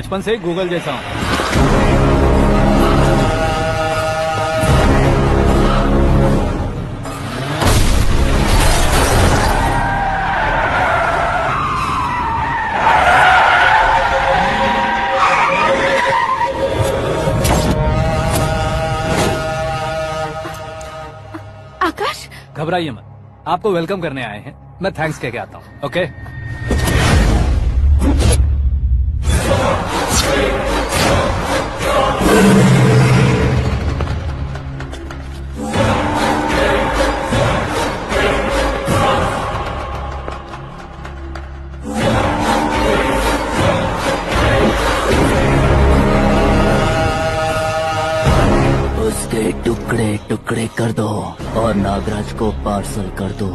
बचपन से ही गूगल जैसा हूँ। आकाश, घबराइए मत, आपको वेलकम करने आए हैं। मैं थैंक्स कह के आता हूँ। ओके उसके टुकड़े टुकड़े कर दो और नागराज को पार्सल कर दो।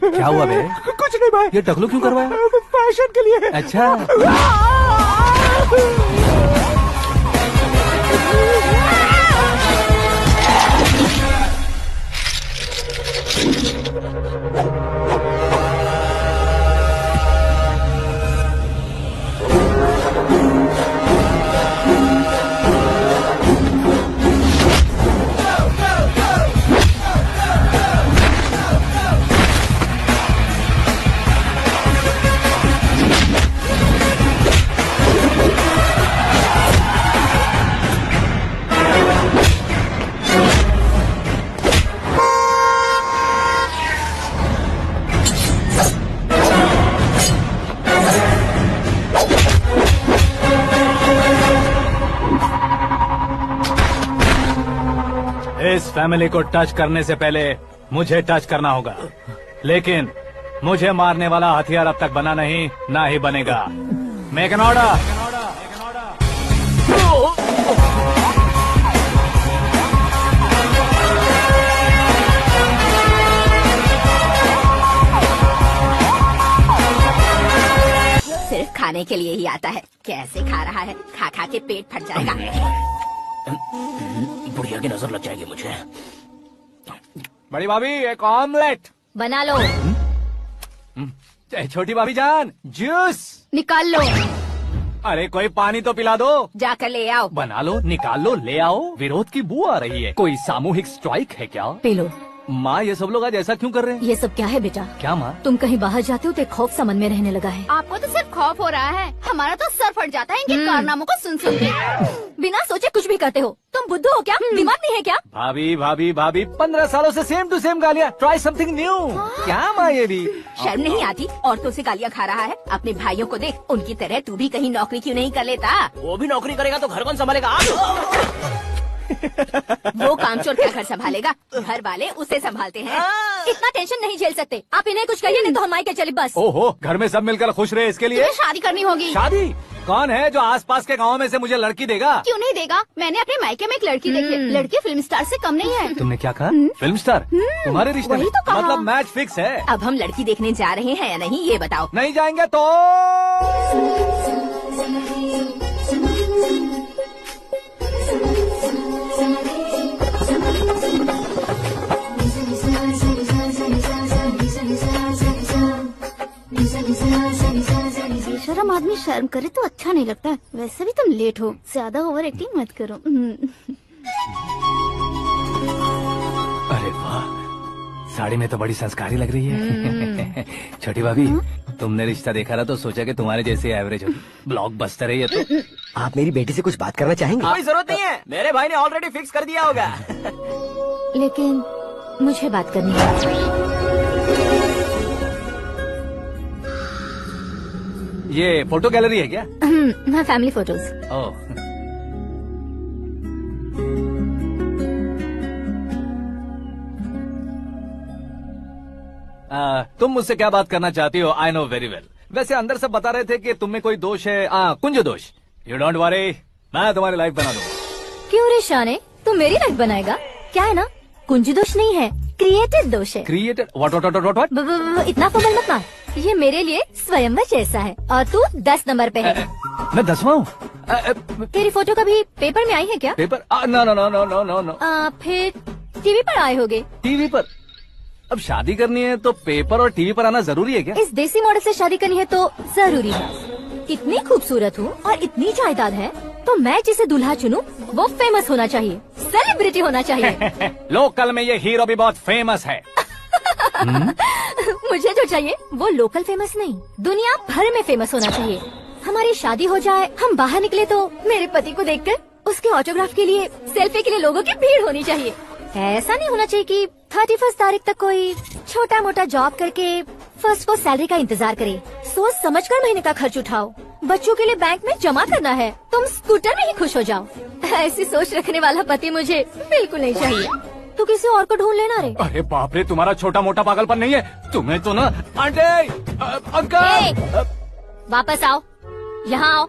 क्या हुआ बे? कुछ नहीं भाई। ये टकलू क्यों करवाया? फैशन के लिए। अच्छा इस फैमिली को टच करने से पहले मुझे टच करना होगा, लेकिन मुझे मारने वाला हथियार अब तक बना नहीं, ना ही बनेगा। Make an order. सिर्फ खाने के लिए ही आता है। कैसे खा रहा है, खा खा के पेट फट जाएगा। बुढ़िया की नजर लग जाएगी मुझे। बड़ी भाभी एक ऑमलेट बना लो। छोटी भाभी जान जूस निकाल लो। अरे कोई पानी तो पिला दो। जाकर ले आओ। बना लो, निकाल लो, ले आओ। विरोध की बू आ रही है। कोई सामूहिक स्ट्राइक है क्या? P low. माँ ये सब लोग आज ऐसा क्यों कर रहे हैं? ये सब क्या है बेटा? क्या माँ? तुम कहीं बाहर जाते हो तो एक खौफ सा मन में रहने लगा है। आपको तो सिर्फ खौफ हो रहा है, हमारा तो सर फट जाता है इनके कारनामों को सुन सुन के। बिना सोचे कुछ भी करते हो। तुम बुद्धू हो क्या? दिमाग नहीं है क्या? भाभी भाभी भाभी 15 सालों से सेम टू सेम गालियाँ। Try something new. क्या माँ ये भी? शर्म नहीं आती? औरतों से गालियाँ खा रहा है। अपने भाइयों को देख, उनकी तरह तू भी कहीं नौकरी क्यों नहीं कर लेता? वो भी नौकरी करेगा तो घर कौन संभालेगा? वो कामचोर क्या घर संभालेगा? घर वाले उसे संभालते हैं। इतना टेंशन नहीं झेल सकते। आप इन्हें कुछ कहिए नहीं तो हम मायके चले बस। ओहो, घर में सब मिलकर खुश रहे इसके लिए। तुम्हें शादी करनी होगी। शादी? कौन है जो आसपास के गाँव में से मुझे लड़की देगा? क्यों नहीं देगा? मैंने अपने मायके में एक लड़की देखी। लड़की फिल्म स्टार से कम नहीं है। तुमने क्या कहा? Film star? तुम्हारे रिश्ते में? वही तो कहा। मतलब मैच फिक्स है। अब हम लड़की देखने जा रहे हैं या नहीं ये बताओ। नहीं जाएंगे तो Lisa, Lisa, बेशरम आदमी शर्म करे तो अच्छा नहीं लगता। वैसे भी तुम लेट हो, ज्यादा ओवर एक्टिंग मत करो। अरे वाह, साड़ी में तो बड़ी संस्कारी लग रही है। छोटी भाभी, तुमने रिश्ता देखा ना तो सोचा कि तुम्हारे जैसे एवरेज होगी। ब्लॉकबस्टर है ये तो। आप मेरी बेटी से कुछ बात करना चाहेंगे? कोई जरूरत नहीं है, मेरे भाई ने ऑलरेडी फिक्स कर दिया होगा। लेकिन मुझे बात करनी है। ये फोटो गैलरी है क्या? मैं फैमिली फोटोज। ओह, तुम मुझसे क्या बात करना चाहती हो? I know very well. वैसे अंदर से बता रहे थे कि तुम में कोई दोष है, कुंज दोष। यू डोंट वरी, मैं तुम्हारी लाइफ बना दूंगा। क्यों रे शाने, तू मेरी लाइफ बनाएगा? क्या है ना, कुंज दोष नहीं है, क्रिएटेड दोष है। क्रिएटेड? व्हाट? इतना फॉर्मल मत मार। ये मेरे लिए स्वयंवर जैसा है और तू 10 नंबर पे है। मैं 10वां हूँ? तेरी फोटो कभी पेपर में आई है क्या? Paper? No no no no no no no. फिर टीवी पर आए होगे। टीवी पर? अब शादी करनी है तो पेपर और टीवी पर आना जरूरी है क्या? इस देसी मॉडल से शादी करनी है तो जरूरी है। इतनी खूबसूरत हूँ और इतनी जायदाद है तो मैं जिसे दूल्हा चुनूं वो फेमस होना चाहिए, सेलिब्रिटी होना चाहिए। लोकल में ये हीरो भी बहुत फेमस है। मुझे जो चाहिए वो लोकल फेमस नहीं, दुनिया भर में फेमस होना चाहिए। हमारी शादी हो जाए, हम बाहर निकले तो मेरे पति को देखकर उसके ऑटोग्राफ के लिए, सेल्फी के लिए लोगों की भीड़ होनी चाहिए। ऐसा नहीं होना चाहिए कि 31 तारीख तक कोई छोटा मोटा जॉब करके फर्स्ट को सैलरी का इंतजार करे। सोच समझकर महीने का खर्च उठाओ। बच्चों के लिए बैंक में जमा करना है, तुम स्कूटर में ही खुश हो जाओ। ऐसी सोच रखने वाला पति मुझे बिल्कुल नहीं चाहिए। तू किसी और को ढूंढ लेना रे। अरे बाप रे, तुम्हारा छोटा मोटा पागलपन नहीं है? तुम्हें तो ना आंटी, अंकल। वापस आओ, यहाँ आओ।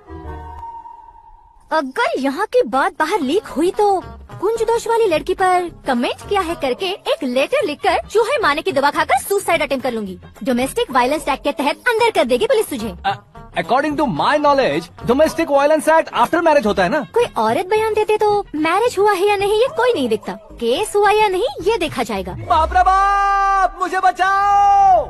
अगर यहाँ की बात बाहर लीक हुई तो कुंज दोष वाली लड़की पर कमेंट किया है करके एक लेटर लिखकर चूहे मारने की दवा खाकर सुसाइड अटेम्प्ट कर लूंगी। डोमेस्टिक वायलेंस एक्ट के तहत अंदर कर देगी पुलिस तुझे। According to my knowledge domestic violence act after marriage होता है ना? कोई औरत बयान देते तो मैरिज हुआ है या नहीं ये कोई नहीं देखता, केस हुआ या नहीं ये देखा जाएगा। बाप रे बाप, मुझे बचाओ।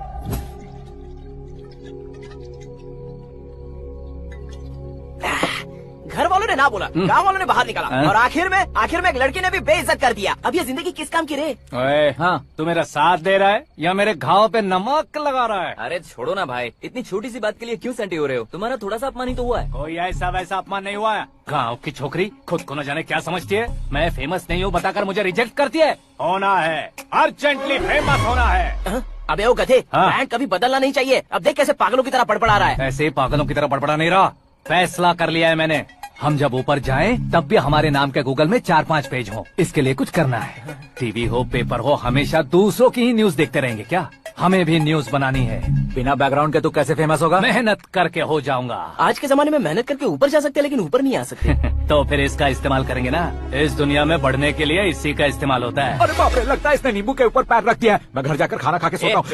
घर वालों ने ना बोला, गाँव वालों ने बाहर निकाला और आखिर में एक लड़की ने भी बेइज्जत कर दिया। अब ये जिंदगी किस काम की रे? ओए, हाँ, तू मेरा साथ दे रहा है या मेरे घाव पे नमक लगा रहा है? अरे छोड़ो ना भाई, इतनी छोटी सी बात के लिए क्यों सेंटी हो रहे हो? तुम्हारा थोड़ा सा अपमान ही तो हुआ है। कोई ऐसा वैसा अपमान नहीं हुआ है। गाँव की छोकरी खुद को न जाने क्या समझती है। मैं फेमस नहीं हूँ बताकर मुझे रिजेक्ट करती है। होना है, अर्जेंटली फेमस होना है। अबे वो गधे, हाँ। बैंक कभी बदलना नहीं चाहिए। अब देख कैसे पागलों की तरह पड़पड़ा रहा है। ऐसे पागलों की तरह बड़बड़ा नहीं रहा। फैसला कर लिया है मैंने। हम जब ऊपर जाएं तब भी हमारे नाम के गूगल में 4-5 पेज हो। इसके लिए कुछ करना है। टीवी हो, पेपर हो, हमेशा दूसरों की ही न्यूज देखते रहेंगे क्या? हमें भी न्यूज बनानी है। बिना बैकग्राउंड के तू कैसे फेमस होगा? मेहनत करके हो जाऊंगा। आज के जमाने में मेहनत करके ऊपर जा सकते हैं लेकिन ऊपर नहीं आ सकते। तो फिर इसका इस्तेमाल करेंगे ना। इस दुनिया में बढ़ने के लिए इसी का इस्तेमाल होता है। अरे बाप रे, लगता है इसने नींबू के ऊपर पैर रख दिया है। मैं घर जाकर खाना खा के सोता हूँ।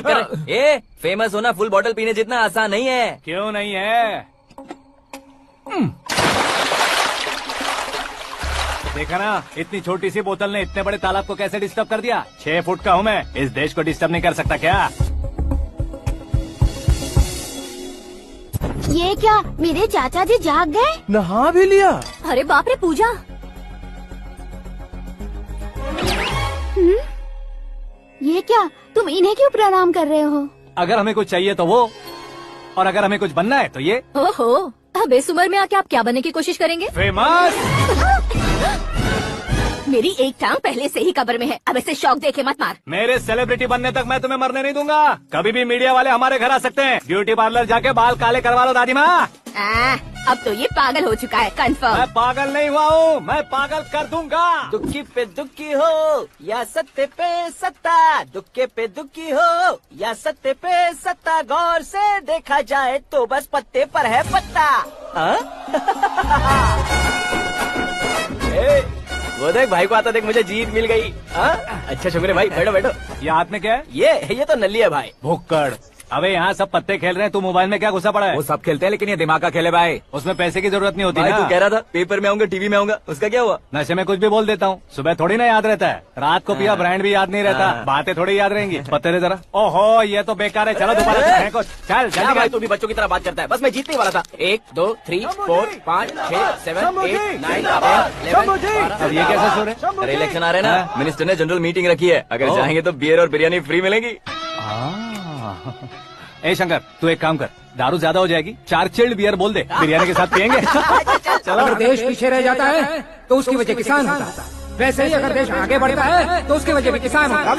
फेमस होना फुल बॉटल पीने जितना आसान नहीं है। क्यों नहीं है? देखा ना, इतनी छोटी सी बोतल ने इतने बड़े तालाब को कैसे डिस्टर्ब कर दिया। 6 फुट का हूँ मैं, इस देश को डिस्टर्ब नहीं कर सकता क्या? ये क्या, मेरे चाचा जी जाग गए? नहा भी लिया? अरे बाप रे पूजा, ये क्या, तुम इन्हें क्यों प्रणाम कर रहे हो? अगर हमें कुछ चाहिए तो वो, और अगर हमें कुछ बनना है तो ये। ओहो, अब इस उम्र में आके आप क्या बनने की कोशिश करेंगे? फेमस। मेरी एक टांग पहले से ही कब्र में है, अब इसे शौक देके मत मार। मेरे सेलिब्रिटी बनने तक मैं तुम्हें मरने नहीं दूंगा। कभी भी मीडिया वाले हमारे घर आ सकते हैं। ब्यूटी पार्लर जाके बाल काले करवा लो दादी माँ। अब तो ये पागल हो चुका है, कंफर्म। मैं पागल नहीं हुआ हूँ, मैं पागल कर दूंगा। दुखी पे दुखी हो या सत्ते पे सत्ता, दुखे पे दुखी हो या सत्ते पे सत्ता, गौर से देखा जाए तो बस पत्ते पर है पत्ता। वो देख भाई को आता देख, मुझे जीत मिल गई। अच्छा शुक्र भाई, बैठो बैठो। ये हाथ में क्या है? ये तो नल्ली है भाई। भुक्कड़, अबे यहाँ सब पत्ते खेल रहे हैं, तू मोबाइल में क्या घुसा पड़ा है? वो सब खेलते हैं लेकिन ये दिमाग का खेल है भाई। उसमें पैसे की जरूरत नहीं होती भाई ना। तू कह रहा था पेपर में आऊंगा, टीवी में आऊंगा, उसका क्या हुआ? नशे में कुछ भी बोल देता हूँ, सुबह थोड़ी ना याद रहता है। रात को पिया ब्रांड भी याद नहीं रहता, बातें थोड़ी याद रहेंगी। पत्ते दे जरा। ओहो ये तो बेकार है, चलो दोबारा से फेंको। चल क्या जल्दी भाई कर। तू भी बच्चों की तरह बात करता है? बस मैं जीतने वाला था। 1 2 3 4 5 6 7 8 9 10 11 अब ये कैसे सो रहे? अरे इलेक्शन आ रहे हैं ना, मिनिस्टर ने जनरल मीटिंग रखी है, अगर जाएंगे तो बियर और बिरयानी फ्री मिलेगी। ए शंकर तू एक काम कर, दारू ज्यादा हो जाएगी, 4 चिल्ड बियर बोल दे, बिरयानी के साथ पियेंगे। अगर देश पीछे रह जाता है तो उसकी वजह किसान होता है, वैसे ही अगर देश आगे बढ़ता है तो उसकी वजह भी किसान होता है।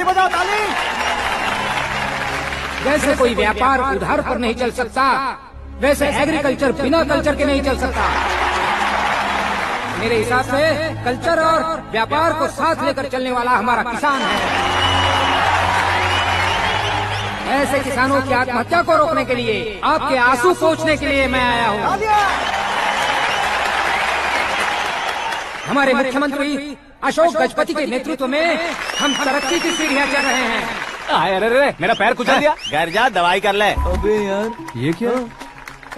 जैसे कोई व्यापार उधार पर नहीं चल सकता, वैसे एग्रीकल्चर बिना कल्चर के नहीं चल सकता। मेरे हिसाब से कल्चर और व्यापार को साथ लेकर चलने वाला हमारा किसान है। ऐसे किसानों की आत्महत्या को रोकने के लिए, आपके आंसू पोंछने के लिए मैं आया हूँ। हमारे मुख्यमंत्री अशोक गजपति के नेतृत्व में हम तरक्की की सीढ़ियाँ चढ़ रहे हैं। अरे अरे मेरा पैर कुचल दिया। घर जा दवाई कर ले। अबे यार ये क्या?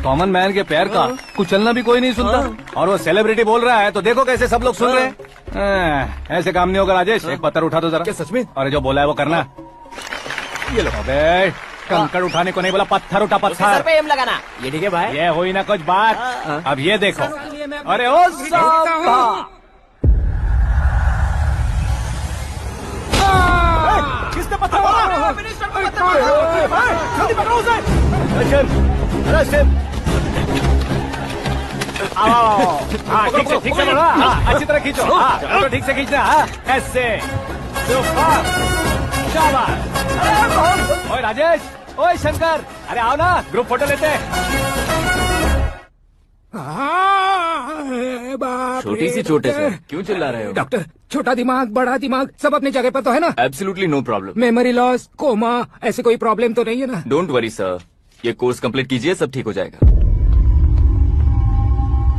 कॉमन मैन के पैर का कुचलना भी कोई नहीं सुनता, और वो सेलिब्रिटी बोल रहा है तो देखो कैसे सब लोग सुन रहे हैं। ऐसे काम नहीं होगा राजेश, एक पत्थर उठा दो जरा। क्या सच में? और जो बोला है वो करना। ये लो। अबे कंकड़ उठाने को नहीं बोला, पत्थर उठा सर पत्थर। पे एम लगाना। ये ठीक है भाई। ये हुई ना कुछ बात। अब ये देखो। अरे ओ साहब किसने पत्थर मारा? जल्दी पकड़ो उसे। हाँ ठीक से बढ़ो, हाँ अच्छी तरह खींचो, हाँ तो ठीक से खींचना, हाँ ऐसे। सुपर, शाबाश। ओए राजेश, ओए शंकर, अरे आओ ना ग्रुप फोटो लेते हैं। छोटी सी चोट है सर, क्यों चिल्ला रहे हो? डॉक्टर, छोटा दिमाग बड़ा दिमाग सब अपनी जगह पर तो है ना? Absolutely no problem. Memory loss, coma, ऐसे कोई प्रॉब्लम तो नहीं है ना? डोंट वरी सर, ये कोर्स कंप्लीट कीजिए, सब ठीक हो जाएगा।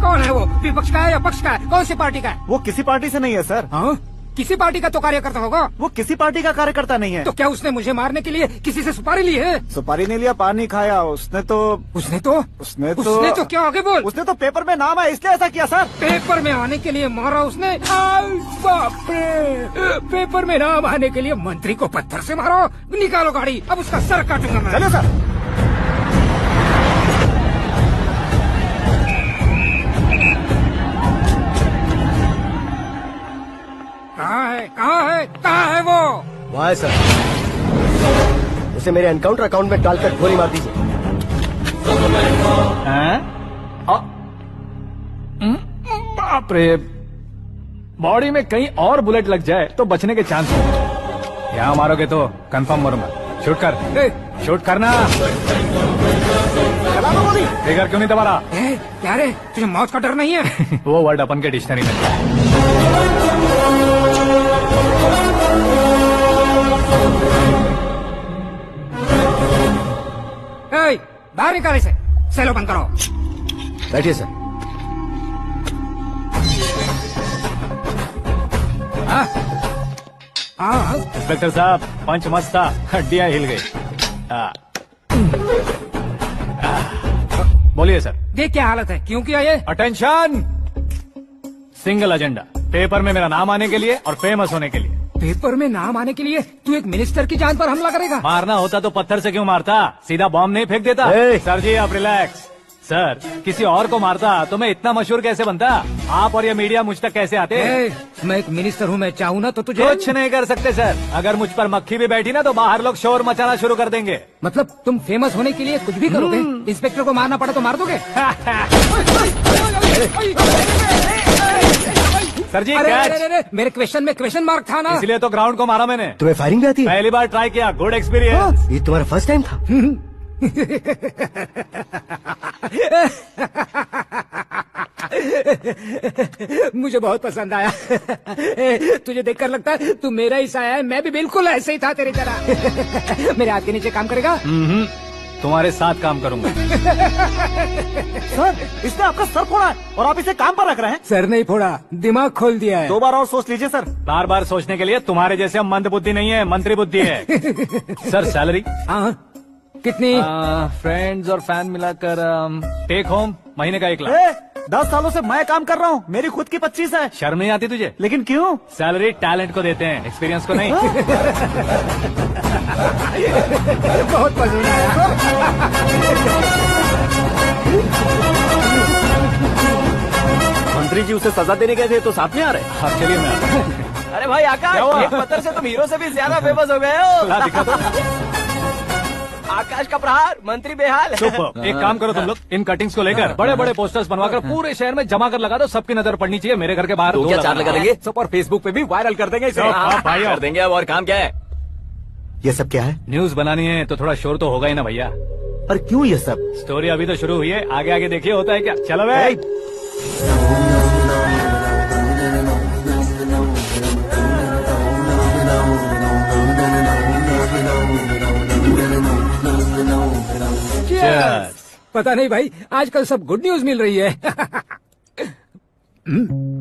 कौन है वो? विपक्ष का है या पक्ष का है? कौन सी पार्टी का है? वो किसी पार्टी से नहीं है सर। हाँ? किसी पार्टी का तो कार्यकर्ता होगा। वो किसी पार्टी का कार्यकर्ता नहीं है। तो क्या उसने मुझे मारने के लिए किसी से सुपारी ली है? सुपारी नहीं लिया, पान नहीं खाया। उसने तो क्या आगे बोल? उसने तो पेपर में नाम है इसलिए ऐसा किया सर। पेपर में आने के लिए मारा उसने? बाप रे! पेपर में नाम आने के लिए मंत्री को पत्थर से मारो? निकालो गाड़ी, अब उसका सर काटूंगा मैं। चलो सर। कहाँ है वो? वहाँ है सर, उसे मेरे एनकाउंटर अकाउंट में डालकर गोली मार दीजिए। बाप रे, बॉडी में कहीं और बुलेट लग जाए तो बचने के चांस हो। यहाँ मारोगे तो कंफर्म मरूंगा। शूट कर, शूट करना। ट्रिगर क्यों नहीं दबा रहा? क्या रे, तुझे मौत का डर नहीं है? वो वर्ड अपन के डिक्शनरी में है। बाहर निकाल इसे, सेलो बंद करो। बैठिए सर। इंस्पेक्टर साहब, पंच मस्त था, हड्डियां हिल गई। बोलिए सर। देख क्या हालत है, क्यों किया ये? अटेंशन, सिंगल एजेंडा, पेपर में मेरा नाम आने के लिए और फेमस होने के लिए। पेपर में नाम आने के लिए तू एक मिनिस्टर की जान पर हमला करेगा? मारना होता तो पत्थर से क्यों मारता, सीधा बॉम्ब नहीं फेंक देता। सर जी आप रिलैक्स। सर किसी और को मारता तो मैं इतना मशहूर कैसे बनता? आप और ये मीडिया मुझ तक कैसे आते? मैं एक मिनिस्टर हूँ, मैं चाहूँ ना तो तुझे कुछ नहीं कर सकते सर। अगर मुझ पर मक्खी भी बैठी ना तो बाहर लोग शोर मचाना शुरू कर देंगे। मतलब तुम फेमस होने के लिए कुछ भी करोगे? इंस्पेक्टर को मारना पड़ा तो मार दोगे? सर जी अरे, मेरे क्वेश्चन में क्वेश्चन मार्क था ना, इसलिए तो ग्राउंड को मारा मैंने। तुम्हें फायरिंग भी आती है? पहली बार ट्राई किया, गुड एक्सपीरियंस। ये तुम्हारा फर्स्ट टाइम था? मुझे बहुत पसंद आया। तुझे देखकर लगता है तू मेरा ही साया है। मैं भी बिल्कुल ऐसे ही था तेरी तरह। मेरे हाथ के नीचे काम करेगा? तुम्हारे साथ काम करूंगा। सर इसने आपका सर फोड़ा है और आप इसे काम पर रख रहे हैं। सर नहीं फोड़ा, दिमाग खोल दिया है। 2 बार और सोच लीजिए सर। बार बार सोचने के लिए तुम्हारे जैसे मंद बुद्धि नहीं है, मंत्री बुद्धि है। Sir salary? कितनी? फ्रेंड्स और फैन मिलाकर टेक होम महीने का 1 लाख। 10 सालों से मैं काम कर रहा हूँ, मेरी खुद की 25 है। शर्म नहीं आती तुझे? लेकिन क्यों? सैलरी टैलेंट को देते हैं, एक्सपीरियंस को नहीं। बहुत पसंद आया। मंत्री जी उसे सजा देने गए थे तो साथ में आ रहे हैं। हाँ चलिए मैं आता हूँ। अरे भाई आकाश, एक पत्थर से तुम हीरो से भी ज्यादा फेमस हो गए हो। ला दिखा दो। आकाश का प्रहार, मंत्री बेहाल। सुपर। एक काम करो तुम लोग, इन कटिंग्स को लेकर बड़े बड़े पोस्टर्स बनवाकर पूरे शहर में जमा कर लगा दो, सबकी नजर पड़नी चाहिए। मेरे घर के बाहर तो दो क्या 4 लगा देंगे? तो सब और फेसबुक पे भी वायरल कर देंगे इसे। हाँ, भाई, कर देंगे। अब और काम क्या है? ये सब क्या है? न्यूज बनानी है तो थोड़ा शोर तो होगा ही ना भैया। पर क्यों ये सब? स्टोरी अभी तो शुरू हुई है, आगे आगे देखिए होता है क्या। चलो भाई। Cheers. पता नहीं भाई, आजकल सब गुड न्यूज मिल रही है।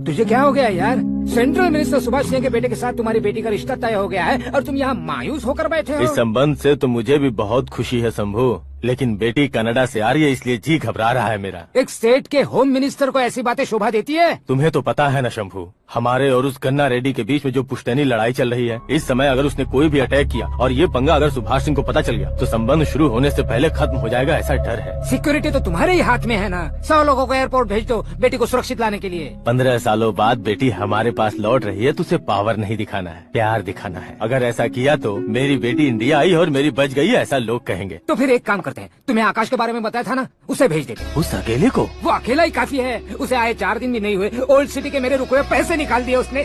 तुझे क्या हो गया यार? सेंट्रल मिनिस्टर सुभाष सिंह के बेटे के साथ तुम्हारी बेटी का रिश्ता तय हो गया है और तुम यहाँ मायूस होकर बैठे हो। इस संबंध से तो मुझे भी बहुत खुशी है शंभू, लेकिन बेटी कनाडा से आ रही है इसलिए जी घबरा रहा है मेरा। एक स्टेट के होम मिनिस्टर को ऐसी बातें शोभा देती है? तुम्हें तो पता है ना शंभू, हमारे और उस गन्ना रेड्डी के बीच में जो पुश्तैनी लड़ाई चल रही है, इस समय अगर उसने कोई भी अटैक किया और ये पंगा अगर सुभाष सिंह को पता चल गया तो संबंध शुरू होने से पहले खत्म हो जाएगा, ऐसा डर है। सिक्योरिटी तो तुम्हारे ही हाथ में है ना। 100 लोगों को एयरपोर्ट भेज दो बेटी को सुरक्षित लाने के लिए। 15 सालों बाद बेटी हमारे पास लौट रही है तो उसे पावर नहीं दिखाना है, प्यार दिखाना है। अगर ऐसा किया तो मेरी बेटी इंडिया आई और मेरी बच गई, ऐसा लोग कहेंगे। तो फिर एक काम करते हैं, तुम्हें आकाश के बारे में बताया था ना, उसे भेज देते। उस अकेले को? वो अकेला ही काफी है। उसे आए 4 दिन भी नहीं हुए, ओल्ड सिटी के मेरे रुके हुए पैसे निकाल दिए उसने।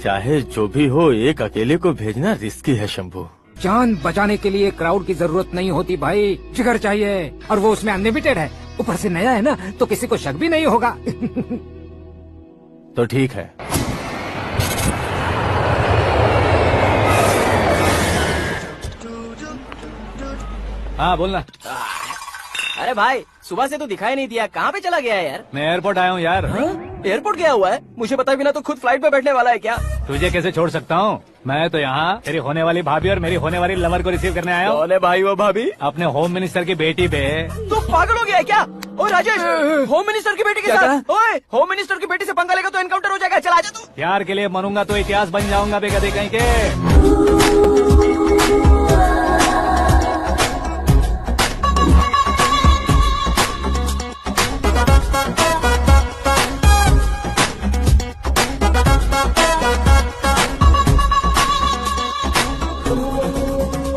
चाहे जो भी हो, एक अकेले को भेजना रिस्की है शंभू। जान बचाने के लिए क्राउड की जरूरत नहीं होती भाई, जिगर चाहिए, और वो उसमें अनलिमिटेड है। ऊपर से नया है ना, तो किसी को शक भी नहीं होगा। तो ठीक है। हाँ बोलना। अरे भाई, सुबह से तो दिखाई नहीं दिया, कहाँ पे चला गया है यार? मैं एयरपोर्ट आया हूँ यार। एयरपोर्ट गया हुआ है? मुझे बताए बिना तो खुद फ्लाइट पे बैठने वाला है क्या? तुझे कैसे छोड़ सकता हूँ? मैं तो यहाँ तेरी होने वाली भाभी और मेरी होने वाली लवर को रिसीव करने आया हूँ। कौन है भाई वो भाभी? अपने होम मिनिस्टर की बेटी पे। तू पागल हो गया है क्या? ओए राजेश, होम मिनिस्टर की बेटी के साथ? ओए, होम मिनिस्टर की बेटी से पंगा लेगा तो एनकाउंटर हो जाएगा। चला जा तू। प्यार के लिए मरूंगा तो इतिहास बन जाऊंगा बेगदे कहीं के।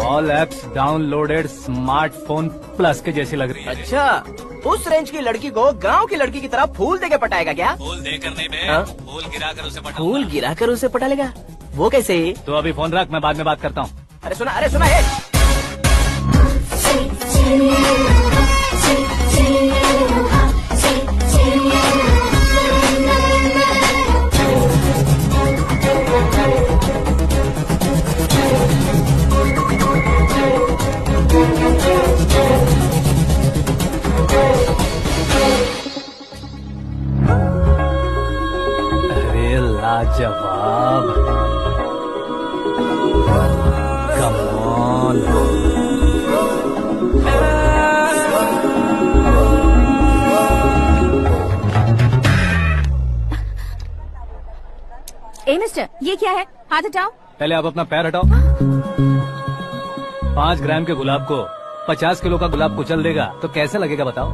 All apps downloaded smartphone plus के जैसी लग रही है। अच्छा, उस रेंज की लड़की को गांव की लड़की की तरह फूल देके पटाएगा क्या? फूल देकर नहीं बे, हाँ? फूल गिराकर उसे पटाऊंगा। फूल गिराकर उसे पटा लेगा? वो कैसे? तो अभी फोन रख, मैं बाद में बात करता हूँ। अरे सुना है। अरे लाजवाब, कम ऑन। ए मिस्टर, ये क्या है? हाथ हटाओ। पहले आप अपना पैर हटाओ। 5 ग्राम के गुलाब को 50 किलो का गुलाब कुचल देगा तो कैसे लगेगा बताओ?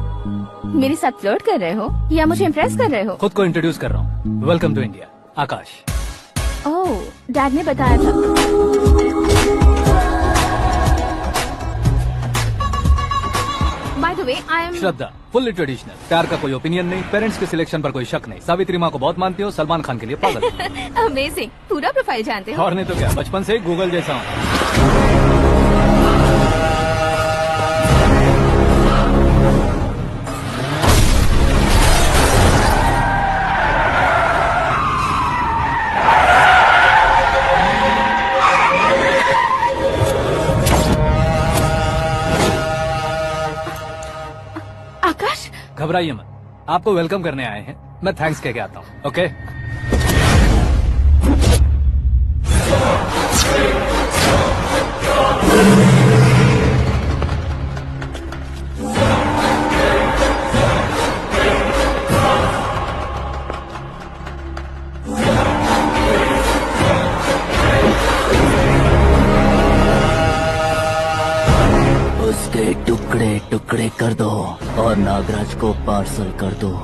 मेरे साथ फ्लर्ट कर रहे हो या मुझे इम्प्रेस कर रहे हो? खुद को इंट्रोड्यूस कर रहा हूँ। Welcome to India, Akash. Oh, dad ने बताया था। By the way, I am Shraddha, fully traditional. प्यार का कोई ओपिनियन नहीं, पेरेंट्स के सिलेक्शन पर कोई शक नहीं। सावित्री माँ को बहुत मानती हो, सलमान खान के लिए पागल। अमेजिंग, पूरा प्रोफाइल जानते हो। और नहीं तो क्या, बचपन से ही गूगल जैसा हूँ। आकाश, घबराइए मत, आपको वेलकम करने आए हैं। मैं थैंक्स कह के आता हूँ। ओके। कर दो और नागराज को पार्सल कर दो।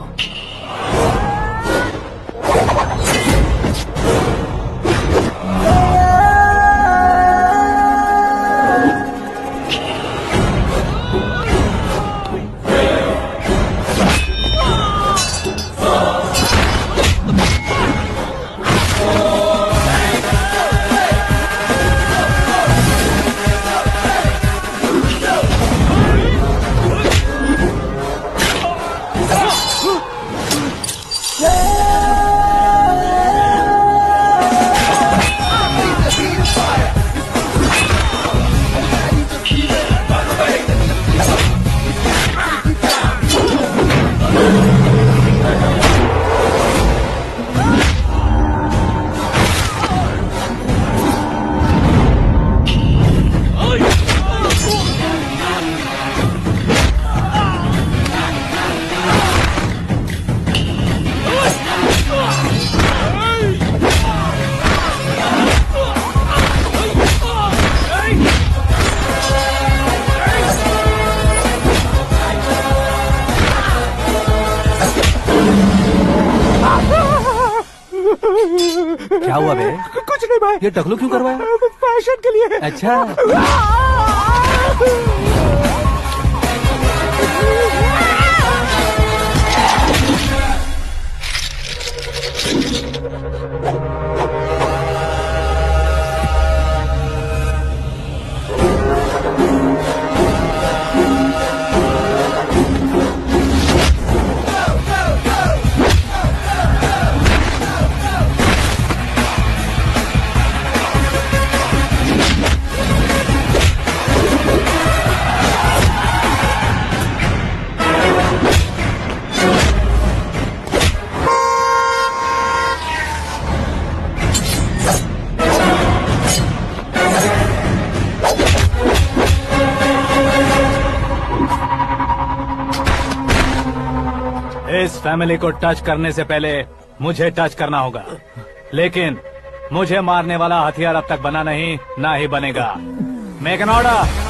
क्या हुआ बे? कुछ नहीं भाई। ये टकलू क्यों करवाया? फैशन के लिए। अच्छा। इस फैमिली को टच करने से पहले मुझे टच करना होगा, लेकिन मुझे मारने वाला हथियार अब तक बना नहीं, ना ही बनेगा। Make an order.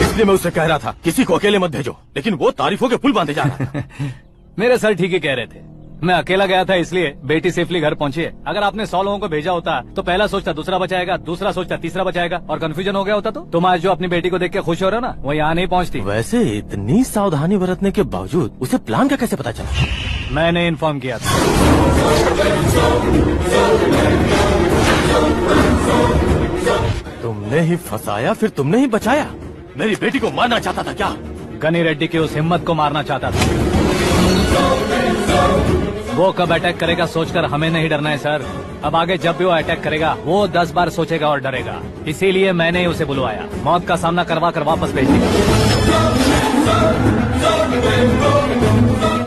इसलिए मैं उससे कह रहा था किसी को अकेले मत भेजो, लेकिन वो तारीफों के पुल बांधे जा रहा था। मेरे सर ठीक ही कह रहे थे। मैं अकेला गया था इसलिए बेटी सेफली घर पहुंची है। अगर आपने 100 लोगों को भेजा होता तो पहला सोचता दूसरा बचाएगा, दूसरा सोचता तीसरा बचाएगा, और कंफ्यूजन हो गया होता तो तुम आज जो अपनी बेटी को देख के खुश हो रहे हो ना, वो यहाँ नहीं पहुँचती। वैसे इतनी सावधानी बरतने के बावजूद उसे प्लान का कैसे पता चला? मैंने इन्फॉर्म किया था। तुमने ही फंसाया, फिर तुमने ही बचाया। मेरी बेटी को मारना चाहता था क्या? गनी रेड्डी की उस हिम्मत को मारना चाहता था। वो कब अटैक करेगा सोचकर हमें नहीं डरना है सर। अब आगे जब भी वो अटैक करेगा वो 10 बार सोचेगा और डरेगा। इसीलिए मैंने ही उसे बुलवाया, मौत का सामना करवा कर वापस भेज दिया।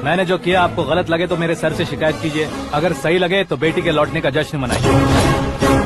मैंने जो किया आपको गलत लगे तो मेरे सर से शिकायत कीजिए, अगर सही लगे तो बेटी के लौटने का जश्न मनाइए।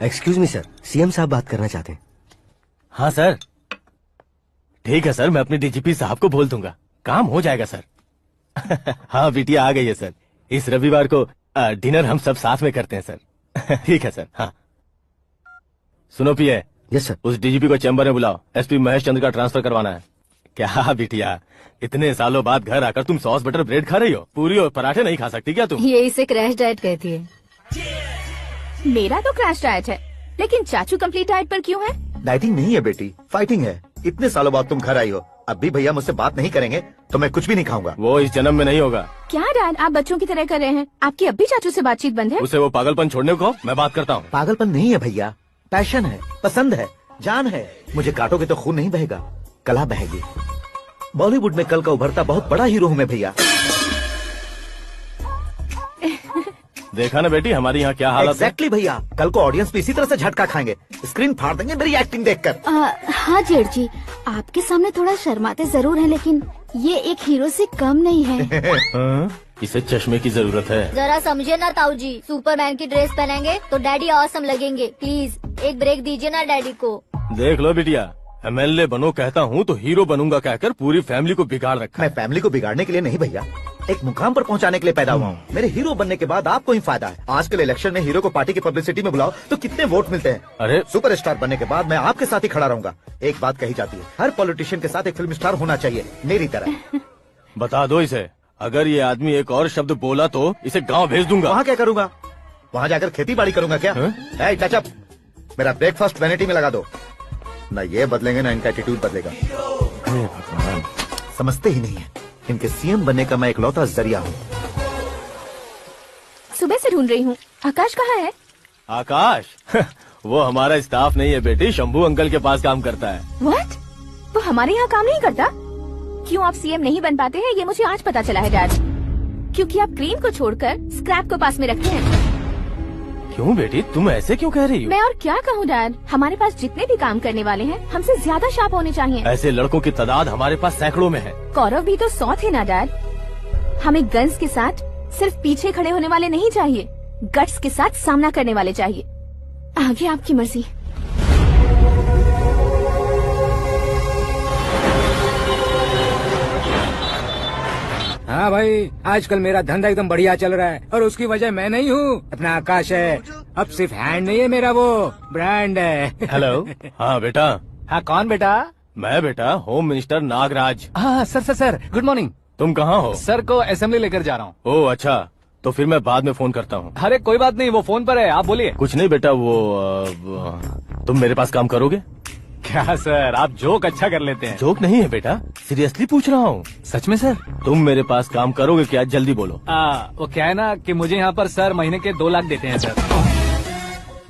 एक्सक्यूज मी सर, सीएम साहब बात करना चाहते हैं। हाँ सर। ठीक है सर, मैं अपने डीजीपी साहब को बोल दूंगा, काम हो जाएगा सर। हाँ बिटिया आ गई है सर। इस रविवार को डिनर हम सब साथ में करते हैं सर। ठीक है सर। हाँ सुनो पिए। Yes sir. उस डीजीपी को चैम्बर में बुलाओ, एसपी महेश चंद्र का ट्रांसफर करवाना है। क्या बिटिया, इतने सालों बाद घर आकर तुम सॉस बटर ब्रेड खा रही हो? पूरी और पराठे नहीं खा सकती क्या तुम? ये इसे क्रैश डाइट कहती है। मेरा तो क्रैश डाइट है, लेकिन चाचू कंप्लीट डाइट पर क्यों है? डाइटिंग नहीं है बेटी, फाइटिंग है। इतने सालों बाद तुम घर आई हो, अब भी भैया मुझसे बात नहीं करेंगे तो मैं कुछ भी नहीं खाऊंगा। वो इस जन्म में नहीं होगा। क्या डैड, आप बच्चों की तरह कर रहे हैं? आपकी अब भी चाचू से बातचीत बंद है? उसे वो पागलपन छोड़ने को, मैं बात करता हूँ। पागलपन नहीं है भैया, पैशन है, पसंद है, जान है। मुझे काटोगे तो खून नहीं बहेगा, कला बहेगी। बॉलीवुड में कल का उभरता बहुत बड़ा हीरो हूँ मैं भैया। देखा ना बेटी हमारे यहाँ क्या हालत है। एग्जैक्टली भैया, कल को ऑडियंस भी इसी तरह से झटका खाएंगे, स्क्रीन फाड़ देंगे मेरी एक्टिंग देखकर। हाँ जेठ जी, आपके सामने थोड़ा शर्माते जरूर हैं, लेकिन ये एक हीरो से कम नहीं है। हाँ? इसे चश्मे की जरूरत है। जरा समझे ना ताऊ जी, सुपरमैन की ड्रेस पहनेंगे तो डैडी ऑसम लगेंगे। प्लीज एक ब्रेक दीजिए ना डैडी को। देख लो बिटिया, MLA बनो कहता हूँ तो हीरो बनूंगा कहकर पूरी फैमिली को बिगाड़ रखा मैं है। फैमिली को बिगाड़ने के लिए नहीं भैया, एक मुकाम पर पहुंचाने के लिए पैदा हुआ हूँ। मेरे हीरो बनने के बाद आपको ही फायदा है। आजकल इलेक्शन में हीरो को पार्टी की पब्लिसिटी में बुलाओ तो कितने वोट मिलते हैं। अरे सुपरस्टार बनने के बाद मैं आपके साथ ही खड़ा रहूंगा। एक बात कही जाती है, हर पॉलिटिशियन के साथ एक फिल्म स्टार होना चाहिए, मेरी तरह। बता दो इसे, अगर ये आदमी एक और शब्द बोला तो इसे गांव भेज दूंगा। वहाँ क्या करूंगा? वहाँ जाकर खेती बाड़ी करूंगा क्या? ए, टच अप, मेरा ब्रेकफास्ट वैनिटी में लगा दो। न ये बदलेंगे न इनका एटीट्यूड बदलेगा। समझते ही नहीं है, इनके सीएम बनने का मैं इकलौता जरिया हूँ। सुबह से ढूंढ रही हूँ, आकाश कहाँ है? आकाश वो हमारा स्टाफ नहीं है बेटी, शंभू अंकल के पास काम करता है। व्हाट? वो हमारे यहाँ काम नहीं करता? क्यों आप सीएम नहीं बन पाते हैं ये मुझे आज पता चला है डैड। क्योंकि आप क्रीम को छोड़कर स्क्रैप को पास में रखते हैं। क्यों बेटी, तुम ऐसे क्यों कह रही हो? मैं और क्या कहूँ डैड, हमारे पास जितने भी काम करने वाले हैं हमसे ज्यादा शार्प होने चाहिए। ऐसे लड़कों की तादाद हमारे पास सैकड़ों में है। कौरव भी तो 100 थे ना डैड। हमें गन्स के साथ सिर्फ पीछे खड़े होने वाले नहीं चाहिए, गट्स के साथ सामना करने वाले चाहिए। आगे आपकी मर्जी। हाँ भाई, आजकल मेरा धंधा एकदम बढ़िया चल रहा है और उसकी वजह मैं नहीं हूँ, अपना आकाश है। अब सिर्फ हैंड नहीं है मेरा, वो ब्रांड है। हेलो। हाँ बेटा। हाँ कौन बेटा? मैं बेटा होम मिनिस्टर नागराज। हाँ सर गुड मॉर्निंग। तुम कहाँ हो? सर को असेंबली लेकर जा रहा हूँ। ओह अच्छा, तो फिर मैं बाद में फोन करता हूँ। अरे कोई बात नहीं, वो फोन पर है, आप बोलिए। कुछ नहीं बेटा, तुम मेरे पास काम करोगे? क्या सर, आप जोक अच्छा कर लेते हैं। जोक नहीं है बेटा, सीरियसली पूछ रहा हूँ। सच में सर? तुम मेरे पास काम करोगे क्या? जल्दी बोलो। वो क्या है ना कि मुझे यहाँ पर सर महीने के 2 लाख देते हैं सर।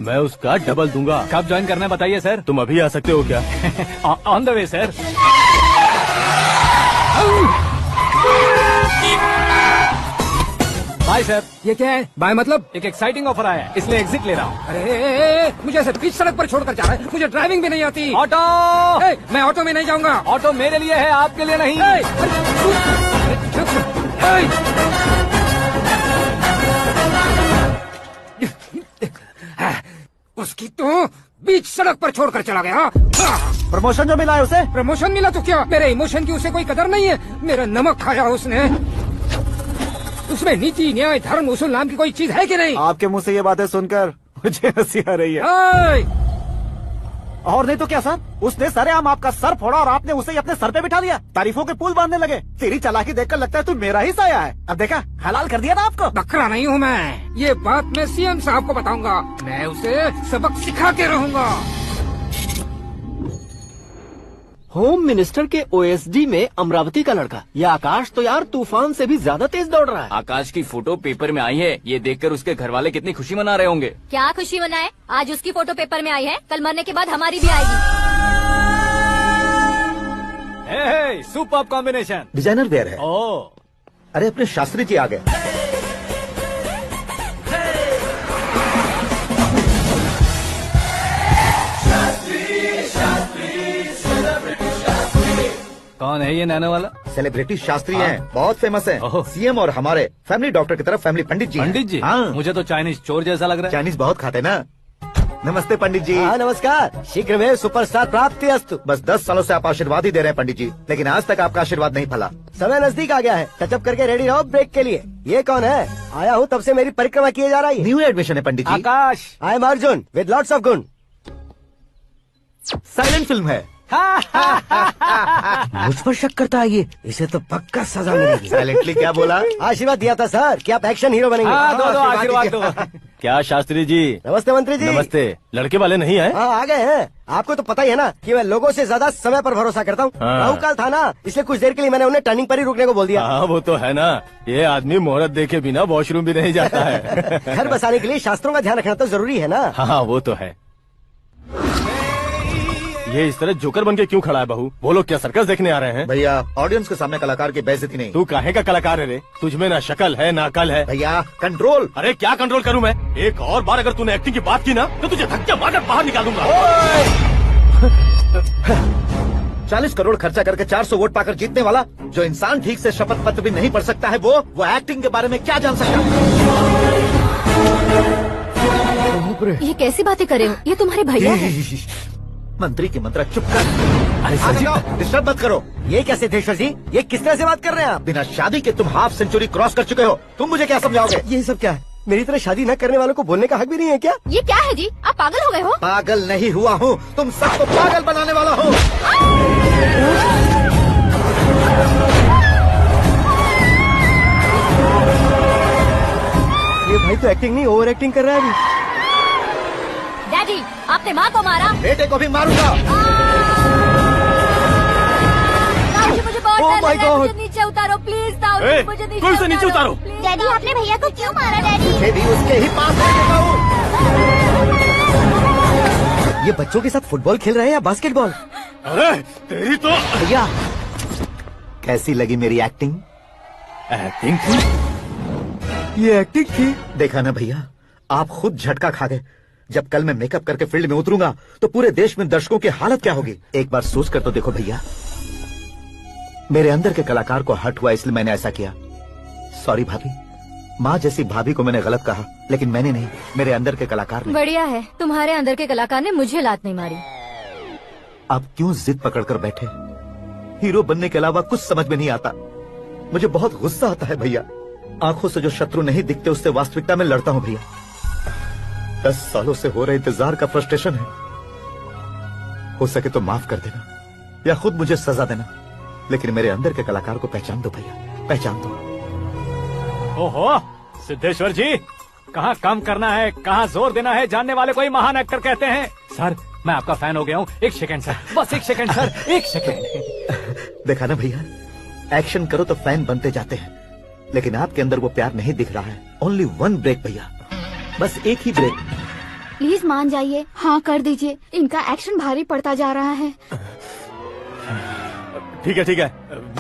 मैं उसका डबल दूंगा। कब ज्वाइन करना है बताइए सर। तुम अभी आ सकते हो क्या? On the way sir. Bye sir. ये क्या है? बाय मतलब? एक एक्साइटिंग ऑफर आया है, इसलिए एग्जिट ले रहा हूँ। अरे मुझे ऐसे बीच सड़क पर छोड़कर जा रहा है, मुझे ड्राइविंग भी नहीं आती। ऑटो। मैं ऑटो में नहीं जाऊंगा। ऑटो मेरे लिए है, आपके लिए नहीं। उसकी तो बीच सड़क पर छोड़कर चला गया। प्रमोशन जो मिला है उसे? प्रमोशन मिला तो क्या, मेरे इमोशन की उसे कोई कदर नहीं है। मेरा नमक खाया उसने। उसमें नीति न्याय धर्म उसूल नाम की कोई चीज है कि नहीं? आपके मुंह से ये बातें सुनकर मुझे हंसी आ रही है। और नहीं तो क्या सर, उसने सरेआम आपका सर फोड़ा और आपने उसे अपने सर पे बिठा लिया। तारीफों के पुल बांधने लगे। तेरी चालाकी देखकर लगता है तू मेरा ही साया है। अब देखा, हलाल कर दिया ना आपको। बकरा नहीं हूँ मैं, ये बात मैं सीएम साहब को बताऊंगा। मैं उसे सबक सिखा के रहूंगा। होम मिनिस्टर के ओएसडी में अमरावती का लड़का, ये आकाश तो यार तूफान से भी ज्यादा तेज दौड़ रहा है। आकाश की फोटो पेपर में आई है, ये देखकर उसके घर वाले कितनी खुशी मना रहे होंगे। क्या खुशी मनाए? आज उसकी फोटो पेपर में आई है, कल मरने के बाद हमारी भी आएगी। Super combination. डिजाइनर वेयर है। ओह, अरे अपने शास्त्री जी आ गए। कौन है ये नैनो वाला? सेलिब्रिटी शास्त्री हैं, बहुत फेमस हैं। ओह। सीएम और हमारे फैमिली डॉक्टर की तरफ फैमिली पंडित जी हैं। पंडित जी? हाँ। मुझे तो चाइनीज चोर जैसा लग रहा है। चाइनीज बहुत खाते ना। नमस्ते पंडित जी। हाँ नमस्कार, शीघ्र में सुपरस्टार प्राप्ति अस्तु। बस 10 सालों से आप आशीर्वाद ही दे रहे हैं पंडित जी, लेकिन आज तक आपका आशीर्वाद नहीं फला। समय नजदीक आ गया है, टचअप करके रेडी रहो ब्रेक के लिए। ये कौन है? आया हूँ तब से मेरी परिक्रमा किए जा रही है। न्यू एडमिशन है Pandit ji. Akash. I am Arjun with lots of गुण। साइलेंट फिल्म है। मुझ पर शक करता है ये, इसे तो पक्का सजा मिलेगी। साइलेंटली क्या बोला? आशीर्वाद दिया था सर कि आप एक्शन हीरो बनेंगे। हाँ, दो आशीर्वाद दो। क्या शास्त्री जी? नमस्ते मंत्री जी। नमस्ते। लड़के वाले नहीं आए? हाँ आ गए हैं। आपको तो पता ही है ना कि मैं लोगों से ज्यादा समय पर भरोसा करता हूँ। हाँ। राहु काल था ना, इसलिए कुछ देर के लिए मैंने उन्हें टर्निंग पर ही रुकने को बोल दिया। हाँ वो तो है ना, ये आदमी मुहूर्त देखे बिना वॉशरूम भी नहीं जाता है। घर बसाने के लिए शास्त्रों का ध्यान रखना तो जरूरी है ना। हाँ वो तो है। ये इस तरह जोकर बन के क्यों खड़ा है बहू? वो लोग क्या सर्कस देखने आ रहे हैं? भैया ऑडियंस के सामने कलाकार की बेइज्जती नहीं। तू काहे का कलाकार है रे? तुझमें ना शक्ल है ना अकल है। भैया कंट्रोल। अरे क्या कंट्रोल करूं मैं? एक और बार अगर तूने एक्टिंग की बात की ना तो तुझे धक्का मारकर बाहर निकाल दूंगा। 40 करोड़ खर्चा करके 400 वोट पाकर जीतने वाला, जो इंसान ठीक से शपथ पत्र भी नहीं पढ़ सकता है, वो एक्टिंग के बारे में क्या जान सकता है? ये कैसी बातें कर रहे हो? ये तुम्हारे भैया हैं। मंत्री की मंत्रा चुप कर। अरे सर डिस्टर्ब मत करो। ये क्या सिद्धेश्वर जी, ये किस तरह से बात कर रहे हैं आप? बिना शादी के तुम हाफ सेंचुरी क्रॉस कर चुके हो, तुम मुझे क्या समझाओगे? ये सब क्या है? मेरी तरह शादी न करने वालों को बोलने का हक भी नहीं है क्या? ये क्या है जी? आप पागल हो गए हो? पागल नहीं हुआ हूँ, तुम सबको पागल बनाने वाला हूँ। ये भाई तो एक्टिंग नहीं ओवर एक्टिंग कर रहा है अभी। डैडी, आपने माँ को मारा। बेटे को भी मारूंगा। ताऊ जी, मुझे बहुत Oh डर my लग रहा है। God. मुझे नीचे उतारो प्लीज। ताऊ जी, मुझे नीचे उतारो। प्लीज। डैडी आपने भैया को क्यों मारा डैडी? मुझे भी उसके ही पास रहने हूँ। ये बच्चों के साथ फुटबॉल खेल रहे हैं या बास्केटबॉल? अरे तेरी तो भैया कैसी लगी मेरी एक्टिंग? एक्टिंग थी? ये एक्टिंग थी। देखा ना भैया, आप खुद झटका खा गए। जब कल मैं मेकअप करके फील्ड में उतरूंगा तो पूरे देश में दर्शकों की हालत क्या होगी? एक बार सोच कर तो देखो भैया। मेरे अंदर के कलाकार को हर्ट हुआ इसलिए मैंने ऐसा किया। सॉरी भाभी। माँ जैसी भाभी को मैंने गलत कहा, लेकिन मैंने नहीं, मेरे अंदर के कलाकार ने। बढ़िया है, तुम्हारे अंदर के कलाकार ने मुझे लात नहीं मारी। आप क्यों जिद पकड़कर बैठे? हीरो बनने के अलावा कुछ समझ में नहीं आता। मुझे बहुत गुस्सा आता है भैया। आंखों से जो शत्रु नहीं दिखते उससे वास्तविकता में लड़ता हूँ भैया। 10 सालों से हो रहे इंतजार का फ्रस्ट्रेशन है। हो सके तो माफ कर देना या खुद मुझे सजा देना, लेकिन मेरे अंदर के कलाकार को पहचान दो भैया, पहचान दो। ओहो सिद्धेश्वर जी, कहाँ कम करना है, कहाँ जोर देना है, जानने वाले को ही महान एक्टर कहते हैं। सर मैं आपका फैन हो गया हूँ। एक सेकंड सर, बस एक सेकंड सर, एक सेकंड। देखा ना भैया, एक्शन करो तो फैन बनते जाते हैं, लेकिन आपके अंदर वो प्यार नहीं दिख रहा है। ओनली 1 ब्रेक भैया, बस एक ही ब्रेक। प्लीज मान जाइए, हाँ कर दीजिए। इनका एक्शन भारी पड़ता जा रहा है। ठीक है,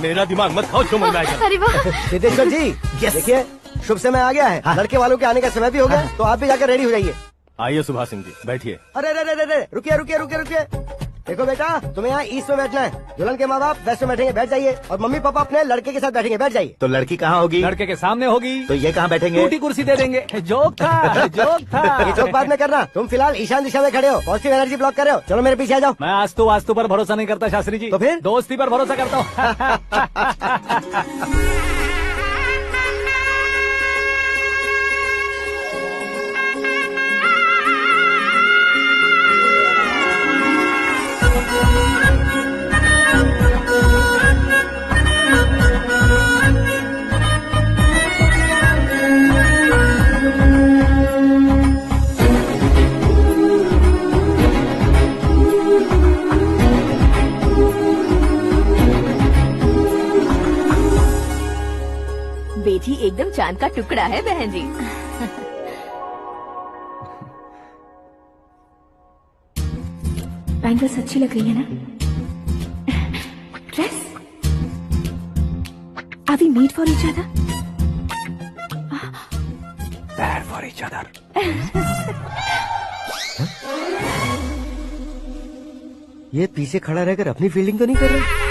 मेरा दिमाग मत खाओ, जो मन में आएगा। अरे वाह। सिद्धेश्वर जी देखिए, शुभ समय आ गया है। लड़के वालों के आने का समय भी हो गया, तो आप भी जाकर रेडी हो जाइए। आइए सुभाष सिंह जी, बैठिए। अरे रुकिए। देखो बेटा, तुम्हें यहाँ ईस्ट में बैठना है। दुल्हन के माँ बाप वेस्ट में बैठेंगे, बैठ जाइए। और मम्मी पापा अपने लड़के के साथ बैठेंगे, बैठ जाइए। तो लड़की कहाँ होगी? लड़के के सामने होगी। तो ये कहाँ बैठेंगे? टूटी कुर्सी दे देंगे। जोक था, जोक था। ये जोक बाद में करना। तुम फिलहाल ईशान दिशा में खड़े हो, पॉजिटिव एनर्जी ब्लॉक कर रहे हो। चलो मेरे पीछे आ जाओ। मैं वास्तु पर भरोसा नहीं करता शास्त्री जी। तो फिर? दोस्ती पर भरोसा करता हूँ। बेटी एकदम चांद का टुकड़ा है बहन जी। बैंगल्स अच्छी लग रही है ना? Dress? Are we made for each other? There for each other. ये पीछे खड़ा रहकर अपनी फील्डिंग तो नहीं कर रहा?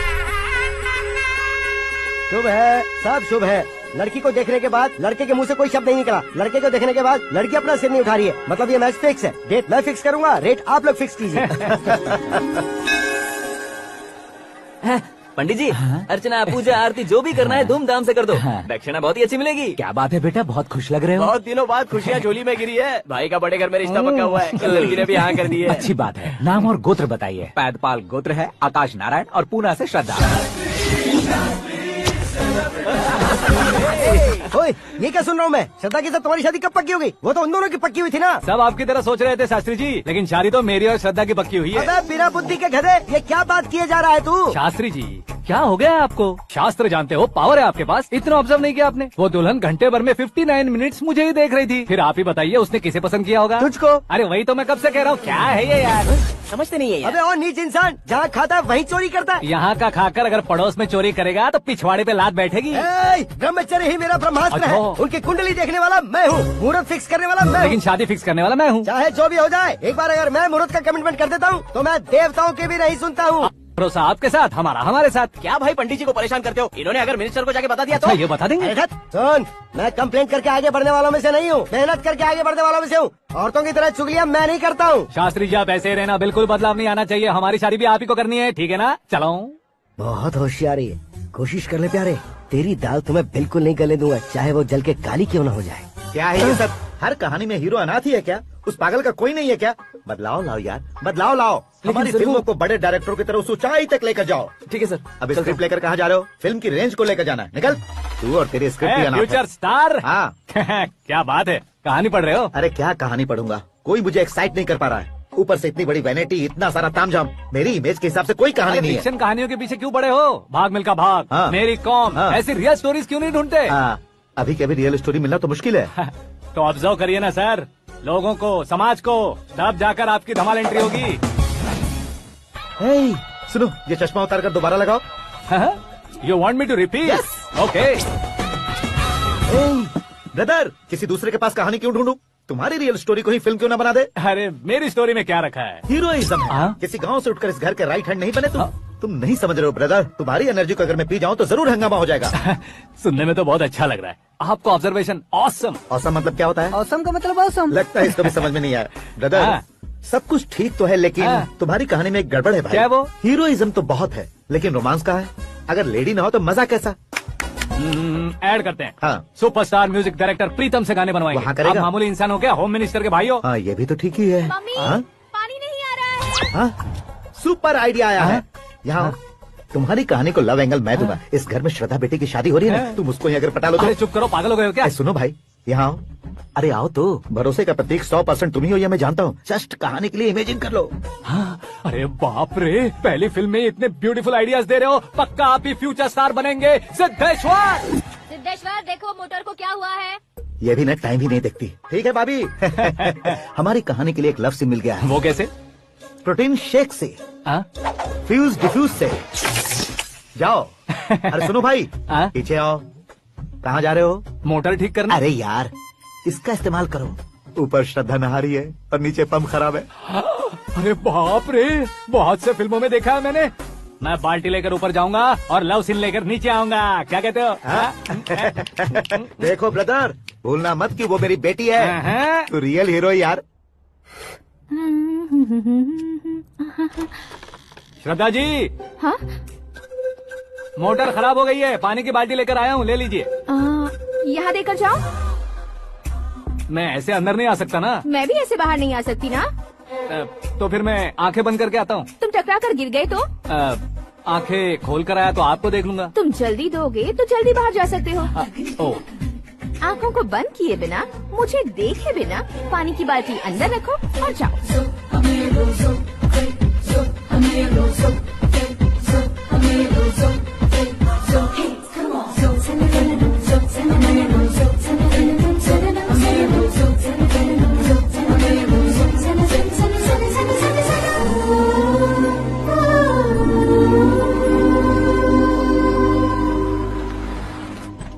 शुभ है, सब शुभ है। लड़की को देखने के बाद लड़के के मुंह से कोई शब्द नहीं निकला। लड़के को देखने के बाद लड़की अपना सिर नहीं उठा रही है, मतलब ये मैच फिक्स है। डेट मैं फिक्स करूंगा, रेट आप लोग फिक्स कीजिए। पंडित जी, अर्चना पूजा आरती जो भी करना है धूमधाम से कर दो। दक्षिणा बहुत ही अच्छी मिलेगी। क्या बात है बेटा, बहुत खुश लग रहे हो। बहुत दिनों बाद खुशियाँ झोली में गिरी है। भाई का बड़े घर में रिश्ता पक्का हुआ है। कल लड़की ने भी हाँ कर दी है। अच्छी बात है। नाम और गोत्र बताइए। पैदपाल गोत्र है, आकाश नारायण, और पूना से श्रद्धा। ओए, ये क्या सुन रहा हूँ मैं? श्रद्धा के साथ तुम्हारी शादी कब पक्की हो गई? वो तो उन दोनों की पक्की हुई थी ना। सब आपकी तरह सोच रहे थे शास्त्री जी, लेकिन शादी तो मेरी और श्रद्धा की पक्की हुई है। अबे बिना बुद्धि के गधे, ये क्या बात किए जा रहा है तू? शास्त्री जी, क्या हो गया है आपको? शास्त्र जानते हो, पावर है आपके पास। इतना ऑब्जर्व नहीं किया आपने? वो दुल्हन घंटे भर में 59 मिनट्स मुझे ही देख रही थी। फिर आप ही बताइए उसने किसे पसंद किया होगा? तुझको। अरे वही तो मैं कब से कह रहा हूँ, क्या है ये यार? समझते नहीं है यार। अबे और नीच इंसान, जहाँ खाता है वहीं चोरी करता है। यहाँ का खाकर अगर पड़ोस में चोरी करेगा तो पिछवाड़े पे लात बैठेगी। ब्रह्मचर्य ही मेरा ब्रह्मास्त्र है। अच्छा। उनकी कुंडली देखने वाला मैं हूँ, मुहूर्त फिक्स करने वाला मैं हूँ। लेकिन शादी फिक्स करने वाला मैं हूँ। चाहे जो भी हो जाए, एक बार अगर मैं मुहूर्त का कमिटमेंट कर देता हूँ तो मैं देवताओं के भी नहीं सुनता हूँ। भरोसा आपके साथ, हमारा हमारे साथ। क्या भाई पंडित जी को परेशान करते हो? इन्होंने अगर मिनिस्टर को जाके बता दिया तो? अच्छा, ये बता देंगे। अरे सुन, मैं कंप्लेंट करके आगे बढ़ने वालों में से नहीं हूँ, मेहनत करके आगे बढ़ने वालों में से हूँ। औरतों की तरह चुगलियाँ मैं नहीं करता हूँ। शास्त्री जी आप ऐसे ही रहना, बिल्कुल बदलाव नहीं आना चाहिए। हमारी शादी भी आप ही को करनी है, ठीक है ना? चलो। बहुत होशियारी है, कोशिश कर ले प्यारे। तेरी दाल तुम्हें बिल्कुल नहीं गले दूंगा, चाहे वो जल के काली क्यों न हो जाए। क्या है ये सब? हर कहानी में हीरो अनाथ ही है क्या? उस पागल का कोई नहीं है क्या? बदलाव लाओ यार, बदलाव लाओ। हमारी फिल्मों को बड़े डायरेक्टरों की तरह उस ऊंचाई तक लेकर जाओ। ठीक है सर। अब स्क्रिप्ट लेकर कहाँ जा रहे हो? फिल्म की रेंज को लेकर जाना है। निकल तू और तेरी स्क्रिप्ट भी अनाथ है। Future star. हाँ क्या बात है, कहानी पढ़ रहे हो? अरे क्या कहानी पढ़ूंगा, कोई मुझे एक्साइट नहीं कर पा रहा है। ऊपर से इतनी बड़ी वैनिटी, इतना सारा तामझाम, मेरी इमेज के हिसाब से कोई कहानी नहीं है। फिक्शन कहानियों के पीछे क्यों पड़े हो? भाग मिल्खा भाग, हाँ। मेरी कॉम, हाँ। ऐसी रियल स्टोरीज क्यों नहीं ढूंढते? अभी के अभी रियल स्टोरी मिलना तो मुश्किल है। तो ऑब्जर्व करिए ना सर, लोगों को, समाज को, तब जाकर आपकी धमाल एंट्री होगी। सुनो, ये चश्मा उतार कर दोबारा लगाओ। You want me to repeat? Okay. Brother, किसी दूसरे के पास कहानी क्यों ढूंढूं? तुम्हारी रियल स्टोरी को ही फिल्म क्यों ना बना दे? अरे मेरी स्टोरी में क्या रखा है? हीरोइज्म है। किसी गांव से उठकर इस घर के राइट हैंड नहीं बने तुम। तुम नहीं समझ रहे हो ब्रदर, तुम्हारी एनर्जी को अगर मैं पी जाऊं तो जरूर हंगामा हो जाएगा। सुनने में तो बहुत अच्छा लग रहा है आपको। Observation awesome. ऑसम मतलब क्या होता है? औसम का मतलब औसम। लगता है इसको भी समझ में नहीं आया। ब्रदर, सब कुछ ठीक तो है, लेकिन तुम्हारी कहानी में एक गड़बड़ है भाई। क्या वो? हीरोइज्म तो बहुत है, लेकिन रोमांस का है। अगर लेडी ना हो तो मजा कैसा? ऐड करते हैं। हाँ। सुपरस्टार म्यूजिक डायरेक्टर प्रीतम से गाने बनवाएंगे। वहाँ करेगा? आप मामूली इंसान हो क्या? होम मिनिस्टर के भाई हो। हाँ, ये भी तो ठीक ही है। मम्मी, हाँ? पानी नहीं आ रहा है। हाँ? सुपर आइडिया आया है। यहाँ तुम्हारी कहानी को लव एंगल मैं दूंगा। इस घर में श्रद्धा बेटी की शादी हो रही है ना, तुम उसको ही अगर पटा लो तो। अरे चुप करो, पागल हो गए हो क्या? सुनो भाई, यहाँ आओ। अरे आओ तो, भरोसे का प्रतीक 100% तुम ही हो, ये मैं जानता हूँ। जस्ट कहानी के लिए इमेजिन कर लो। हाँ, अरे बाप रे, पहली फिल्म में इतने ब्यूटीफुल आइडियाज दे रहे हो, पक्का आप ही फ्यूचर स्टार बनेंगे। सिद्धेश्वर, सिद्धेश्वर देखो मोटर को क्या हुआ है। ये भी ना टाइम ही नहीं देखती। ठीक है भाभी। हमारी कहानी के लिए एक लव सीन मिल गया है। वो कैसे? प्रोटीन शेक से, फ्यूज डिफ्यूज से। जाओ। अरे सुनो भाई, पीछे आओ। कहाँ जा रहे हो? मोटर ठीक करना। अरे यार, इसका इस्तेमाल करो। ऊपर श्रद्धा नहा रही है और नीचे पंप खराब है। अरे बाप रे, बहुत से फिल्मों में देखा है मैंने। मैं बाल्टी लेकर ऊपर जाऊंगा और लव सीन लेकर नीचे आऊंगा। क्या कहते हो? देखो ब्रदर, भूलना मत कि वो मेरी बेटी है। तू रियल हीरो यार। श्रद्धा जी। हाँ? मोटर खराब हो गई है, पानी की बाल्टी लेकर आया हूँ, ले लीजिए। यहाँ देकर जाओ। मैं ऐसे अंदर नहीं आ सकता ना। मैं भी ऐसे बाहर नहीं आ सकती ना। तो फिर मैं आंखें बंद करके आता हूँ। तुम टकरा कर गिर गए तो? आंखें खोल कर आया तो आपको देख लूंगा। तुम जल्दी दोगे तो जल्दी बाहर जा सकते हो। आँखों को बंद किए बिना, मुझे देखे बिना पानी की बाल्टी अंदर रखो और जाओ।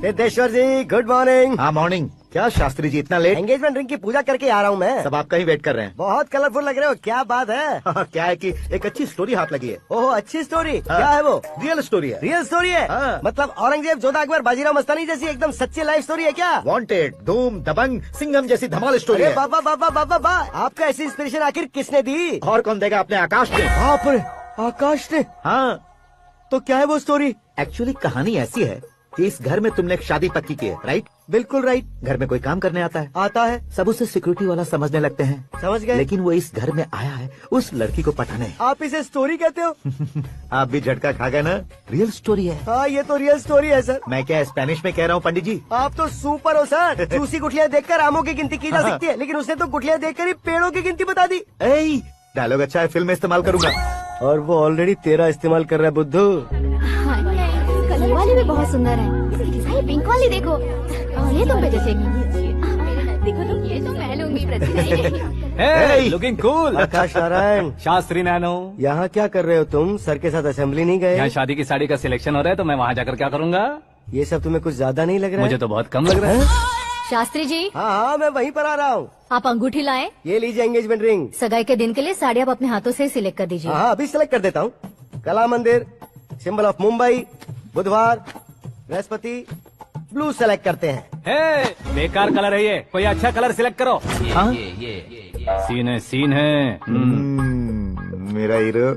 सिद्धेश्वर जी, गुड मॉर्निंग। हाँ मॉर्निंग। क्या शास्त्री जी इतना लेट? एंगेजमेंट रिंग की पूजा करके आ रहा हूँ मैं। सब आपका ही वेट कर रहे हैं। बहुत कलरफुल लग रहे हो, क्या बात है? क्या है कि एक अच्छी स्टोरी हाथ लगी है। ओह, अच्छी स्टोरी। क्या है वो? रियल स्टोरी है। रियल स्टोरी है? मतलब औरंगजेब, जोधा अकबर, बाजीराव मस्तानी जैसी एकदम सच्ची लाइफ स्टोरी है क्या? वांटेड, धूम, दबंग, सिंघम जैसी धमाल स्टोरी है। बाबा बाबा बाबा बा, आपका ऐसी इंस्पिरेशन आखिर किसने दी? और कौन देगा? अपने आकाश ने। बाप रे, आकाश ने? हाँ। तो क्या है वो स्टोरी? एक्चुअली कहानी ऐसी है कि इस घर में तुमने एक शादी पक्की की है, राइट? बिल्कुल राइट। घर में कोई काम करने आता है? आता है। सब उसे सिक्योरिटी वाला समझने लगते हैं। समझ गए। लेकिन वो इस घर में आया है उस लड़की को पटाने। आप इसे स्टोरी कहते हो? आप भी झटका खा गए ना? रियल स्टोरी है। हाँ, ये तो रियल स्टोरी है सर। मैं क्या स्पेनिश में कह रहा हूँ पंडित जी? आप तो सुपर हो सर। चूसी गुठलियाँ देखकर आमों की गिनती की जा सकती है, लेकिन उसने तो गुठलियाँ देखकर ही पेड़ों की गिनती बता दी। डायलॉग अच्छा है, फिल्म में इस्तेमाल करूंगा। और वो ऑलरेडी तेरा इस्तेमाल कर रहा है बुद्धू। कलर वाली भी बहुत सुंदर है। पिंक वाली देखो, ये तुम पे जचेगी। देखो तुम, ये तो मैं लूंगी। Looking cool. Akash Narayan. Shastri Nano. यहाँ क्या कर रहे हो तुम? सर के साथ असेंबली नहीं गए? यहाँ शादी की साड़ी का सिलेक्शन हो रहा है, तो मैं वहाँ जाकर क्या करूँगा? ये सब तुम्हें कुछ ज्यादा नहीं लग रहा है? मुझे तो बहुत कम लग रहा है। शास्त्री जी। हाँ, मैं वहीं पर आ रहा हूँ। आप अंगूठी लाएं। ये लीजिए एंगेजमेंट रिंग। सगाई के दिन के लिए साड़ी आप अपने हाथों से सिलेक्ट कर दीजिए। हाँ, अभी सिलेक्ट कर देता हूँ। कला मंदिर, सिंबल ऑफ मुंबई, बुधवार, बृहस्पति, ब्लू सेलेक्ट करते हैं। बेकार कलर है ये, कोई अच्छा कलर सिलेक्ट करो। सीन है। मेरा हीरो।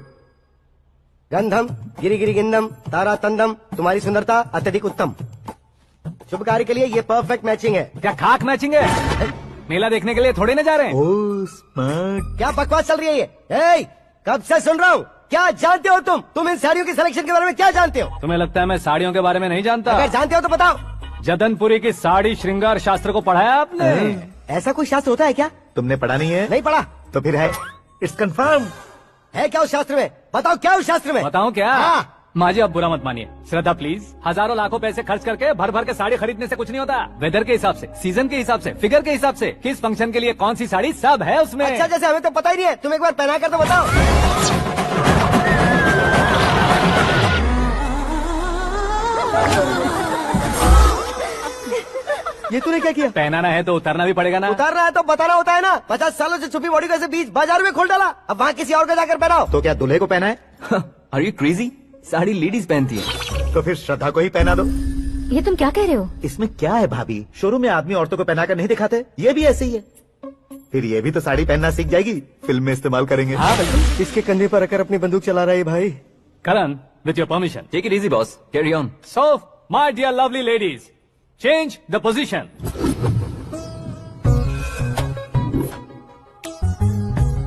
गंधम गिरी गिरी गिंदम तारा तंदम, तुम्हारी सुंदरता अत्यधिक उत्तम। शुभ कार्य के लिए ये परफेक्ट मैचिंग है। क्या खाक मैचिंग है? मेला देखने के लिए थोड़ी ना जा रहे हैं। Oh smart. क्या बकवास चल रही है ये? कब से सुन रहा हूँ। क्या जानते हो तुम इन साड़ियों की सिलेक्शन के बारे में क्या जानते हो? तुम्हें लगता है मैं साड़ियों के बारे में नहीं जानता? अगर जानते हो तो बताओ। जदनपुरी की साड़ी श्रृंगार शास्त्र को पढ़ाया आपने? ऐसा कोई शास्त्र होता है क्या? तुमने पढ़ा नहीं है? नहीं पढ़ा। तो फिर है, इट्स कंफर्म। है क्या उस शास्त्र में? बताओ क्या उस शास्त्र में? बताऊं क्या? हाँ। माँ जी, आप बुरा मत मानिए। श्रद्धा प्लीज, हजारों लाखों पैसे खर्च करके भर भर के साड़ी खरीदने से कुछ नहीं होता। वेदर के हिसाब से, सीजन के हिसाब से, फिगर के हिसाब से, किस फंक्शन के लिए कौन सी साड़ी, सब है उसमें। अच्छा, जैसे हमें तो पता ही नहीं है, तुम एक बार पहना कर तो बताओ। ये तूने क्या किया? पहनाना है तो उतारना भी पड़ेगा ना। उतारना है तो बताना होता है ना। 50 सालों से छुपी बॉडी को ऐसे बीच बाजार में खोल डाला, अब वहाँ किसी और को जाकर पहनाओ। तो क्या दूल्हे को पहना है? Are you crazy? Sari ladies पहनती है। तो फिर श्रद्धा को ही पहना दो। ये तुम क्या कह रहे हो? इसमें क्या है भाभी? शोरूम में आदमी औरतों को पहनाकर नहीं दिखाते? ये भी ऐसे ही है। फिर ये भी तो साड़ी पहनना सीख जाएगी, फिल्म में इस्तेमाल करेंगे। हाँ बिल्कुल। इसके कंधे पर रखकर अपनी बंदूक चला रहा है भाई। Karan, with your permission. Take it easy boss, carry on. So my dear lovely ladies, change the position.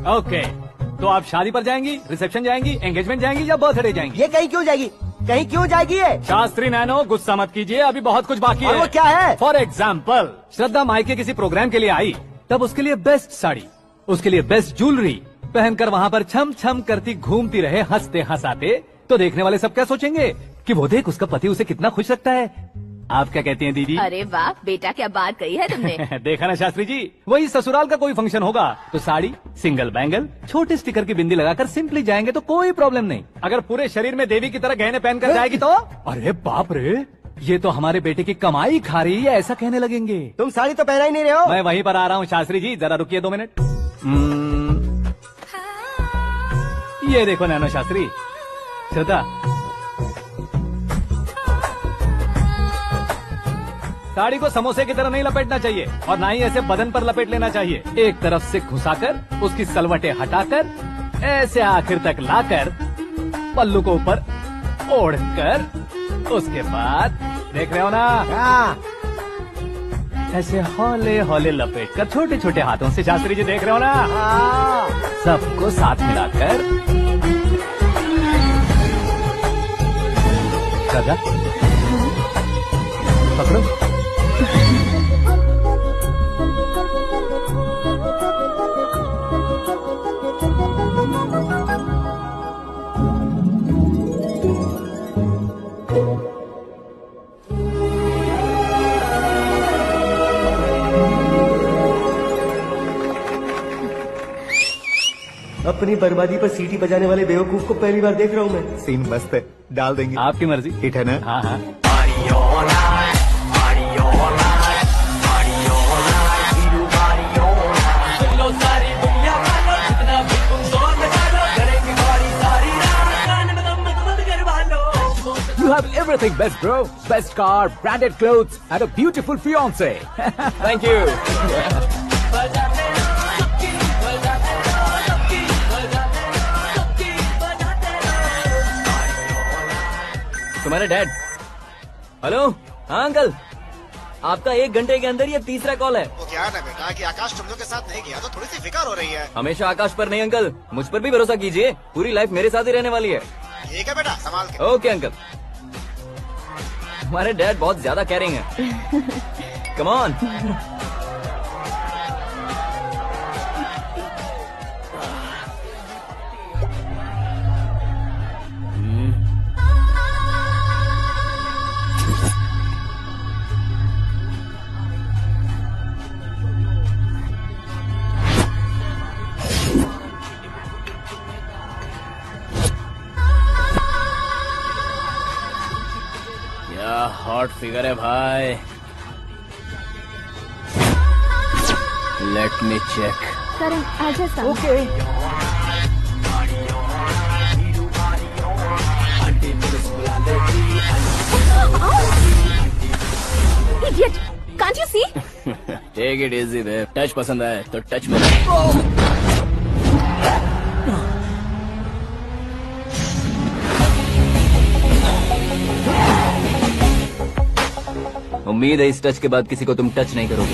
Okay, तो आप शादी पर जाएंगी, रिसेप्शन जाएंगी, एंगेजमेंट जाएंगी या बर्थडे जाएंगी? ये कहीं क्यों जाएगी? कहीं क्यों जाएगी ये? शास्त्री नैनो, गुस्सा मत कीजिए, अभी बहुत कुछ बाकी है। वो क्या है? फॉर एग्जाम्पल, श्रद्धा मायके किसी प्रोग्राम के लिए आई, तब उसके लिए बेस्ट साड़ी, उसके लिए बेस्ट ज्वेलरी पहनकर वहाँ पर छम छम करती घूमती रहे हंसते हंसाते, तो देखने वाले सब क्या सोचेंगे कि वो देख उसका पति उसे कितना खुश रखता है। आप क्या कहती हैं दीदी? अरे वाह बेटा, क्या बात कही है तुमने। देखा ना शास्त्री जी, वही ससुराल का कोई फंक्शन होगा तो साड़ी, सिंगल बैंगल, छोटे स्टिकर की बिंदी लगाकर सिंपली जाएंगे तो कोई प्रॉब्लम नहीं। अगर पूरे शरीर में देवी की तरह गहने पहनकर जाएगी तो अरे बाप रे, ये तो हमारे बेटे की कमाई खा रही है, ऐसा कहने लगेंगे। तुम साड़ी तो पहना ही नहीं रहे हो। मैं वहीं पर आ रहा हूँ शास्त्री जी, जरा रुकिए 2 मिनट। ये देखो नैनो शास्त्री, श्रद्धा, साड़ी को समोसे की तरह नहीं लपेटना चाहिए और ना ही ऐसे बदन पर लपेट लेना चाहिए। एक तरफ से घुसाकर, उसकी सलवटें हटाकर, ऐसे आखिर तक लाकर, पल्लू को ऊपर ओढ़कर, उसके बाद देख रहे हो ना, ऐसे हौले हौले लपेट कर छोटे छोटे हाथों से, शास्त्री जी देख रहे हो ना, सबको साथ मिलाकर, राजा पकड़ो। अपनी बर्बादी पर सीटी बजाने वाले बेवकूफ को पहली बार देख रहा हूँ मैं। सीन मस्त है, डाल देंगे। आपकी मर्जी। हिट है ना? हाँ हाँ। You have everything best, bro. Best car, branded clothes, and a beautiful fiance. Thank you. तुम्हारे डैड हेलो, हाँ अंकल, आपका 1 घंटे के अंदर ये तीसरा कॉल है। वो क्या है बेटा कि आकाश तुम लोग के साथ नहीं गया तो थोड़ी सी फिक्र हो रही है। हमेशा आकाश पर नहीं अंकल, मुझ पर भी भरोसा कीजिए, पूरी लाइफ मेरे साथ ही रहने वाली है। ठीक है बेटा, संभाल के। Okay uncle. हमारे डैड बहुत ज्यादा केयरिंग है। Come on. हॉट फिगर है भाई। Let me check. करण आजा सामने। Okay. Idiot! Can't you see? Take it easy babe. Touch पसंद आए तो टच में। उम्मीद है इस टच के बाद किसी को तुम टच नहीं करोगे।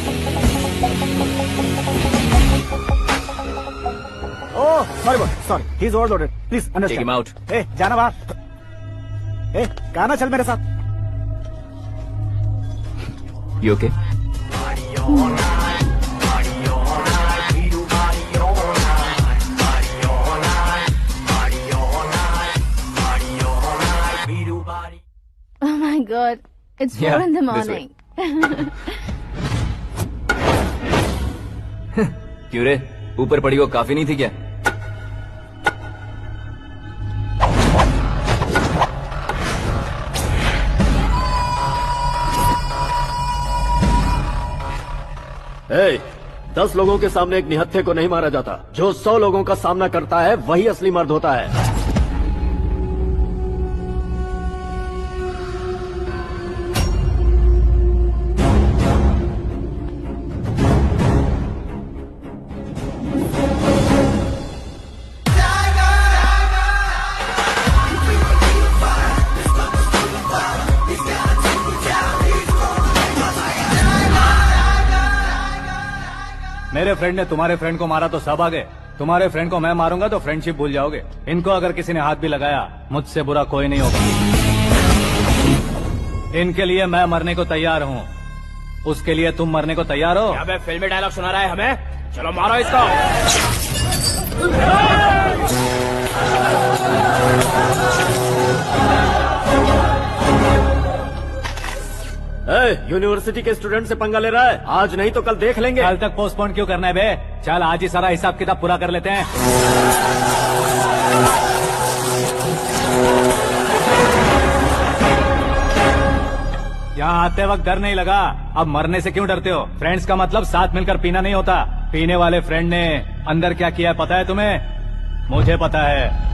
Oh sorry boss, sorry, he is overloaded, please take understand. Him out. ए जाना बाहर। ए गाना चल मेरे साथ। You okay? Oh my God! It's 4 in the morning. क्यों रे, ऊपर पड़ी वो काफी नहीं थी क्या? ए, 10 लोगों के सामने एक निहत्थे को नहीं मारा जाता। जो 100 लोगों का सामना करता है वही असली मर्द होता है। मेरे फ्रेंड ने तुम्हारे फ्रेंड को मारा तो सब आ गए। तुम्हारे फ्रेंड को मैं मारूंगा तो फ्रेंडशिप भूल जाओगे। इनको अगर किसी ने हाथ भी लगाया, मुझसे बुरा कोई नहीं होगा। इनके लिए मैं मरने को तैयार हूँ। उसके लिए तुम मरने को तैयार हो? अबे फिल्मी डायलॉग सुना रहा है हमें? चलो मारो इसको। यूनिवर्सिटी के स्टूडेंट से पंगा ले रहा है। आज नहीं तो कल देख लेंगे। कल तक पोस्टपोन क्यों करना है बे? चल आज ही सारा हिसाब किताब पूरा कर लेते हैं। यहाँ आते वक्त डर नहीं लगा, अब मरने से क्यों डरते हो? फ्रेंड्स का मतलब साथ मिलकर पीना नहीं होता। पीने वाले फ्रेंड ने अंदर क्या किया है पता है तुम्हें? मुझे पता है।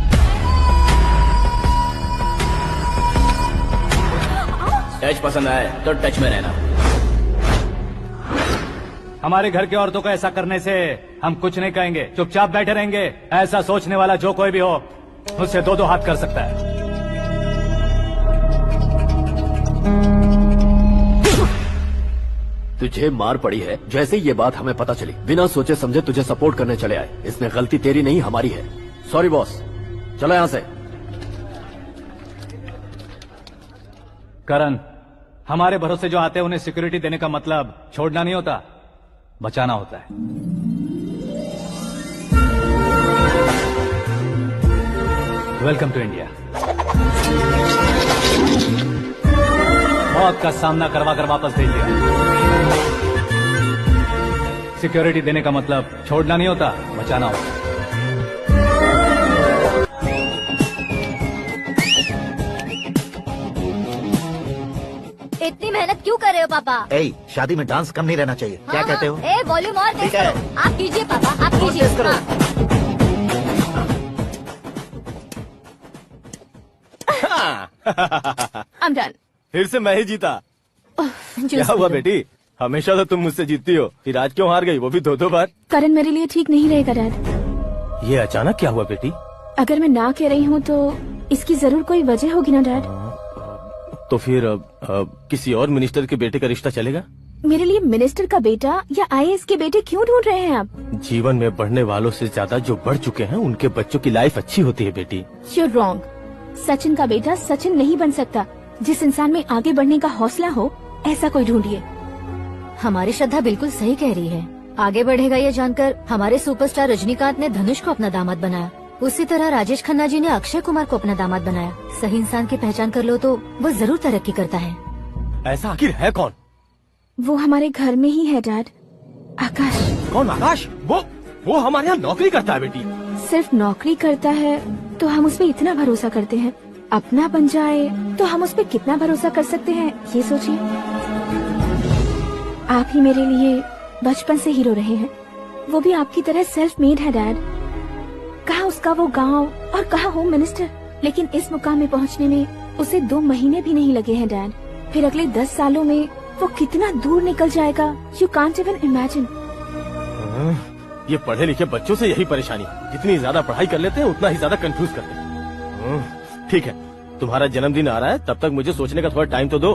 टच पसंद आए तो टच में रहना। हमारे घर के औरतों को ऐसा करने से हम कुछ नहीं कहेंगे, चुपचाप बैठे रहेंगे। ऐसा सोचने वाला जो कोई भी हो, उससे 2-2 हाथ कर सकता है। तुझे मार पड़ी है। जैसे ही ये बात हमें पता चली, बिना सोचे समझे तुझे सपोर्ट करने चले आए। इसमें गलती तेरी नहीं हमारी है। सॉरी बॉस, चलो यहाँ से। करण, हमारे भरोसे जो आते हैं उन्हें सिक्योरिटी देने का मतलब छोड़ना नहीं होता, बचाना होता है। Welcome to India. मौत का सामना करवा कर वापस भेज दिया। सिक्योरिटी देने का मतलब छोड़ना नहीं होता, बचाना होता है। इतनी मेहनत क्यों कर रहे हो पापा? ए, शादी में डांस कम नहीं रहना चाहिए। क्या हाँ, कहते हो? ए वॉल्यूम और तेज ठीक है। करो। आप कीजिए पापा, आप कीजिए। तेज करो। I'm done. फिर से मैं ही जीता। क्या हुआ बेटी? हमेशा तो तुम मुझसे जीतती हो, फिर आज क्यों हार गई, वो भी 2-2 बार? करण मेरे लिए ठीक नहीं रहेगा डैड। ये अचानक क्या हुआ बेटी? अगर मैं ना कह रही हूँ तो इसकी जरूर कोई वजह होगी ना डैड। तो फिर किसी और मिनिस्टर के बेटे का रिश्ता चलेगा? मेरे लिए मिनिस्टर का बेटा या आईएएस के बेटे क्यों ढूंढ रहे हैं आप? जीवन में बढ़ने वालों से ज्यादा जो बढ़ चुके हैं उनके बच्चों की लाइफ अच्छी होती है बेटी। You're wrong. सचिन का बेटा सचिन नहीं बन सकता। जिस इंसान में आगे बढ़ने का हौसला हो ऐसा कोई ढूंढिए। हमारी श्रद्धा बिल्कुल सही कह रही है। आगे बढ़ेगा ये जानकर हमारे सुपरस्टार रजनीकांत ने धनुष को अपना दामाद बनाया। उसी तरह राजेश खन्ना जी ने अक्षय कुमार को अपना दामाद बनाया। सही इंसान की पहचान कर लो तो वो जरूर तरक्की करता है। ऐसा आखिर है कौन? वो हमारे घर में ही है डैड। आकाश। कौन आकाश? वो हमारे यहाँ नौकरी करता है बेटी। सिर्फ नौकरी करता है तो हम उस पर इतना भरोसा करते हैं। अपना बन जाए तो हम उस पर कितना भरोसा कर सकते हैं ये सोचिए। आप ही मेरे लिए बचपन से हीरो रहे हैं। वो भी आपकी तरह सेल्फ मेड है डैड। कहाँ उसका वो गांव और कहाँ होम मिनिस्टर। लेकिन इस मुकाम में पहुँचने में उसे 2 महीने भी नहीं लगे हैं डैड। फिर अगले 10 सालों में वो कितना दूर निकल जाएगा यू कांट इवन इमेजिन। ये पढ़े लिखे बच्चों से यही परेशानी है। जितनी ज्यादा पढ़ाई कर लेते हैं उतना ही ज्यादा कंफ्यूज करते हैं। ठीक है, तुम्हारा जन्मदिन आ रहा है, तब तक मुझे सोचने का थोड़ा टाइम तो दो।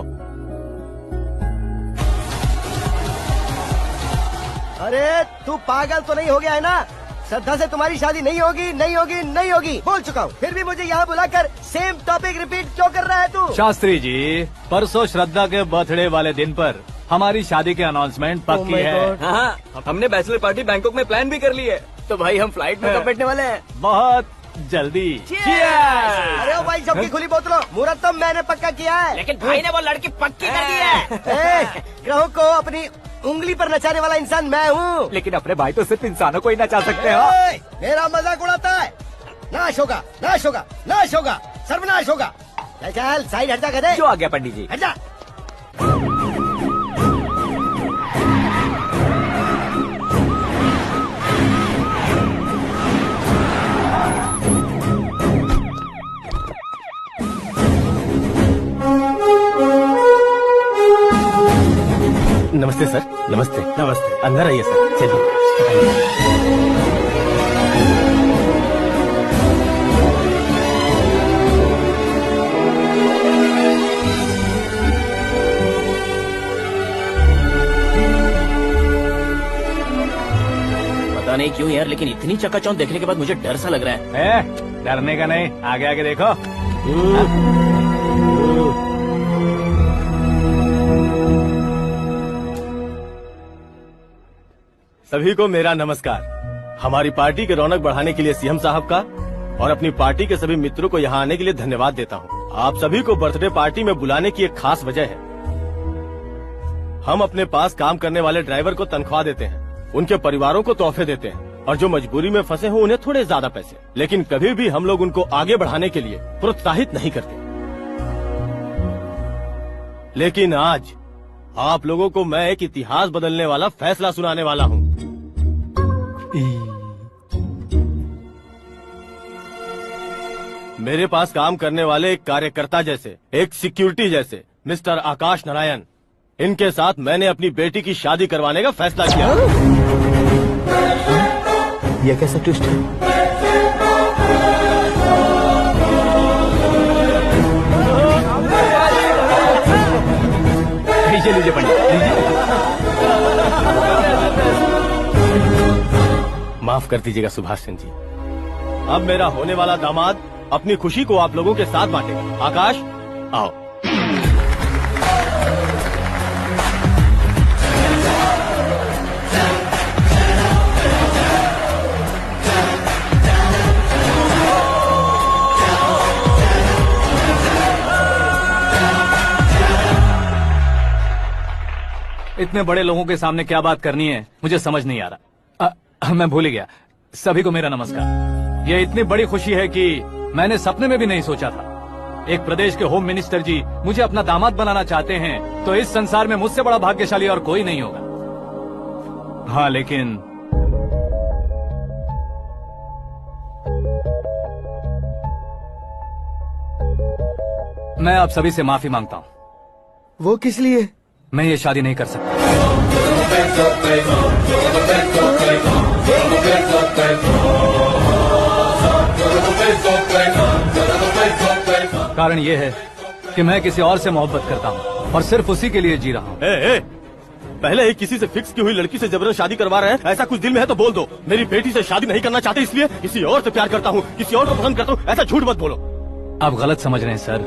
अरे तू पागल तो नहीं हो गया है ना? श्रद्धा से तुम्हारी शादी नहीं होगी, नहीं होगी, नहीं होगी, बोल चुका हूँ। फिर भी मुझे यहाँ बुलाकर सेम टॉपिक रिपीट क्यों कर रहा है तू? शास्त्री जी, परसों श्रद्धा के बर्थडे वाले दिन पर हमारी शादी की अनाउंसमेंट पक्की है। हाँ, हमने बैचलर पार्टी बैंकॉक में प्लान भी कर ली है। तो भाई हम फ्लाइट में कब बैठने वाले हैं? बहुत जल्दी। अरे ओ भाई, सबकी खुली बोतलों, मुहूर्त तो मैंने पक्का किया है। लेकिन भाई ने वो लड़की पक्की कर दी है। ग्रहों को अपनी उंगली पर नचाने वाला इंसान मैं हूँ। लेकिन अपने भाई तो सिर्फ इंसानों को ही नचा सकते हो। मेरा मजाक उड़ाता है। नाश होगा, नाश होगा, नाश होगा, सर्वनाश होगा। चल साइड हट जा गधे। जो आ गया पंडित जी। हट जा। नमस्ते सर। नमस्ते। नमस्ते। अंदर आइए सर। चलिए। पता नहीं क्यों यार, लेकिन इतनी चकाचौंध देखने के बाद मुझे डर सा लग रहा है। डरने का नहीं, आगे आगे देखो। सभी को मेरा नमस्कार। हमारी पार्टी की रौनक बढ़ाने के लिए सीएम साहब का और अपनी पार्टी के सभी मित्रों को यहाँ आने के लिए धन्यवाद देता हूँ। आप सभी को बर्थडे पार्टी में बुलाने की एक खास वजह है। हम अपने पास काम करने वाले ड्राइवर को तनख्वाह देते हैं, उनके परिवारों को तोहफे देते हैं और जो मजबूरी में फंसे हो उन्हें थोड़े ज्यादा पैसे। लेकिन कभी भी हम लोग उनको आगे बढ़ाने के लिए प्रोत्साहित नहीं करते। लेकिन आज आप लोगों को मैं एक इतिहास बदलने वाला फैसला सुनाने वाला हूँ। मेरे पास काम करने वाले एक कार्यकर्ता जैसे, एक सिक्योरिटी जैसे मिस्टर आकाश नारायण, इनके साथ मैंने अपनी बेटी की शादी करवाने का फैसला किया। यह कैसा ट्विस्ट है? लीजिए पंडित, लीजिए। माफ कर दीजिएगा सुभाष सिंह जी। अब मेरा होने वाला दामाद अपनी खुशी को आप लोगों के साथ बांटेगा। आकाश, आओ। इतने बड़े लोगों के सामने क्या बात करनी है मुझे समझ नहीं आ रहा। मैं भूल ही गया। सभी को मेरा नमस्कार। ये इतनी बड़ी खुशी है कि मैंने सपने में भी नहीं सोचा था। एक प्रदेश के होम मिनिस्टर जी मुझे अपना दामाद बनाना चाहते हैं तो इस संसार में मुझसे बड़ा भाग्यशाली और कोई नहीं होगा। हाँ, लेकिन मैं आप सभी से माफी मांगता हूँ। वो किस लिए? मैं ये शादी नहीं कर सकता। कारण ये है कि मैं किसी और से मोहब्बत करता हूँ और सिर्फ उसी के लिए जी रहा हूँ। पहले ही किसी से फिक्स की हुई लड़की से जबरन शादी करवा रहे हैं, ऐसा कुछ दिल में है तो बोल दो। मेरी बेटी से शादी नहीं करना चाहते इसलिए किसी और से प्यार करता हूँ, किसी और को पसंद करता हूँ, ऐसा झूठ मत बोलो। आप गलत समझ रहे हैं सर,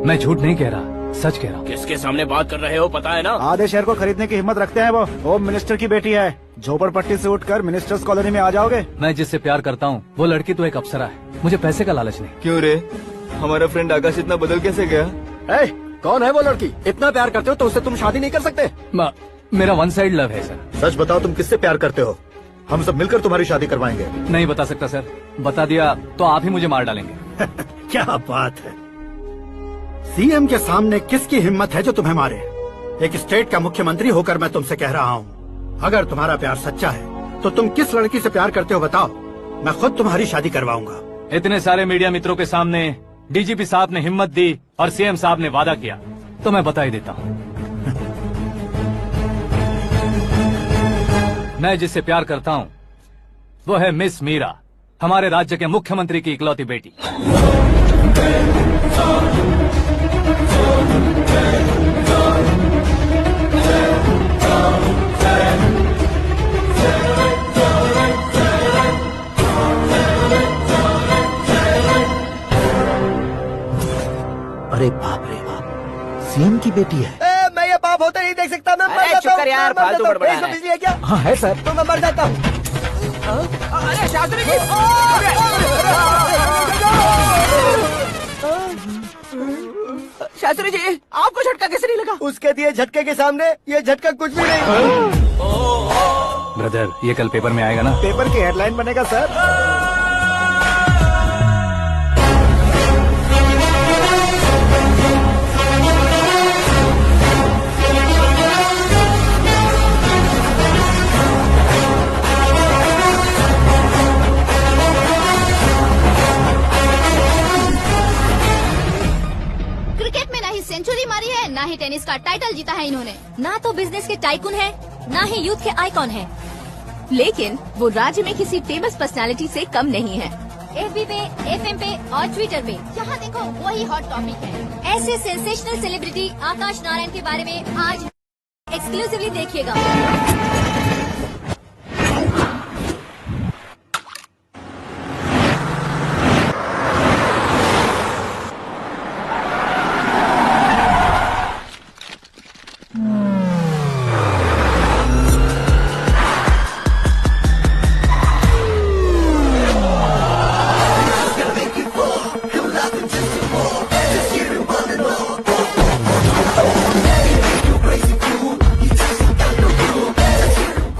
मैं झूठ नहीं कह रहा, सच कह रहा हूँ। किसके सामने बात कर रहे हो पता है ना? आधे शहर को खरीदने की हिम्मत रखते हैं वो। होम मिनिस्टर की बेटी है, झोपड़पट्टी से उठकर मिनिस्टर्स कॉलोनी में आ जाओगे। मैं जिससे प्यार करता हूँ वो लड़की तो एक अप्सरा है, मुझे पैसे का लालच नहीं। क्यों रे, हमारा फ्रेंड आकाश इतना बदल कैसे गया? कौन है वो लड़की? इतना प्यार करते हो तो उससे तुम शादी नहीं कर सकते? मेरा वन साइड लव है सर। सच बताओ, तुम किससे प्यार करते हो? हम सब मिलकर तुम्हारी शादी करवाएंगे। नहीं बता सकता सर, बता दिया तो आप ही मुझे मार डालेंगे। क्या बात है, सीएम के सामने किसकी हिम्मत है जो तुम्हें मारे? एक स्टेट का मुख्यमंत्री होकर मैं तुमसे कह रहा हूँ, अगर तुम्हारा प्यार सच्चा है तो तुम किस लड़की से प्यार करते हो बताओ, मैं खुद तुम्हारी शादी करवाऊंगा। इतने सारे मीडिया मित्रों के सामने डीजीपी साहब ने हिम्मत दी और सीएम साहब ने वादा किया, तो मैं बता ही देता हूँ। मैं जिससे प्यार करता हूँ वो है मिस मीरा, हमारे राज्य के मुख्यमंत्री की इकलौती बेटी। अरे बाप रे बाप, सीएम की बेटी है। मैं ये पाप होते नहीं देख सकता। मैं मर जाता हूँ। यार, फालतू बड़बड़ा रहा है। बिजली है क्या? हाँ है सर। तो मैं मर जाता हूँ। अरे शास्त्री जी, शास्त्री जी, आपको झटका कैसे नहीं लगा? उसके दिए झटके के सामने ये झटका कुछ भी नहीं। ब्रदर, ये कल पेपर में आएगा ना? पेपर की हेडलाइन बनेगा सर। क्रिकेट में ना ही सेंचुरी मारी है, ना ही टेनिस का टाइटल जीता है इन्होंने, ना तो बिजनेस के टाइकून है, ना ही यूथ के आइकॉन है, लेकिन वो राज्य में किसी फेमस पर्सनालिटी से कम नहीं है। एफबी पे, एफएम पे और ट्विटर पे जहाँ देखो वही हॉट टॉपिक है। ऐसे सेंसेशनल सेलिब्रिटी आकाश नारायण के बारे में आज एक्सक्लूसिवली देखिएगा।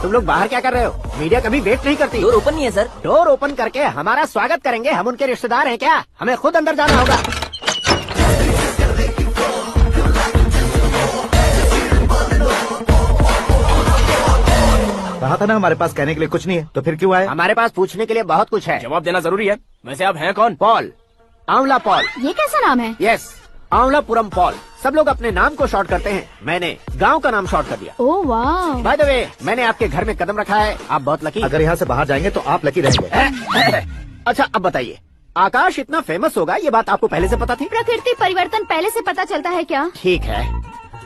तुम लोग बाहर क्या कर रहे हो? मीडिया कभी वेट नहीं करती। डोर ओपन नहीं है सर। डोर ओपन करके हमारा स्वागत करेंगे, हम उनके रिश्तेदार हैं क्या? हमें खुद अंदर जाना होगा। कहा था ना हमारे पास कहने के लिए कुछ नहीं है, तो फिर क्यों आए? हमारे पास पूछने के लिए बहुत कुछ है। जवाब देना जरूरी है। वैसे आप हैं कौन? पॉल, आंवला पॉल। ये कैसा नाम है? Yes, Aanvlapuram Paul. सब लोग अपने नाम को शॉर्ट करते हैं, मैंने गांव का नाम शॉर्ट कर दिया। ओह वाह। बाय द वे, मैंने आपके घर में कदम रखा है, आप बहुत लकी। अगर यहाँ से बाहर जाएंगे तो आप लकी रहेंगे। अच्छा अब बताइए, आकाश इतना फेमस होगा ये बात आपको पहले से पता थी? प्रकृति परिवर्तन पहले से पता चलता है क्या? ठीक है,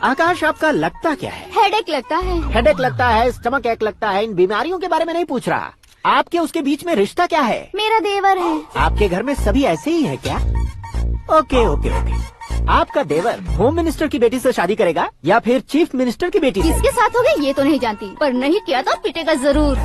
आकाश आपका लगता क्या है? हेडेक लगता है। हेडेक लगता है, स्टमक एक लगता है, इन बीमारियों के बारे में नहीं पूछ रहा। आपके उसके बीच में रिश्ता क्या है? मेरा देवर है। आपके घर में सभी ऐसे ही है क्या? Okay okay okay. आपका देवर होम मिनिस्टर की बेटी से शादी करेगा या फिर चीफ मिनिस्टर की बेटी से? किसके साथ हो गई ये तो नहीं जानती, पर नहीं किया तो पिटेगा जरूर।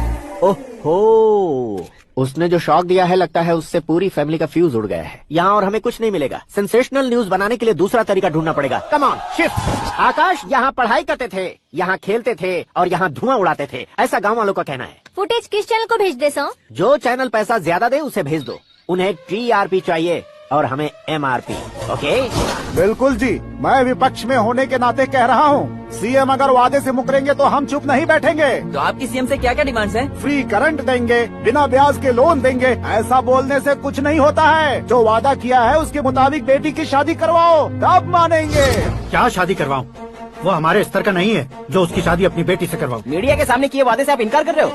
ओहो, उसने जो शॉक दिया है लगता है उससे पूरी फैमिली का फ्यूज उड़ गया है। यहाँ और हमें कुछ नहीं मिलेगा। सेंसेशनल न्यूज बनाने के लिए दूसरा तरीका ढूंढना पड़ेगा। Come on shift. आकाश यहाँ पढ़ाई करते थे, यहाँ खेलते थे और यहाँ धुआं उड़ाते थे, ऐसा गाँव वालों का कहना है। फुटेज किस चैनल को भेज दे सो? जो चैनल पैसा ज्यादा दे उसे भेज दो। उन्हें TRP चाहिए और हमें MRP। ओके बिल्कुल जी, मैं विपक्ष में होने के नाते कह रहा हूँ, सीएम अगर वादे से मुकरेंगे तो हम चुप नहीं बैठेंगे। तो आपकी सीएम से क्या क्या डिमांड्स हैं? फ्री करंट देंगे, बिना ब्याज के लोन देंगे। ऐसा बोलने से कुछ नहीं होता है, जो वादा किया है उसके मुताबिक बेटी की शादी करवाओ, तब मानेंगे। क्या शादी करवाऊं? वो हमारे स्तर का नहीं है जो उसकी शादी अपनी बेटी से करवाऊं। मीडिया के सामने किए वादे से आप इनकार कर रहे हो?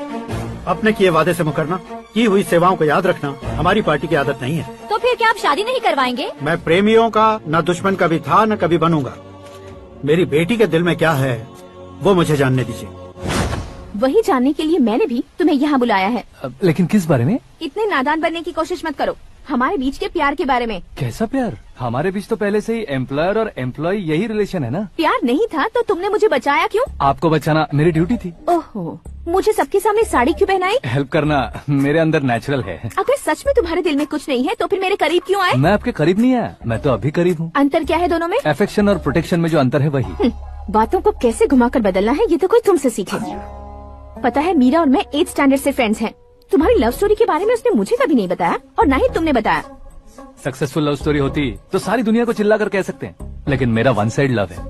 अपने किए वादे से मुकरना की हुई सेवाओं को याद रखना हमारी पार्टी की आदत नहीं है। तो फिर क्या आप शादी नहीं करवाएंगे? मैं प्रेमियों का न दुश्मन कभी था न कभी बनूंगा। मेरी बेटी के दिल में क्या है वो मुझे जानने दीजिए। वही जानने के लिए मैंने भी तुम्हें यहाँ बुलाया है। लेकिन किस बारे में? इतने नादान बनने की कोशिश मत करो। हमारे बीच के प्यार के बारे में। कैसा प्यार? हमारे बीच तो पहले से ही एम्प्लॉयर और एम्प्लॉय यही रिलेशन है ना। प्यार नहीं था तो तुमने मुझे बचाया क्यों? आपको बचाना मेरी ड्यूटी थी। ओहो, मुझे सबके सामने साड़ी क्यों पहनाई? हेल्प करना मेरे अंदर नेचुरल है। अगर सच में तुम्हारे दिल में कुछ नहीं है तो फिर मेरे करीब क्यों आए? मैं आपके करीब नहीं आया, मैं तो अभी करीब हूँ। अंतर क्या है दोनों में? अफेक्शन और प्रोटेक्शन में जो अंतर है वही। बातों को कैसे घुमाकर बदलना है ये तो कोई तुमसे सीखे। पता है मीरा और मैं 8th स्टैंडर्ड से फ्रेंड्स हैं। तुम्हारी लव स्टोरी के बारे में उसने मुझे कभी नहीं बताया और न ही तुमने बताया। सक्सेसफुल लव स्टोरी होती तो सारी दुनिया को चिल्ला कर कह सकते हैं, लेकिन मेरा वन साइड लव है,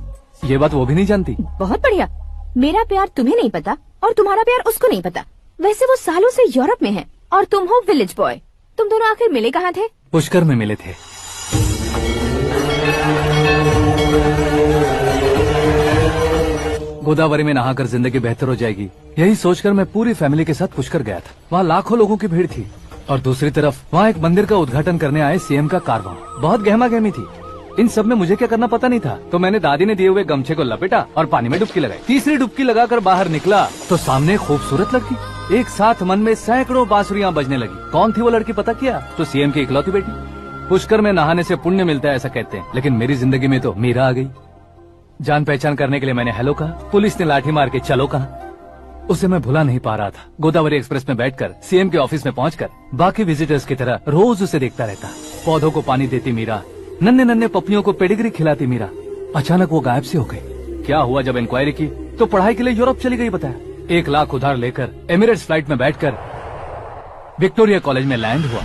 ये बात वो भी नहीं जानती। बहुत बढ़िया। मेरा प्यार तुम्हें नहीं पता और तुम्हारा प्यार उसको नहीं पता। वैसे वो सालों से यूरोप में है और तुम हो विलेज बॉय। तुम दोनों आखिर मिले कहाँ थे? पुष्कर में मिले थे। गोदावरी में नहाकर जिंदगी बेहतर हो जाएगी, यही सोचकर मैं पूरी फैमिली के साथ पुष्कर गया था। वहाँ लाखों लोगों की भीड़ थी और दूसरी तरफ वहाँ एक मंदिर का उद्घाटन करने आए सीएम का कारवां। बहुत गहमा गहमी थी। इन सब में मुझे क्या करना पता नहीं था, तो मैंने दादी ने दिए हुए गमछे को लपेटा और पानी में डुबकी लगाई। तीसरी डुबकी लगाकर बाहर निकला तो सामने खूबसूरत लड़की। एक साथ मन में सैकड़ों बांसुरियां बजने लगी। कौन थी वो लड़की पता किया? तो सीएम की इकलौती बेटी। पुष्कर में नहाने से पुण्य मिलता है ऐसा कहते हैं, लेकिन मेरी जिंदगी में तो मीरा आ गई। जान पहचान करने के लिए मैंने हेलो कहा, पुलिस ने लाठी मार के चलो कहा। उसे मैं भुला नहीं पा रहा था। गोदावरी एक्सप्रेस में बैठकर सीएम के ऑफिस में पहुंचकर बाकी विजिटर्स की तरह रोज उसे देखता रहता। पौधों को पानी देती मीरा, नन्हे नन्हे पपियों को पेडिग्री खिलाती मीरा। अचानक वो गायब सी हो गई। क्या हुआ? जब इंक्वायरी की तो पढ़ाई के लिए यूरोप चली गई बताया। 1 लाख उधार लेकर एमिरेट्स फ्लाइट में बैठकर विक्टोरिया कॉलेज में लैंड हुआ।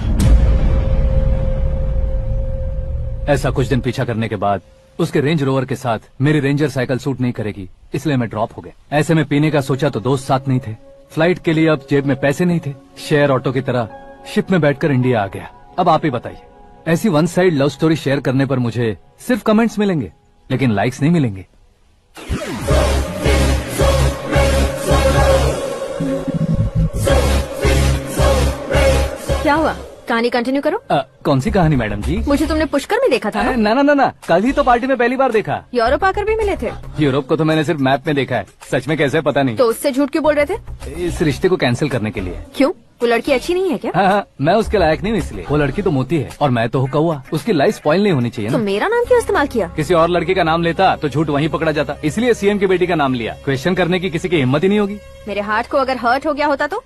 ऐसा कुछ दिन पीछा करने के बाद उसके रेंज रोवर के साथ मेरी रेंजर साइकिल सूट नहीं करेगी, इसलिए मैं ड्रॉप हो गया। ऐसे में पीने का सोचा तो दोस्त साथ नहीं थे। फ्लाइट के लिए अब जेब में पैसे नहीं थे। शेयर ऑटो की तरह शिप में बैठकर इंडिया आ गया। अब आप ही बताइए, ऐसी one side love story share करने पर मुझे सिर्फ कमेंट्स मिलेंगे, लेकिन लाइक्स नहीं मिलेंगे। क्या हुआ? कहानी कंटिन्यू करो। कौन सी कहानी मैडम जी? मुझे तुमने पुष्कर में देखा था ना? ना ना ना ना, कल ही तो पार्टी में पहली बार देखा। यूरोप आकर भी मिले थे? यूरोप को तो मैंने सिर्फ मैप में देखा है, सच में कैसे पता नहीं। तो उससे झूठ क्यों बोल रहे थे? इस रिश्ते को कैंसिल करने के लिए। क्यों? वो लड़की अच्छी नहीं है क्या? हाँ, मैं उसके लायक नहीं हूँ इसलिए। वो लड़की तो मोती है और मैं तो हूँ कौवा। उसकी लाइफ स्पॉइल नहीं होनी चाहिए तो ना। मेरा नाम क्यों इस्तेमाल किया? किसी और लड़की का नाम लेता तो झूठ वहीं पकड़ा जाता, इसलिए सीएम की बेटी का नाम लिया। क्वेश्चन करने की किसी की हिम्मत ही नहीं होगी। मेरे हार्ट को अगर हर्ट हो गया होता तो?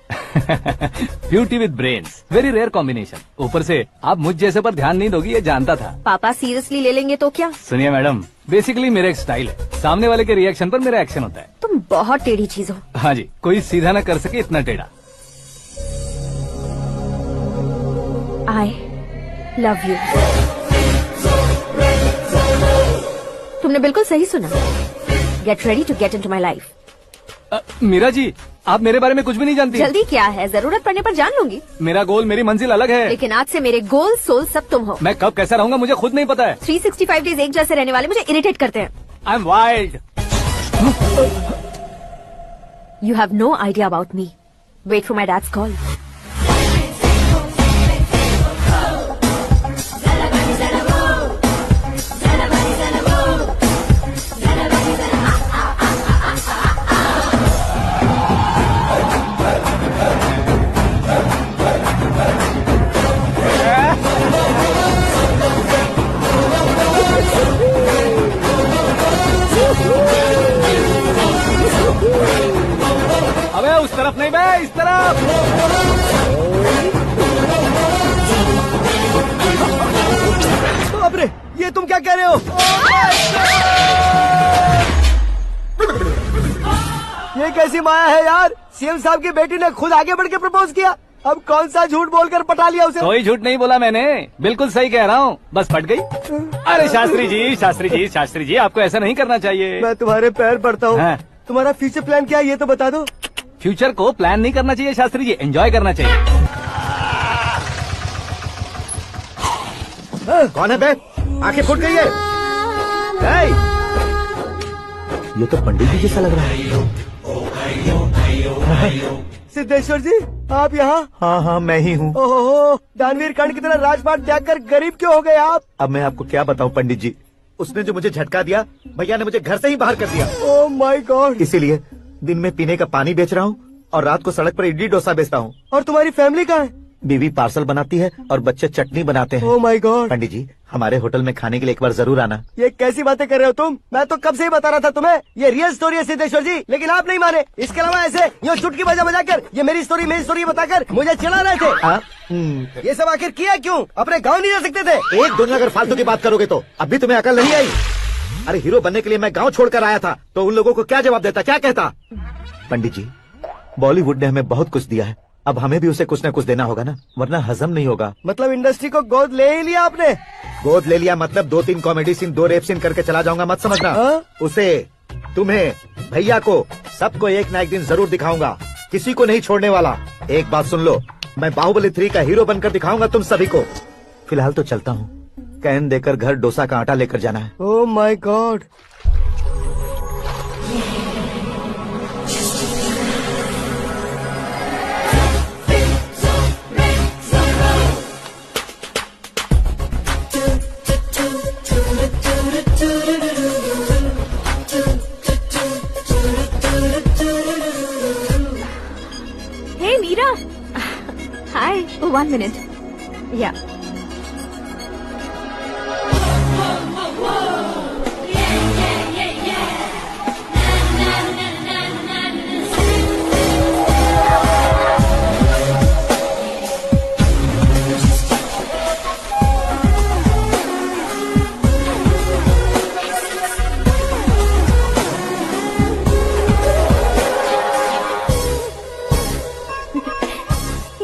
Beauty with brains, very rare combination. ऊपर से आप मुझ जैसे पर ध्यान नहीं दोगी ये जानता था। पापा सीरियसली ले लेंगे तो क्या? सुनिए मैडम, बेसिकली मेरा एक स्टाइल है, सामने वाले के रिएक्शन पर मेरा एक्शन होता है। तुम बहुत टेढ़ी चीज हो। हाँ जी, कोई सीधा न कर सके इतना टेढ़ा। I love you. तुमने बिल्कुल सही सुना। Get ready to get into my life. Meera ji, आप मेरे बारे में कुछ भी नहीं जानती। जल्दी क्या है, जरूरत पड़ने पर जान लूंगी। मेरा गोल, मेरी मंजिल अलग है। लेकिन आज से मेरे गोल सोल सब तुम हो। मैं कब कैसा रहूंगा मुझे खुद नहीं पता है। 365 डेज एक जैसे रहने वाले मुझे इरिटेट करते हैं। I am wild. You have no idea about me. Wait for my dad's call. अबे उस तरफ नहीं बे, इस तरफ। बाप रे, ये तुम क्या कह रहे हो? ये कैसी माया है यार? सीएम साहब की बेटी ने खुद आगे बढ़ के प्रपोज किया। अब कौन सा झूठ बोलकर पटा लिया उसे? कोई झूठ नहीं बोला मैंने, बिल्कुल सही कह रहा हूँ, बस फट गई। अरे शास्त्री जी, शास्त्री जी, शास्त्री जी, आपको ऐसा नहीं करना चाहिए। मैं तुम्हारे पैर पड़ता हूँ। हाँ। तुम्हारा फ्यूचर प्लान क्या है ये तो बता दो। फ्यूचर को प्लान नहीं करना चाहिए शास्त्री जी, एंजॉय करना चाहिए। कौन है बे? आंखें फूट गई है। ये तो पंडित जी जैसा लग रहा है। सिद्धेश्वर जी आप यहाँ? हाँ हाँ मैं ही हूँ। ओहो, दानवीर कर्ण की तरह राजपाट त्याग कर गरीब क्यों हो गए आप? अब मैं आपको क्या बताऊँ पंडित जी, उसने जो मुझे झटका दिया, भैया ने मुझे घर से ही बाहर कर दिया। Oh my God. इसीलिए दिन में पीने का पानी बेच रहा हूँ और रात को सड़क पर इडली डोसा बेचता हूँ। और तुम्हारी फैमिली कहाँ है? बीवी पार्सल बनाती है और बच्चे चटनी बनाते हैं। Oh my God. पंडित जी हमारे होटल में खाने के लिए एक बार जरूर आना। ये कैसी बातें कर रहे हो तुम? मैं तो कब से ही बता रहा था तुम्हें, ये रियल स्टोरी है सिद्धेश्वर जी, लेकिन आप नहीं माने। इसके अलावा ऐसे यूँ चुटकी बजा कर ये मेरी स्टोरी बताकर मुझे चिढ़ा रहे थे। ये सब आखिर किया क्यों? अपने गाँव नहीं जा सकते थे? एक दोनों अगर फालतू की बात करोगे तो अभी तुम्हें अकल नहीं आई। अरे हीरो बनने के लिए मैं गाँव छोड़कर आया था तो उन लोगों को क्या जवाब देता, क्या कहता? पंडित जी बॉलीवुड ने हमें बहुत कुछ दिया है, अब हमें भी उसे कुछ न कुछ देना होगा ना, वरना हजम नहीं होगा। मतलब इंडस्ट्री को गोद ले ही लिया आपने? गोद ले लिया मतलब 2-3 कॉमेडी सीन 2 रेप सीन करके चला जाऊंगा मत समझना। उसे, तुम्हें, भैया को, सबको एक ना एक दिन जरूर दिखाऊंगा, किसी को नहीं छोड़ने वाला। एक बात सुन लो, मैं बाहुबली 3 का हीरो बनकर दिखाऊंगा तुम सभी को। फिलहाल तो चलता हूँ, कैन देकर घर डोसा का आटा लेकर जाना है। Oh my God. Hey Meera. Hi. Oh, 1 minute. Yeah.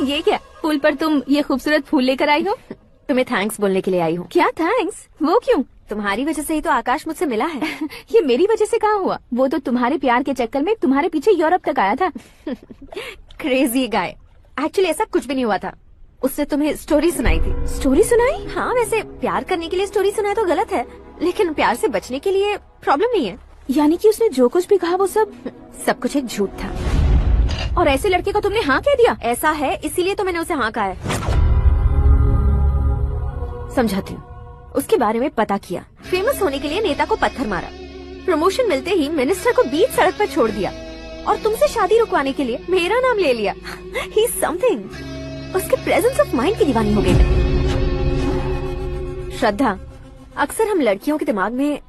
ये क्या, पुल पर तुम ये खूबसूरत फूल लेकर आई हो? तुम्हें थैंक्स बोलने के लिए आई हूँ। क्या थैंक्स? वो क्यों? तुम्हारी वजह से ही तो आकाश मुझसे मिला है। ये मेरी वजह से कहाँ हुआ? वो तो तुम्हारे प्यार के चक्कर में तुम्हारे पीछे यूरोप तक आया था। Crazy guy. एक्चुअली ऐसा कुछ भी नहीं हुआ था, उसने तुम्हें स्टोरी सुनाई थी। स्टोरी सुनाई? हाँ, वैसे प्यार करने के लिए स्टोरी सुनाए तो गलत है, लेकिन प्यार से बचने के लिए प्रॉब्लम नहीं है। यानी कि उसने जो कुछ भी कहा वो सब कुछ एक झूठ था। और ऐसे लड़के को तुमने हाँ कह दिया? ऐसा है, इसीलिए तो मैंने उसे हाँ कहा है। समझाती हूँ। उसके बारे में पता किया, फेमस होने के लिए नेता को पत्थर मारा, प्रमोशन मिलते ही मिनिस्टर को बीच सड़क पर छोड़ दिया और तुमसे शादी रुकवाने के लिए मेरा नाम ले लिया। He is something. उसके प्रेजेंस ऑफ माइंड की दीवानी हो गई। श्रद्धा, अक्सर हम लड़कियों के दिमाग में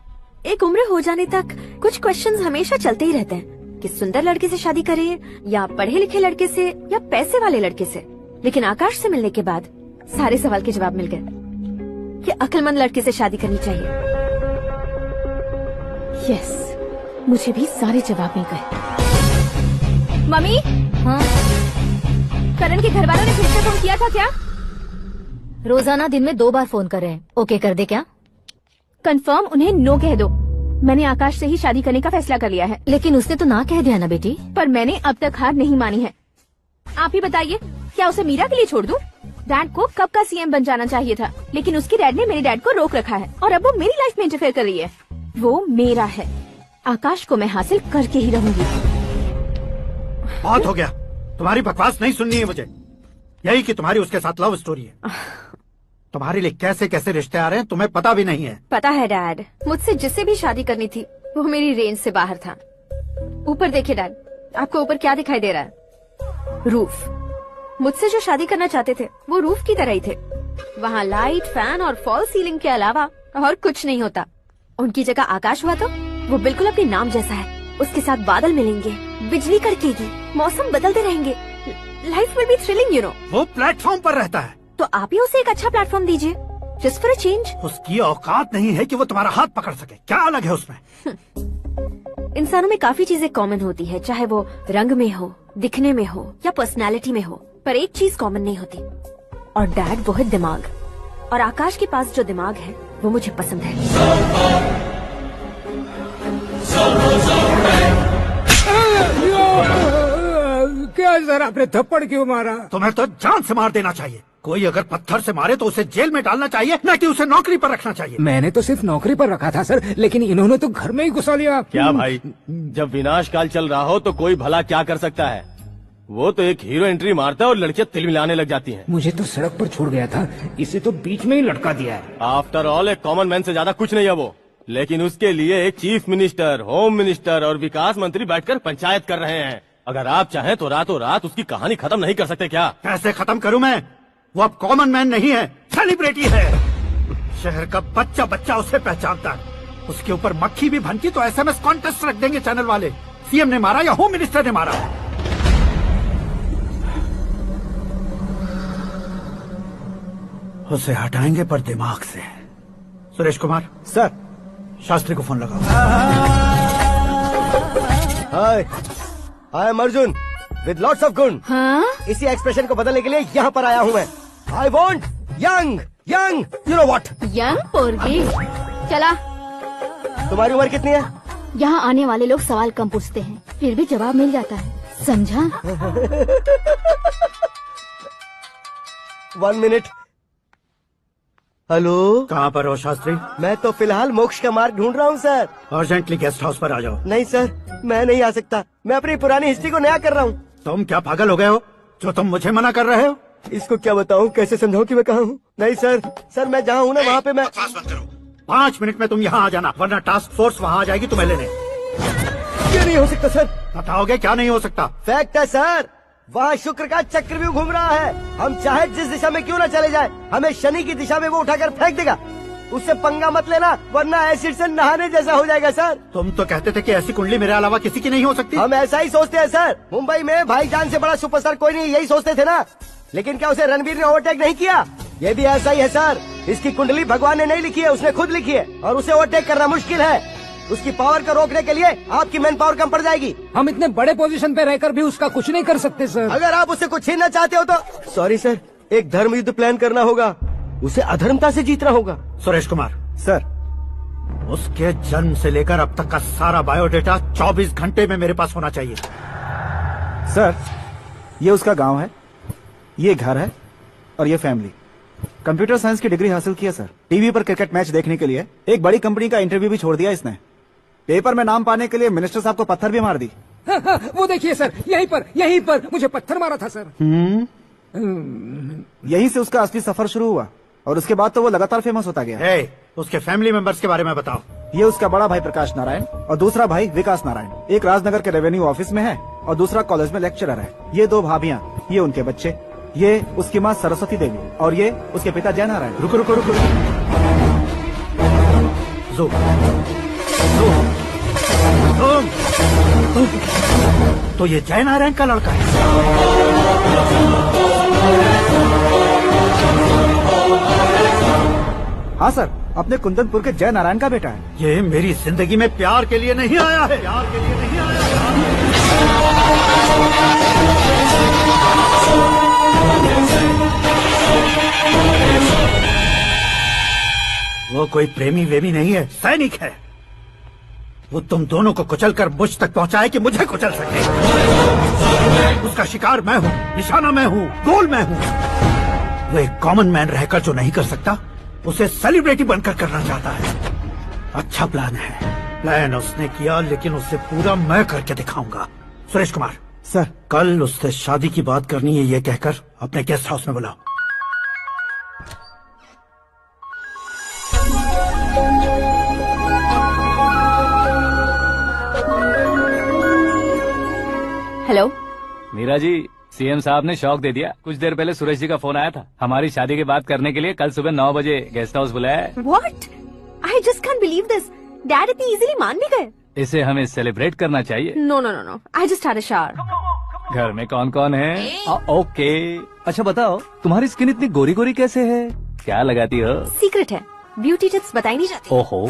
एक उम्र हो जाने तक कुछ क्वेश्चंस हमेशा चलते ही रहते हैं कि सुंदर लड़के से शादी करें या पढ़े लिखे लड़के से या पैसे वाले लड़के से। लेकिन आकाश से मिलने के बाद सारे सवाल के जवाब मिल गए कि अक्लमंद लड़के से शादी करनी चाहिए। यस, मुझे भी सारे जवाब मिल गए। मम्मी, हाँ? करण के घर वालों ने फिर से फोन किया था क्या? रोजाना दिन में 2 बार फोन कर रहे हैं। ओके कर दे क्या? कंफर्म उन्हें नो कह दो। मैंने आकाश से ही शादी करने का फैसला कर लिया है। लेकिन उसने तो ना कह दिया ना बेटी। पर मैंने अब तक हार नहीं मानी है। आप ही बताइए, क्या उसे मीरा के लिए छोड़ दूं? डैड को कब का सीएम बन जाना चाहिए था, लेकिन उसके डैड ने मेरे डैड को रोक रखा है और अब वो मेरी लाइफ में इंटरफेयर कर रही है। वो मेरा है, आकाश को मैं हासिल करके ही रहूंगी। बहुत हो गया, तुम्हारी बकवास नहीं सुननी है मुझे। यही कि तुम्हारी उसके साथ लव स्टोरी है। तुम्हारे लिए कैसे कैसे रिश्ते आ रहे हैं तुम्हें पता भी नहीं है। पता है डैड, मुझसे जिससे भी शादी करनी थी वो मेरी रेंज से बाहर था। ऊपर देखिए डैड, आपको ऊपर क्या दिखाई दे रहा है? रूफ। मुझसे जो शादी करना चाहते थे वो रूफ की तरह ही थे। वहाँ लाइट, फैन और फॉल सीलिंग के अलावा और कुछ नहीं होता। उनकी जगह आकाश हुआ तो वो बिल्कुल अपने नाम जैसा है। उसके साथ बादल मिलेंगे, बिजली कड़केगी, मौसम बदलते रहेंगे, life will be thrilling, you know. वो प्लेटफॉर्म पर रहता है तो आप ही उसे एक अच्छा प्लेटफॉर्म दीजिए, जस्ट फॉर अ चेंज। उसकी औकात नहीं है कि वो तुम्हारा हाथ पकड़ सके। क्या अलग है उसमें? इंसानों में काफी चीजें कॉमन होती है, चाहे वो रंग में हो, दिखने में हो या पर्सनालिटी में हो, पर एक चीज कॉमन नहीं होती, और डैड वो है दिमाग। और आकाश के पास जो दिमाग है वो मुझे पसंद है। क्या सर, आपने थप्पड़ क्यों मारा? तुम्हें तो जान से मार देना चाहिए। कोई अगर पत्थर से मारे तो उसे जेल में डालना चाहिए, न कि उसे नौकरी पर रखना चाहिए। मैंने तो सिर्फ नौकरी पर रखा था सर, लेकिन इन्होंने तो घर में ही घुसा लिया। क्या भाई, जब विनाश काल चल रहा हो तो कोई भला क्या कर सकता है? वो तो एक हीरो एंट्री मारता है और लड़कियां तिल मिलाने लग जाती हैं। मुझे तो सड़क पर छोड़ गया था, इसे तो बीच में ही लटका दिया है। आफ्टर ऑल एक कॉमन मैन से ज्यादा कुछ नहीं है वो, लेकिन उसके लिए एक चीफ मिनिस्टर, होम मिनिस्टर और विकास मंत्री बैठकर पंचायत कर रहे हैं। अगर आप चाहें तो रातों रात उसकी कहानी खत्म नहीं कर सकते क्या? कैसे खत्म करूं मैं? वो अब कॉमन मैन नहीं है, सेलिब्रिटी है। शहर का बच्चा बच्चा उसे पहचानता है। उसके ऊपर मक्खी भी भनकी तो SMS कॉन्टेस्ट रख देंगे चैनल वाले। सीएम ने मारा या होम मिनिस्टर ने मारा? उसे हटाएंगे पर दिमाग से। सुरेश कुमार सर, शास्त्री को फोन लगाओ। Hi, I am Arjun with lots of गुण। हाँ? इसी एक्सप्रेशन को बदलने के लिए यहाँ पर आया हूँ मैं। I want young young, you know what? Young पोरगी। चला। तुम्हारी उम्र कितनी है? यहाँ आने वाले लोग सवाल कम पूछते हैं, फिर भी जवाब मिल जाता है, समझा? 1 मिनट। हेलो, कहाँ पर हो शास्त्री? मैं तो फिलहाल मोक्ष का मार्ग ढूंढ रहा हूँ सर। अर्जेंटली गेस्ट हाउस पर आ जाओ। नहीं सर, मैं नहीं आ सकता। मैं अपनी पुरानी हिस्ट्री को नया कर रहा हूँ। तुम क्या पागल हो गए हो जो तुम मुझे मना कर रहे हो? इसको क्या बताऊँ, कैसे समझाऊँ कि मैं कहाँ हूँ? नहीं सर मैं जहाँ हूँ ना वहाँ पे मैं। 5 मिनट में तुम यहाँ आ जाना, वरना टास्क फोर्स वहाँ आ जाएगी तुम्हें लेने। ये नहीं हो सकता सर। बताओगे क्या नहीं हो सकता? फैक्ट है सर, वहाँ शुक्र का चक्रव्यूह घूम रहा है। हम चाहे जिस दिशा में क्यों न चले जाए, हमें शनि की दिशा में वो उठाकर फेंक देगा। उससे पंगा मत लेना, वरना एसिड से नहाने जैसा हो जाएगा सर। तुम तो कहते थे कि ऐसी कुंडली मेरे अलावा किसी की नहीं हो सकती। हम ऐसा ही सोचते हैं सर। मुंबई में भाईजान से बड़ा सुपरस्टार कोई नहीं, यही सोचते थे ना। लेकिन क्या उसे रणवीर ने ओवरटेक नहीं किया? ये भी ऐसा ही है सर। इसकी कुंडली भगवान ने नहीं लिखी है, उसने खुद लिखी है, और उसे ओवरटेक करना मुश्किल है। उसकी पावर को रोकने के लिए आपकी मैन पावर कम पड़ जाएगी। हम इतने बड़े पोजीशन पे रहकर भी उसका कुछ नहीं कर सकते सर। अगर आप उससे कुछ छीनना चाहते हो तो सॉरी सर, एक धर्म युद्ध प्लान करना होगा। उसे अधर्मता से जीतना होगा। सुरेश कुमार सर, उसके जन्म से लेकर अब तक का सारा बायोडेटा 24 घंटे में मेरे पास होना चाहिए। सर, ये उसका गांव है, ये घर है और ये फैमिली। कंप्यूटर साइंस की डिग्री हासिल की है सर। टीवी पर क्रिकेट मैच देखने के लिए एक बड़ी कंपनी का इंटरव्यू भी छोड़ दिया इसने। पेपर में नाम पाने के लिए मिनिस्टर साहब को पत्थर भी मार दी। वो देखिए सर, यहीं पर मुझे पत्थर मारा था सर। यहीं से उसका असली सफर शुरू हुआ और उसके बाद तो वो लगातार फेमस होता गया। उसके फैमिली मेंबर्स के बारे में बताओ। ये उसका बड़ा भाई प्रकाश नारायण और दूसरा भाई विकास नारायण। एक राजनगर के रेवेन्यू ऑफिस में है और दूसरा कॉलेज में लेक्चरर है। ये 2 भाभियां, ये उनके बच्चे, ये उसकी माँ सरस्वती देवी और ये उसके पिता जय नारायण। रुको रुको रुको, तो ये जय नारायण का लड़का है। हाँ सर, अपने कुंदनपुर के जय नारायण का बेटा है। ये मेरी जिंदगी में प्यार के लिए नहीं आया है। प्यार के लिए नहीं आया वो कोई प्रेमी वेमी नहीं है, सैनिक है। वो तुम दोनों को कुचलकर मुझ तक पहुंचाए कि मुझे कुचल सके। उसका शिकार मैं हूँ, निशाना मैं हूँ, गोल मैं हूँ। वो एक कॉमन मैन रहकर जो नहीं कर सकता, उसे सेलिब्रिटी बनकर करना चाहता है। अच्छा प्लान है। प्लान उसने किया, लेकिन उससे पूरा मैं करके दिखाऊंगा। सुरेश कुमार सर, कल उससे शादी की बात करनी है, ये कहकर अपने गेस्ट हाउस में बुलाओ। हेलो मीरा जी, सीएम साहब ने शौक दे दिया। कुछ देर पहले सुरेश जी का फोन आया था, हमारी शादी की बात करने के लिए कल सुबह 9 बजे गेस्ट हाउस बुलाया है। What? I just can't believe this. Dad इतनी इजीली मान भी गए। इसे हमें सेलिब्रेट करना चाहिए। No. I just had a shower. घर में कौन कौन है? ओके। अच्छा बताओ, तुम्हारी स्किन इतनी गोरी गोरी कैसे है? क्या लगाती हो? सीक्रेट है, ब्यूटी टिप्स बताई नहीं जाती। ओहो,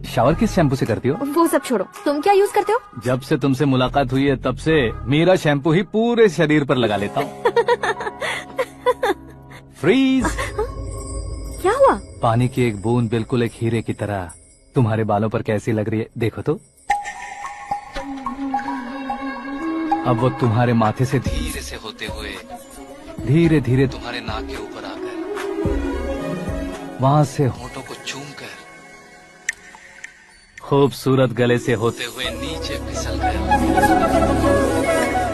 शावर किस शैम्पू से करती हो? वो सब छोड़ो, तुम क्या यूज करते हो? जब से तुमसे मुलाकात हुई है तब से मीरा शैम्पू ही पूरे शरीर पर लगा लेता हूँ। फ्रीज। क्या हुआ? पानी की एक बूंद बिल्कुल एक हीरे की तरह तुम्हारे बालों पर कैसी लग रही है, देखो तो। अब वो तुम्हारे माथे से धीरे से होते हुए धीरे धीरे तुम्हारे नाक के ऊपर आकर वहां से होठों को चूमकर खूबसूरत गले से होते हुए नीचे फिसल गया।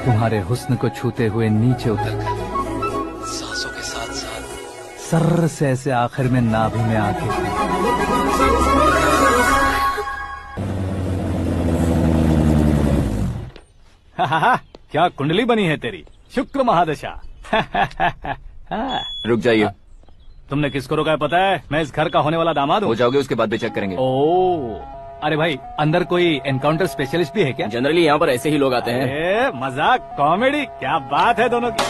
तुम्हारे हुस्न को छूते हुए नीचे उतरकर सांसों के साथ साथ सर्र से ऐसे आखिर में नाभि में आके क्या कुंडली बनी है तेरी, शुक्र महादशा। रुक जाइए। तुमने किसको रोका है पता है? मैं इस घर का होने वाला दामाद हूँ। हो जाओगे उसके बाद भी चेक करेंगे। ओ, अरे भाई अंदर कोई एनकाउंटर स्पेशलिस्ट भी है क्या? जनरली यहाँ पर ऐसे ही लोग आते हैं। मजाक, कॉमेडी, क्या बात है दोनों की।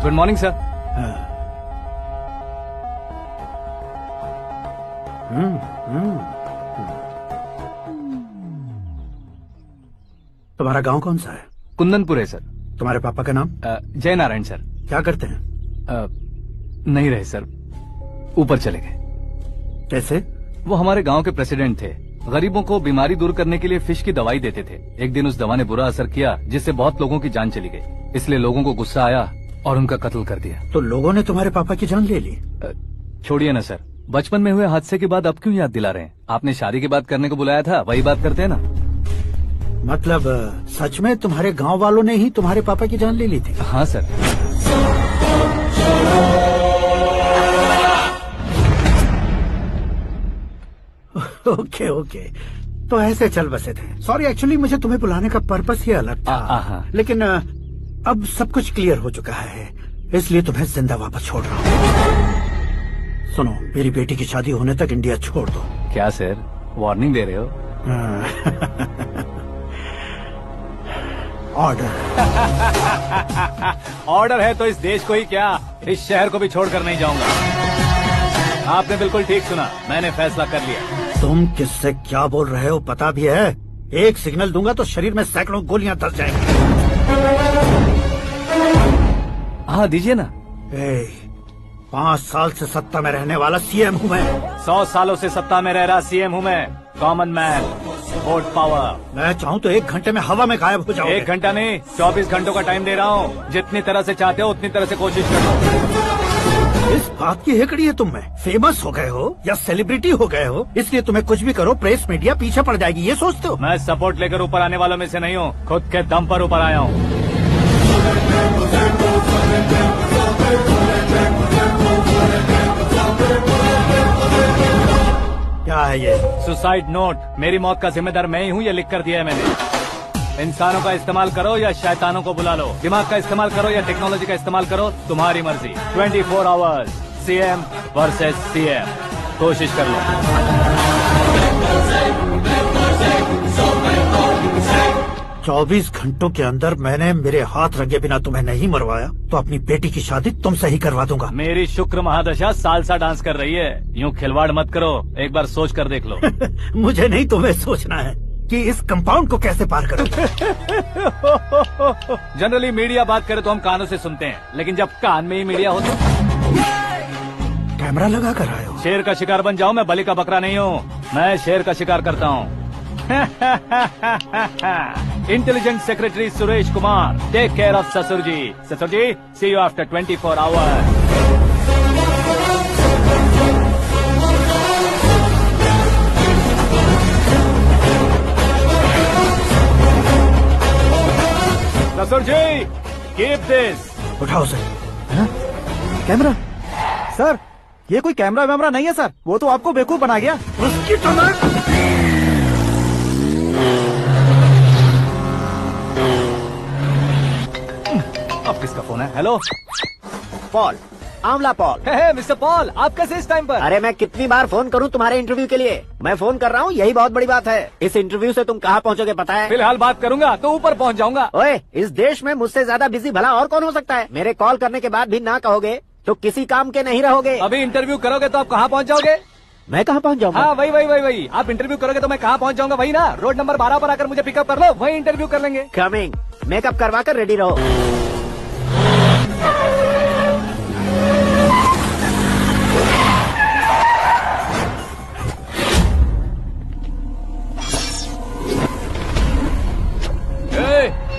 Good morning sir. तुम्हारा गांव कौन सा है? कुंदनपुर है सर। तुम्हारे पापा का नाम? जय नारायण सर। क्या करते हैं? नहीं रहे सर, ऊपर चले गए। कैसे? वो हमारे गांव के प्रेसिडेंट थे। गरीबों को बीमारी दूर करने के लिए फिश की दवाई देते थे। एक दिन उस दवा ने बुरा असर किया जिससे बहुत लोगों की जान चली गई। इसलिए लोगों को गुस्सा आया और उनका कत्ल कर दिया। तो लोगों ने तुम्हारे पापा की जान ले ली? छोड़िए ना सर, बचपन में हुए हादसे के बाद अब क्यों याद दिला रहे हैं? आपने शादी की बात करने को बुलाया था, वही बात करते हैं ना। मतलब सच में तुम्हारे गांव वालों ने ही तुम्हारे पापा की जान ले ली थी? हाँ सर। ओके ओके, तो ऐसे चल बसे थे। सॉरी, एक्चुअली मुझे तुम्हें बुलाने का पर्पस ही अलग था। लेकिन अब सब कुछ क्लियर हो चुका है, इसलिए तुम्हें जिंदा वापस छोड़ रहा हूँ। सुनो, मेरी बेटी की शादी होने तक इंडिया छोड़ दो। क्या सर, वार्निंग दे रहे हो? ऑर्डर। ऑर्डर है तो इस देश को ही क्या, इस शहर को भी छोड़कर नहीं जाऊंगा। आपने बिल्कुल ठीक सुना, मैंने फैसला कर लिया। तुम किससे क्या बोल रहे हो पता भी है? एक सिग्नल दूंगा तो शरीर में सैकड़ों गोलियां धस जाएंगी। हाँ दीजिए ना। 5 साल से सत्ता में रहने वाला सीएम हूँ मैं। 100 सालों से सत्ता में रह रहा सीएम हूँ मैं। Common man, vote power. मैं चाहूँ तो 1 घंटे में हवा में गायब हो जाऊँ। 1 घंटा नहीं, 24 घंटों का टाइम दे रहा हूँ। जितनी तरह से चाहते हो उतनी तरह से कोशिश करो। इस बात की हेकड़ी है तुम में। फेमस हो गए हो या सेलिब्रिटी हो गए हो, इसलिए तुम्हें कुछ भी करो प्रेस मीडिया पीछे पड़ जाएगी, ये सोचते हो? मैं सपोर्ट लेकर ऊपर आने वालों में से नहीं हूँ, खुद के दम पर ऊपर आया हूँ। क्या है ये? Suicide note. मेरी मौत का जिम्मेदार मैं ही हूँ, ये लिख कर दिया है मैंने। इंसानों का इस्तेमाल करो या शैतानों को बुला लो, दिमाग का इस्तेमाल करो या टेक्नोलॉजी का इस्तेमाल करो, तुम्हारी मर्जी। 24 आवर्स, सीएम वर्सेस सीएम, कोशिश कर लो। 24 घंटों के अंदर मैंने मेरे हाथ रंगे बिना तुम्हें नहीं मरवाया तो अपनी बेटी की शादी तुमसे ही करवा दूंगा। मेरी शुक्र महादशा सालसा डांस कर रही है, यूँ खिलवाड़ मत करो, एक बार सोच कर देख लो। मुझे नहीं, तुम्हें सोचना है कि इस कंपाउंड को कैसे पार करूं। जनरली मीडिया बात करे तो हम कानों से सुनते हैं, लेकिन जब कान में ही मीडिया हो तो कैमरा लगा कर आए हो। शेर का शिकार बन जाओ, मैं बलि का बकरा नहीं हूँ, मैं शेर का शिकार करता हूँ। Intelligent secretary Suresh Kumar, take care of ससुर जी। ससुर जी, सी यू आफ्टर 24 आवर्स। ससुर जी, कीप दिस। उठाओ सर। कैमरा? सर, ये कोई कैमरा वैमरा नहीं है सर, वो तो आपको बेवकूफ बना गया। उसकी तो अब किसका फोन है? हेलो पॉल, आंवला पॉल। मिस्टर पॉल, आप कैसे इस टाइम पर? अरे मैं कितनी बार फोन करूं तुम्हारे इंटरव्यू के लिए? मैं फोन कर रहा हूं, यही बहुत बड़ी बात है। इस इंटरव्यू से तुम कहां पहुंचोगे पता है? फिलहाल बात करूंगा तो ऊपर पहुंच जाऊंगा। ओए, इस देश में मुझसे ज्यादा बिजी भला और कौन हो सकता है? मेरे कॉल करने के बाद भी ना कहोगे तो किसी काम के नहीं रहोगे। अभी इंटरव्यू करोगे तो आप कहाँ पहुँच जाओगे? मैं कहाँ पहुँच जाऊंगा? हाँ वही। आप इंटरव्यू करोगे तो मैं कहाँ पहुँच जाऊंगा? वही ना, रोड नंबर 12 पर आकर मुझे पिकअप कर लो, वही इंटरव्यू कर लेंगे। कमिंग। मेकअप करवा कर रेडी रहो।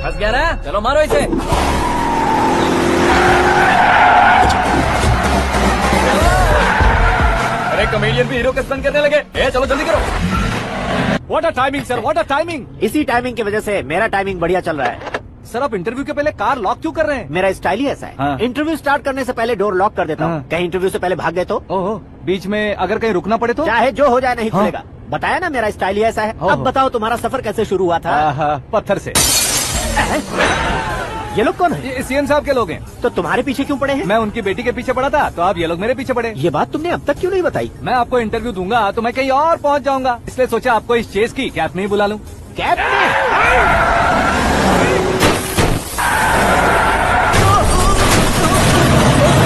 फंस गया ना, चलो मारो इसे। कमेडियन भी हीरो का स्टंट करने लगे। चलो जल्दी करो। What a timing sir, what a timing. इसी टाइमिंग की वजह से मेरा टाइमिंग बढ़िया चल रहा है। सर आप इंटरव्यू के पहले कार लॉक क्यों कर रहे हैं? मेरा स्टाइल ही ऐसा है। हाँ। इंटरव्यू स्टार्ट करने से पहले डोर लॉक कर देता हूँ। कहीं इंटरव्यू से पहले भाग गए तो? ओहो, बीच में अगर कहीं रुकना पड़े तो? चाहे जो हो जाए नहीं खुलेगा। बताया ना मेरा स्टाइल ही ऐसा है। अब बताओ तुम्हारा सफर कैसे शुरू हुआ था? पत्थर से। ये लोग कौन है? ये सीएम साहब के लोग हैं। तो तुम्हारे पीछे क्यों पड़े हैं? मैं उनकी बेटी के पीछे पड़ा था, तो आप ये लोग मेरे पीछे पड़े। ये बात तुमने अब तक क्यों नहीं बताई? मैं आपको इंटरव्यू दूंगा तो मैं कहीं और पहुंच जाऊंगा, इसलिए सोचा आपको इस चेस की कैप में ही बुला लूं। कैप में?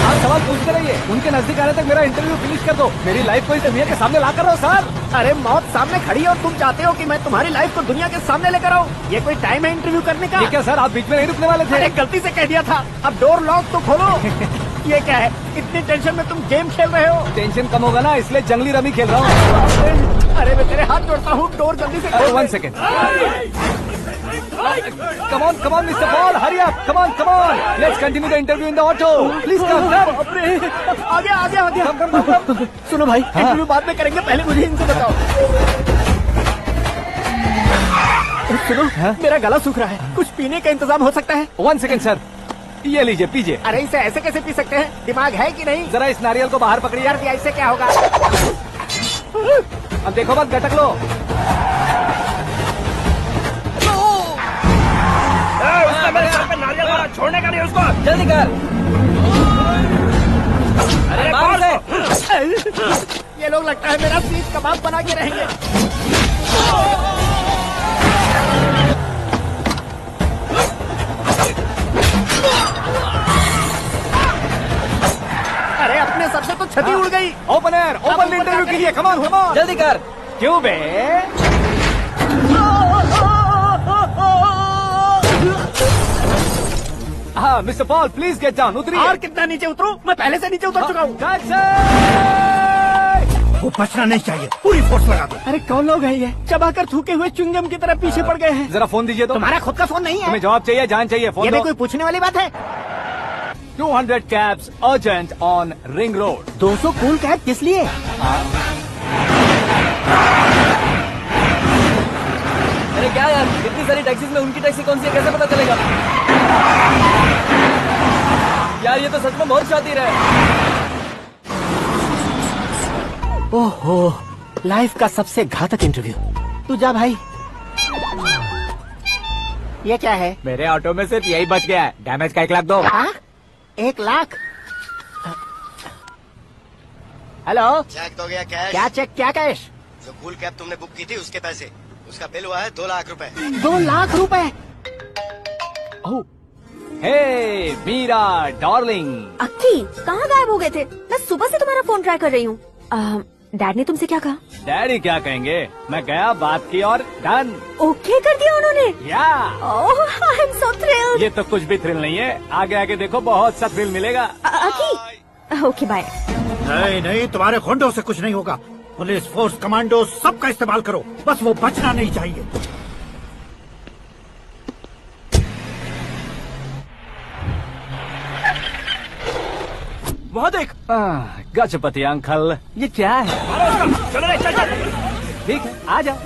आप सवाल पूछते रहिए, उनके नजदीक आने तक मेरा इंटरव्यू फिनिश कर दो। मेरी लाइफ को इस दुनिया के सामने ला कर रहो सर। अरे मौत सामने खड़ी है और तुम चाहते हो कि मैं तुम्हारी लाइफ को दुनिया के सामने लेकर आऊं? ये कोई टाइम है इंटरव्यू करने का? ठीक है सर, आप बीच में नहीं रुकने वाले थे। अरे गलती से कह दिया था। अब डोर लॉक तो खोलो। ये क्या है? इतनी टेंशन में तुम गेम खेल रहे हो? टेंशन कम होगा ना, इसलिए जंगली रमी खेल रहा हूँ। अरे मैं तेरे हाथ जोड़ता हूँ, डोर जल्दी से खोलो। 1 second. Come on, Mr. Paul, hurry up. Come on. Let's continue the interview in the auto. Please come, sir. आ गया। Come. सुनो भाई, इंटरव्यू बाद में करेंगे, पहले मुझे इनसे बताओ। सुनो, मेरा गला सूख रहा है, कुछ पीने का इंतजाम हो सकता है? 1 सेकेंड सर, ये लीजिए पीजिए। अरे इसे ऐसे कैसे पी सकते हैं? दिमाग है कि नहीं? जरा इस नारियल को बाहर पकड़िए। यार इससे क्या होगा? अब देखो मत, गटक लो। मेरे सर पे नारियल मारा, छोड़ने का नहीं उसको। जल्दी कर। अरे बाहर से। ये लोग लगता है मेरा सीख कबाब बना के रहेंगे। अरे अपने सर से तो छती उड़ गई। ओपनर, ओपन इंटरव्यू के लिए। कम ऑन, जल्दी कर। क्यों बे? हाँ mister Paul, please get down. उतरिए। और कितना नीचे उतरूं? मैं पहले से नीचे उतर चुका हूँ। वो बचना नहीं चाहिए, पूरी फोर्स लगा दो। अरे कौन लोग हैं ये? चबाकर थूके हुए चुंगम की तरह पीछे पड़ गए हैं। जरा फोन दीजिए तो। तुम्हारा खुद का फोन नहीं है? तुम्हें जवाब चाहिए, जान चाहिए, फोन ये दो। भी कोई पूछने वाली बात है? 200 cabs urgent on Ring Road. 200 cool cab किस लिए? अरे क्या यार, इतनी सारी टैक्सीज में उनकी टैक्सी कौन सी है, कैसे पता चलेगा? यार ये तो सच में बहुत शातिर है। ओहो, लाइफ का सबसे घातक इंटरव्यू। तू जा भाई। ये क्या है? मेरे ऑटो में सिर्फ यही बच गया है, डैमेज का 1 लाख दो। 1 लाख? हेलो, चेक तो गया कैश। क्या चेक, क्या कैश? जो कूल कैब तुमने बुक की थी उसके पैसे, उसका बिल हुआ है 2 लाख रुपए। 2 लाख रुपए? हे मीरा डार्लिंग। अक्की, कहाँ गायब हो गए थे? मैं सुबह से तुम्हारा फोन ट्राई कर रही हूँ। डैड ने तुमसे क्या कहा? डैडी क्या कहेंगे, मैं गया, बात की और डन। ओके कर दिया उन्होंने? या। ओह, आई एम सो थ्रिल्ड। ये तो कुछ भी थ्रिल नहीं है, आगे आगे देखो बहुत सा थ्रिल मिलेगा। अक्की, ओके बाय। नहीं, तुम्हारे खोंडों से कुछ नहीं होगा। पुलिस फोर्स, कमांडो सबका इस्तेमाल करो, बस वो बचना नहीं चाहिए। वहाँ देख। गजपति अंकल, ये क्या है? चलो रे, चल। ठीक है, आ जाओ।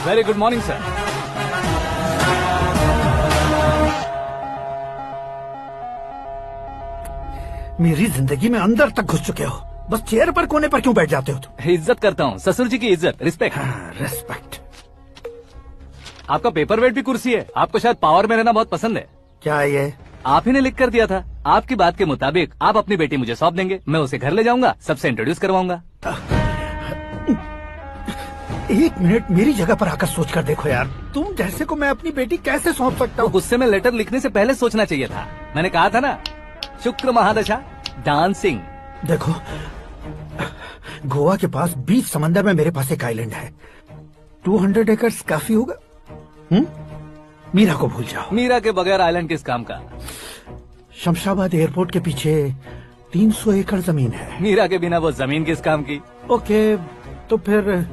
Very good morning sir. मेरी जिंदगी में अंदर तक घुस चुके हो, बस चेयर पर कोने पर क्यों बैठ जाते हो तुम? इज्जत करता हूँ, ससुर जी की इज्जत, रिस्पेक्ट। रेस्पेक्ट। आपका पेपर वेट भी कुर्सी है। आपको शायद पावर में रहना बहुत पसंद है। क्या है ये? आप ही ने लिख कर दिया था। आपकी बात के मुताबिक आप अपनी बेटी मुझे सौंप देंगे, मैं उसे घर ले जाऊंगा, सबसे इंट्रोड्यूस करवाऊंगा। एक मिनट मेरी जगह पर आकर सोच कर देखो यार, तुम जैसे को मैं अपनी बेटी कैसे सौंप सकता हूँ? गुस्से में लेटर लिखने से पहले सोचना चाहिए था। मैंने कहा था ना, शुक्र महादशा डांसिंग। देखो, गोवा के पास बीच समंदर में मेरे पास एक आइलैंड है, 200 एकर्स काफी होगा। मीरा को भूल जाओ। मीरा के बगैर आइलैंड किस काम का? शमशाबाद एयरपोर्ट के पीछे 300 एकड़ जमीन है। मीरा के बिना वो जमीन किस काम की? ओके, तो फिर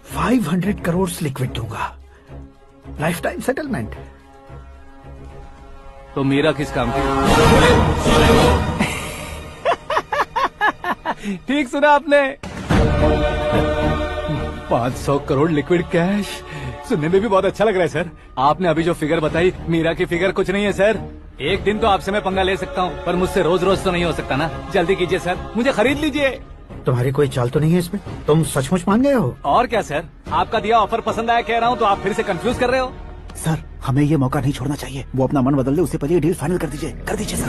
500 करोड़ लिक्विड दूंगा, लाइफ टाइम सेटलमेंट। तो मीरा किस काम की? ठीक सुना आपने, 500 करोड़ लिक्विड कैश। सुनने में भी बहुत अच्छा लग रहा है सर। आपने अभी जो फिगर बताई, मीरा की फिगर कुछ नहीं है सर। एक दिन तो आपसे मैं पंगा ले सकता हूँ, पर मुझसे रोज रोज तो नहीं हो सकता ना। जल्दी कीजिए सर, मुझे खरीद लीजिए। तुम्हारी कोई चाल तो नहीं है इसमें? तुम सचमुच मान गए हो? और क्या सर, आपका दिया ऑफर पसंद आया कह रहा हूँ, तो आप फिर से कंफ्यूज कर रहे हो। सर, हमें ये मौका नहीं छोड़ना चाहिए। वो अपना मन बदल ले, उससे पहले ये डील फाइनल कर दीजिए। कर दीजिए सर।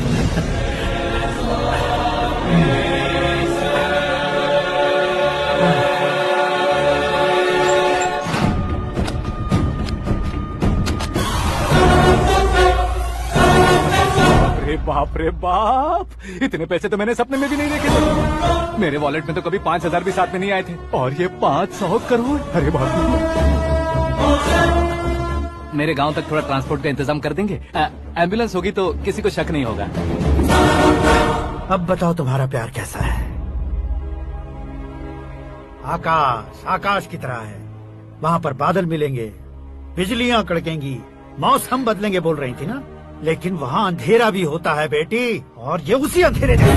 बाप रे बाप, इतने पैसे तो मैंने सपने में भी नहीं देखे थे। मेरे वॉलेट में तो कभी 5,000 भी साथ में नहीं आए थे, और ये 500 करोड़। अरे बाप रे। मेरे गांव तक थोड़ा ट्रांसपोर्ट का इंतजाम कर देंगे? एम्बुलेंस होगी तो किसी को शक नहीं होगा। अब बताओ तुम्हारा प्यार कैसा है? आकाश आकाश की तरह है, वहाँ पर बादल मिलेंगे, बिजलियां कड़केंगी, मौसम बदलेंगे बोल रही थी ना, लेकिन वहाँ अंधेरा भी होता है बेटी, और ये उसी अंधेरे जैसा।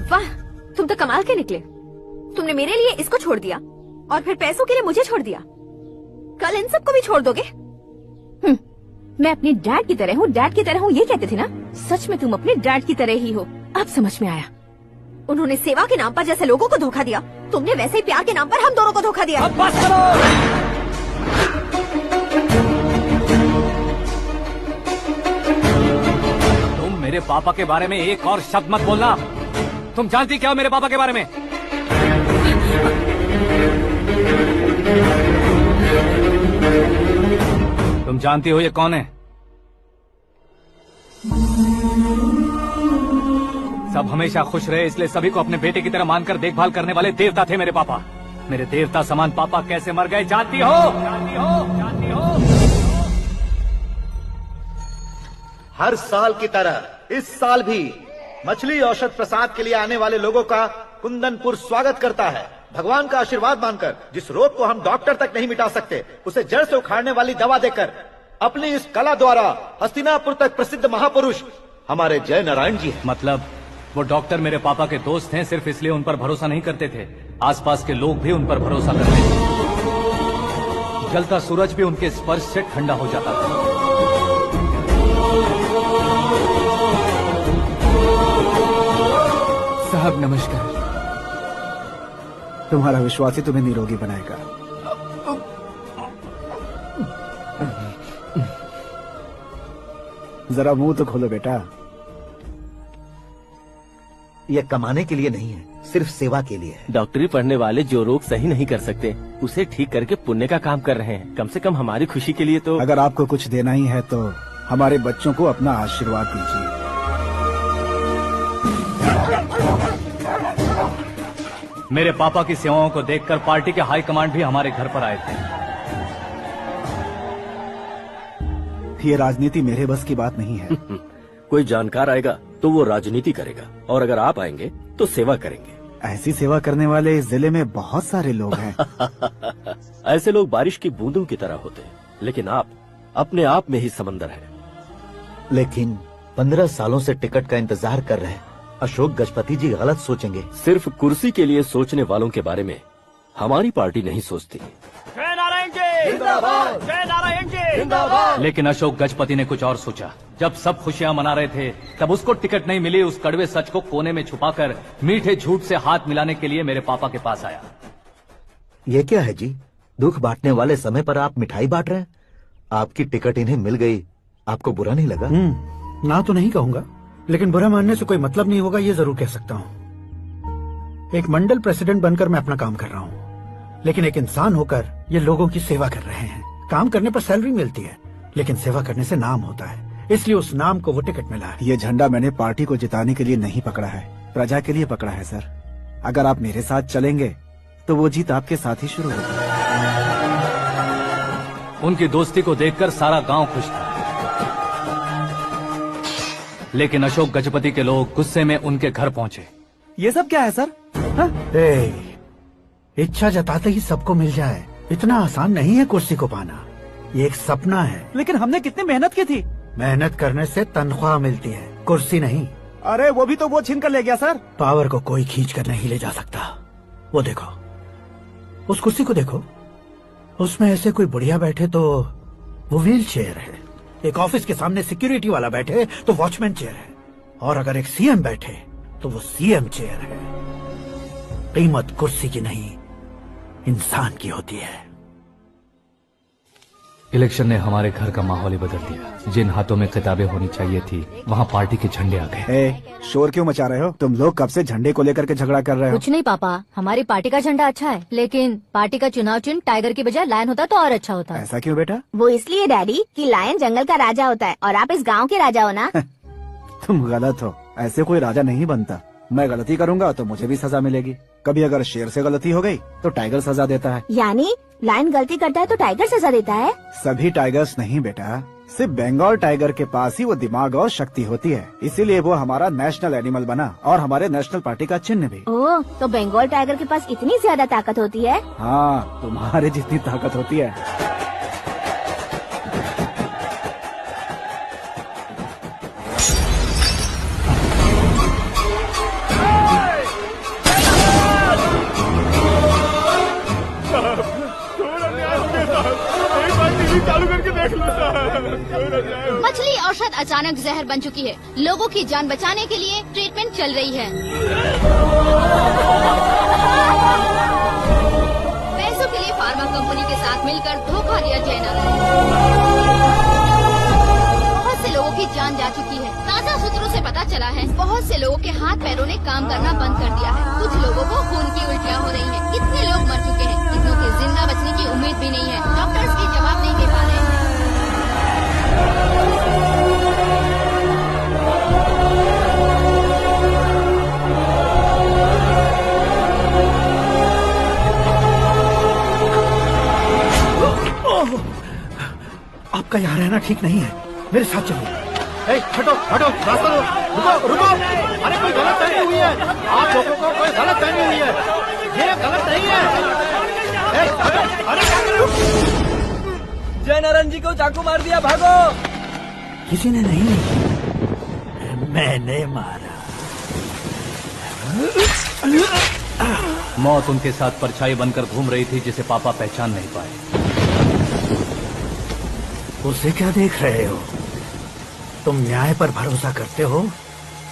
वाह, तुम तो कमाल के निकले। तुमने मेरे लिए इसको छोड़ दिया और फिर पैसों के लिए मुझे छोड़ दिया। कल इन सबको भी छोड़ दोगे? मैं अपने डैड की तरह हूँ, डैड की तरह हूँ, ये कहते थे ना। सच में तुम अपने डैड की तरह ही हो, अब समझ में आया। उन्होंने सेवा के नाम पर जैसे लोगों को धोखा दिया, तुमने वैसे ही प्यार के नाम पर हम दोनों को धोखा दिया। अब बस करो। तुम मेरे पापा के बारे में एक और शब्द मत बोलना। तुम जानती क्या हो मेरे पापा के बारे में? तुम जानती हो ये कौन है? सब हमेशा खुश रहे, इसलिए सभी को अपने बेटे की तरह मानकर देखभाल करने वाले देवता थे मेरे पापा। मेरे देवता समान पापा कैसे मर गए जानती हो? जानती हो? जानती हो? हर साल की तरह इस साल भी मछली औषध प्रसाद के लिए आने वाले लोगों का कुंदनपुर स्वागत करता है। भगवान का आशीर्वाद मानकर, जिस रोग को हम डॉक्टर तक नहीं मिटा सकते, उसे जड़ से उखाड़ने वाली दवा देकर, अपनी इस कला द्वारा हस्तिनापुर तक प्रसिद्ध महापुरुष हमारे जय नारायण जी हैं। मतलब वो डॉक्टर मेरे पापा के दोस्त हैं, सिर्फ इसलिए उन पर भरोसा नहीं करते थे, आसपास के लोग भी उन पर भरोसा करते थे। जलता सूरज भी उनके स्पर्श से ठंडा हो जाता था। साहब नमस्कार। तुम्हारा विश्वास ही तुम्हें निरोगी बनाएगा। जरा मुंह तो खोलो बेटा। यह कमाने के लिए नहीं है, सिर्फ सेवा के लिए है। डॉक्टरी पढ़ने वाले जो रोग सही नहीं कर सकते, उसे ठीक करके पुण्य का काम कर रहे हैं। कम से कम हमारी खुशी के लिए तो। अगर आपको कुछ देना ही है तो हमारे बच्चों को अपना आशीर्वाद दीजिए। मेरे पापा की सेवाओं को देखकर पार्टी के हाई कमांड भी हमारे घर पर आए थे। ये राजनीति मेरे बस की बात नहीं है। कोई जानकार आएगा तो वो राजनीति करेगा, और अगर आप आएंगे तो सेवा करेंगे। ऐसी सेवा करने वाले इस जिले में बहुत सारे लोग हैं। ऐसे लोग बारिश की बूंदों की तरह होते हैं, लेकिन आप अपने आप में ही समंदर हैं। लेकिन 15 सालों से टिकट का इंतजार कर रहे अशोक गजपति जी गलत सोचेंगे। सिर्फ कुर्सी के लिए सोचने वालों के बारे में हमारी पार्टी नहीं सोचती। जय नारायण जी जिंदाबाद, जय नारायण जी जिंदाबाद। लेकिन अशोक गजपति ने कुछ और सोचा। जब सब खुशियां मना रहे थे तब उसको टिकट नहीं मिली। उस कड़वे सच को कोने में छुपाकर मीठे झूठ से हाथ मिलाने के लिए मेरे पापा के पास आया। ये क्या है जी? दुख बांटने वाले समय पर आप मिठाई बांट रहे हैं। आपकी टिकट इन्हें मिल गई, आपको बुरा नहीं लगा? ना तो नहीं कहूंगा, लेकिन बुरा मानने से कोई मतलब नहीं होगा, ये जरूर कह सकता हूँ। एक मंडल प्रेसिडेंट बनकर मैं अपना काम कर रहा हूँ, लेकिन एक इंसान होकर ये लोगों की सेवा कर रहे हैं। काम करने पर सैलरी मिलती है, लेकिन सेवा करने से नाम होता है, इसलिए उस नाम को वो टिकट मिला है। ये झंडा मैंने पार्टी को जिताने के लिए नहीं पकड़ा है, प्रजा के लिए पकड़ा है सर। अगर आप मेरे साथ चलेंगे तो वो जीत आपके साथ ही शुरू होगी। उनकी दोस्ती को देखकर सारा गांव खुश था, लेकिन अशोक गजपति के लोग गुस्से में उनके घर पहुंचे। ये सब क्या है सर? इच्छा जताते ही सबको मिल जाए, इतना आसान नहीं है कुर्सी को पाना। ये एक सपना है। लेकिन हमने कितनी मेहनत की थी। मेहनत करने से तनख्वाह मिलती है, कुर्सी नहीं। अरे वो भी तो वो छीन कर ले गया सर। पावर को कोई खींच कर नहीं ले जा सकता। वो देखो, उस कुर्सी को देखो, उसमें ऐसे कोई बुढ़िया बैठे तो वो व्हील चेयर है। एक ऑफिस के सामने सिक्योरिटी वाला बैठे तो वॉचमैन चेयर है, और अगर एक सीएम बैठे तो वो सीएम चेयर है। कीमत कुर्सी की नहीं, इंसान की होती है। इलेक्शन ने हमारे घर का माहौल ही बदल दिया। जिन हाथों में किताबें होनी चाहिए थी, वहाँ पार्टी के झंडे आ गए। शोर क्यों मचा रहे हो? तुम लोग कब से झंडे को लेकर के झगड़ा कर रहे हो? कुछ नहीं पापा, हमारी पार्टी का झंडा अच्छा है, लेकिन पार्टी का चुनाव चिन्ह टाइगर की बजाय लायन होता तो और अच्छा होता। ऐसा क्यों बेटा? वो इसलिए डैडी कि लायन जंगल का राजा होता है और आप इस गांव के राजा हो ना। तुम गलत हो, ऐसे कोई राजा नहीं बनता। मैं गलती करूंगा तो मुझे भी सजा मिलेगी। कभी अगर शेर से गलती हो गई तो टाइगर सजा देता है। यानी लायन गलती करता है तो टाइगर सजा देता है? सभी टाइगर्स नहीं बेटा, सिर्फ बंगाल टाइगर के पास ही वो दिमाग और शक्ति होती है, इसीलिए वो हमारा नेशनल एनिमल बना और हमारे नेशनल पार्टी का चिन्ह भी। ओह, तो बंगाल टाइगर के पास इतनी ज्यादा ताकत होती है? हाँ, तुम्हारे जितनी ताकत होती है। चालू करके देख लो। मछली औषध अचानक जहर बन चुकी है। लोगों की जान बचाने के लिए ट्रीटमेंट चल रही है। पैसों के लिए फार्मा कंपनी के साथ मिलकर धोखा दिया जयनारायण। बहुत से लोगों की जान जा चुकी है। ताज़ा सूत्रों से पता चला है बहुत से लोगों के हाथ पैरों ने काम करना बंद कर दिया है। कुछ लोगों को खून की उल्टियाँ हो रही हैं। कितने लोग मर चुके हैं, कितनों के जिंदा बचने की उम्मीद भी नहीं है। डॉक्टर्स भी जवाब नहीं दे पा रहे हैं। आपका यहाँ रहना ठीक नहीं है, मेरे साथ चलिए। हटो हटो, रास्ता दो। रुको रुको, अरे कोई गलत फहमी हुई है। आप लोगों को कोई गलत फहमी हुई है, ये गलत नहीं है। अरे क्या कर रहे हो? जय नारायण जी को चाकू मार दिया, भागो। किसी ने नहीं, मैंने मारा। मौत उनके साथ परछाई बनकर घूम रही थी, जिसे पापा पहचान नहीं पाए। उसे क्या देख रहे हो? तुम न्याय पर भरोसा करते हो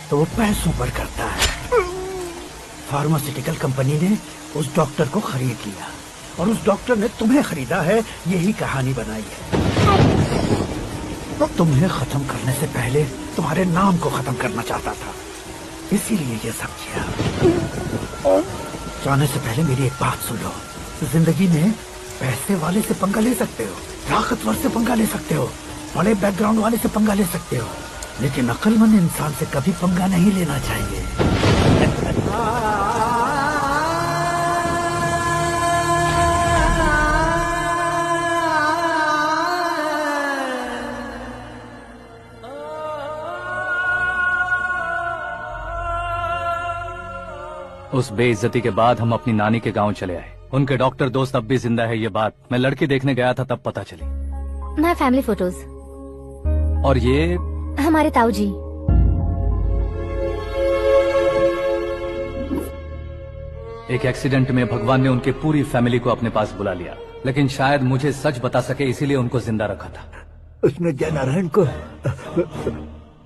तो वो पैसों पर करता है। फार्मास्यूटिकल कंपनी ने उस डॉक्टर को खरीद लिया और उस डॉक्टर ने तुम्हें खरीदा है, यही कहानी बनाई है। तुम्हें खत्म करने से पहले तुम्हारे नाम को खत्म करना चाहता था, इसीलिए ये सब किया। जाने से पहले मेरी एक बात सुन लो। जिंदगी में पैसे वाले से पंगा ले सकते हो, ताकतवर से पंगा ले सकते हो, बड़े बैकग्राउंड वाले से पंगा ले सकते हो, लेकिन अक्लमंद इंसान से कभी पंगा नहीं लेना चाहिए। उस बेइज्जती के बाद हम अपनी नानी के गांव चले आए। उनके डॉक्टर दोस्त अब भी जिंदा है, ये बात मैं लड़की देखने गया था तब पता चली। My family photos. और ये हमारे ताऊ जी। एक एक्सीडेंट में भगवान ने उनकी पूरी फैमिली को अपने पास बुला लिया, लेकिन शायद मुझे सच बता सके इसीलिए उनको जिंदा रखा था। उसने जयनारायण को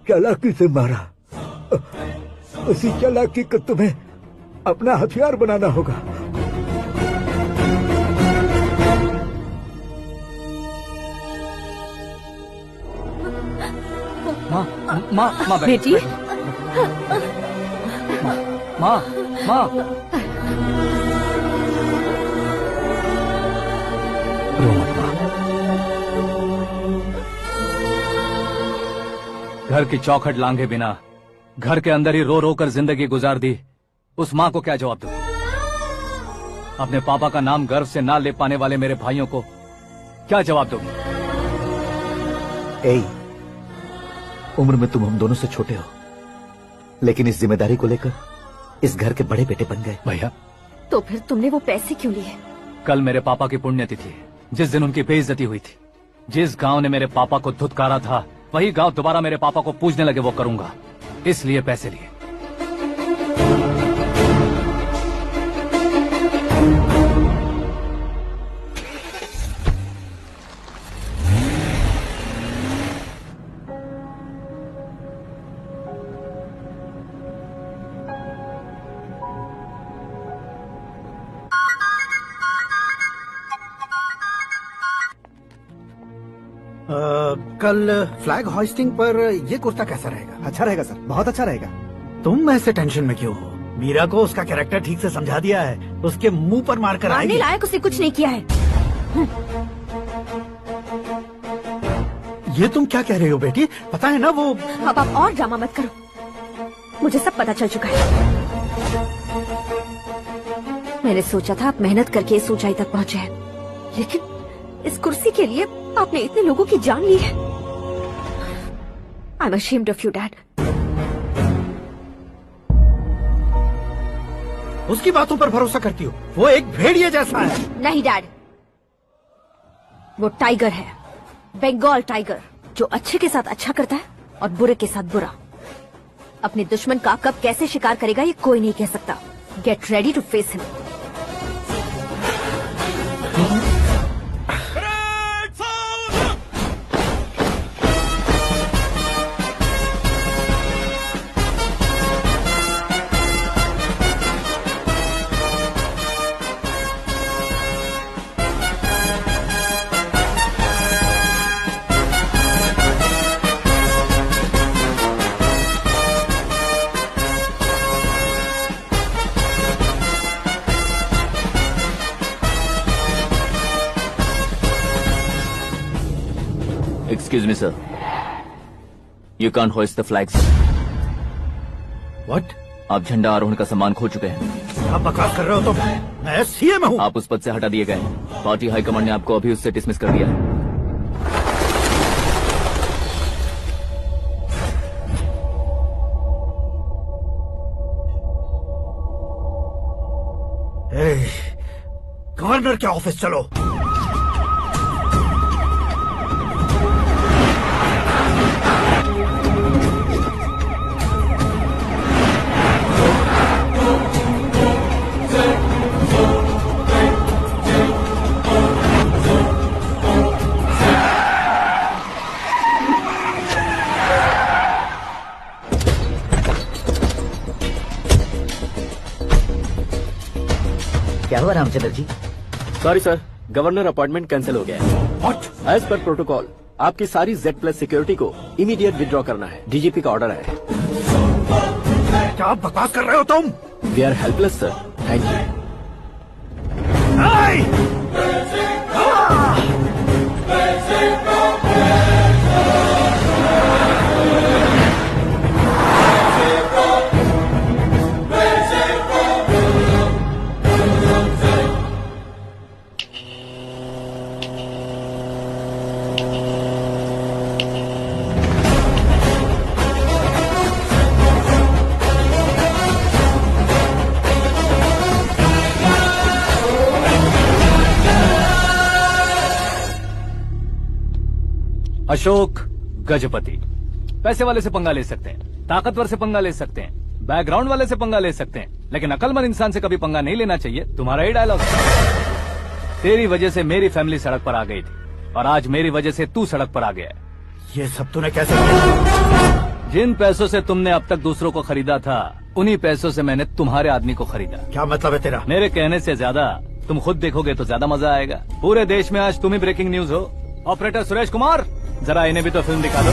चालाकी से मारा। उसी चालाकी को तुम्हें अपना हथियार बनाना होगा। माँ माँ माँ बेटी। माँ माँ रो मत माँ। घर की चौखट लांघे बिना घर के अंदर ही रो रो कर जिंदगी गुजार दी उस माँ को क्या जवाब दूं? अपने पापा का नाम गर्व से ना ले पाने वाले मेरे भाइयों को क्या जवाब दोगी? उम्र में तुम हम दोनों से छोटे हो, लेकिन इस जिम्मेदारी को लेकर इस घर के बड़े बेटे बन गए। भैया तो फिर तुमने वो पैसे क्यों लिए? कल मेरे पापा की पुण्यतिथि है, जिस दिन उनकी बेइज्जती हुई थी। जिस गांव ने मेरे पापा को धुतकारा था वही गांव दोबारा मेरे पापा को पूजने लगे वो करूंगा, इसलिए पैसे लिए। कल फ्लैग होइस्टिंग पर ये कुर्ता कैसा रहेगा? अच्छा रहेगा सर, बहुत अच्छा रहेगा। तुम ऐसे टेंशन में क्यों हो? मीरा को उसका कैरेक्टर ठीक से समझा दिया है, उसके मुंह पर मारकर आएगी। लायक उसने कुछ नहीं किया है। ये तुम क्या कह रहे हो बेटी? पता है ना वो। अब आप और ड्रामा मत करो, मुझे सब पता चल चुका है। मैंने सोचा था आप मेहनत करके इस ऊंचाई तक पहुंचे हैं, लेकिन इस कुर्सी के लिए आपने इतने लोगों की जान ली है। I'm ashamed of you, Dad. उसकी बातों पर भरोसा करती हो? वो एक भेड़िए जैसा है। नहीं डैड, वो टाइगर है, बंगाल टाइगर, जो अच्छे के साथ अच्छा करता है और बुरे के साथ बुरा। अपने दुश्मन का कब कैसे शिकार करेगा ये कोई नहीं कह सकता। Get ready to face him. Excuse me, sir. You can't hoist the flags. What? आप झंडा आरोहण का सामान खो चुके हैं। आप बकवास कर रहे हो? तो मैं सीएम हूँ। आप उस पद से हटा दिए गए। पार्टी हाईकमांड ने आपको अभी उससे डिसमिस कर दिया है। गवर्नर के ऑफिस चलो। क्या हुआ Ramchandra ji? Sorry sir, governor appointment cancel हो गया है। What? एज पर प्रोटोकॉल आपकी सारी Z+ सिक्योरिटी को इमीडिएट विड्रॉ करना है। डीजीपी का ऑर्डर है। क्या बकवास कर रहे हो तुम? We are helpless sir. Thank you. Ashok Gajapati. पैसे वाले से पंगा ले सकते हैं, ताकतवर से पंगा ले सकते हैं, बैकग्राउंड वाले से पंगा ले सकते हैं, लेकिन अकलमंद इंसान से कभी पंगा नहीं लेना चाहिए। तुम्हारा ही डायलॉग। तेरी वजह से मेरी फैमिली सड़क पर आ गई थी और आज मेरी वजह से तू सड़क पर आ गया है। ये सब तूने कैसे किया? जिन पैसों से तुमने अब तक दूसरों को खरीदा था, उन्हीं पैसों से मैंने तुम्हारे आदमी को खरीदा। क्या मतलब है तेरा? मेरे कहने से ज्यादा तुम खुद देखोगे तो ज्यादा मजा आएगा। पूरे देश में आज तुम ही ब्रेकिंग न्यूज हो। ऑपरेटर सुरेश कुमार, जरा इन्हें भी तो फिल्म दिखा दो।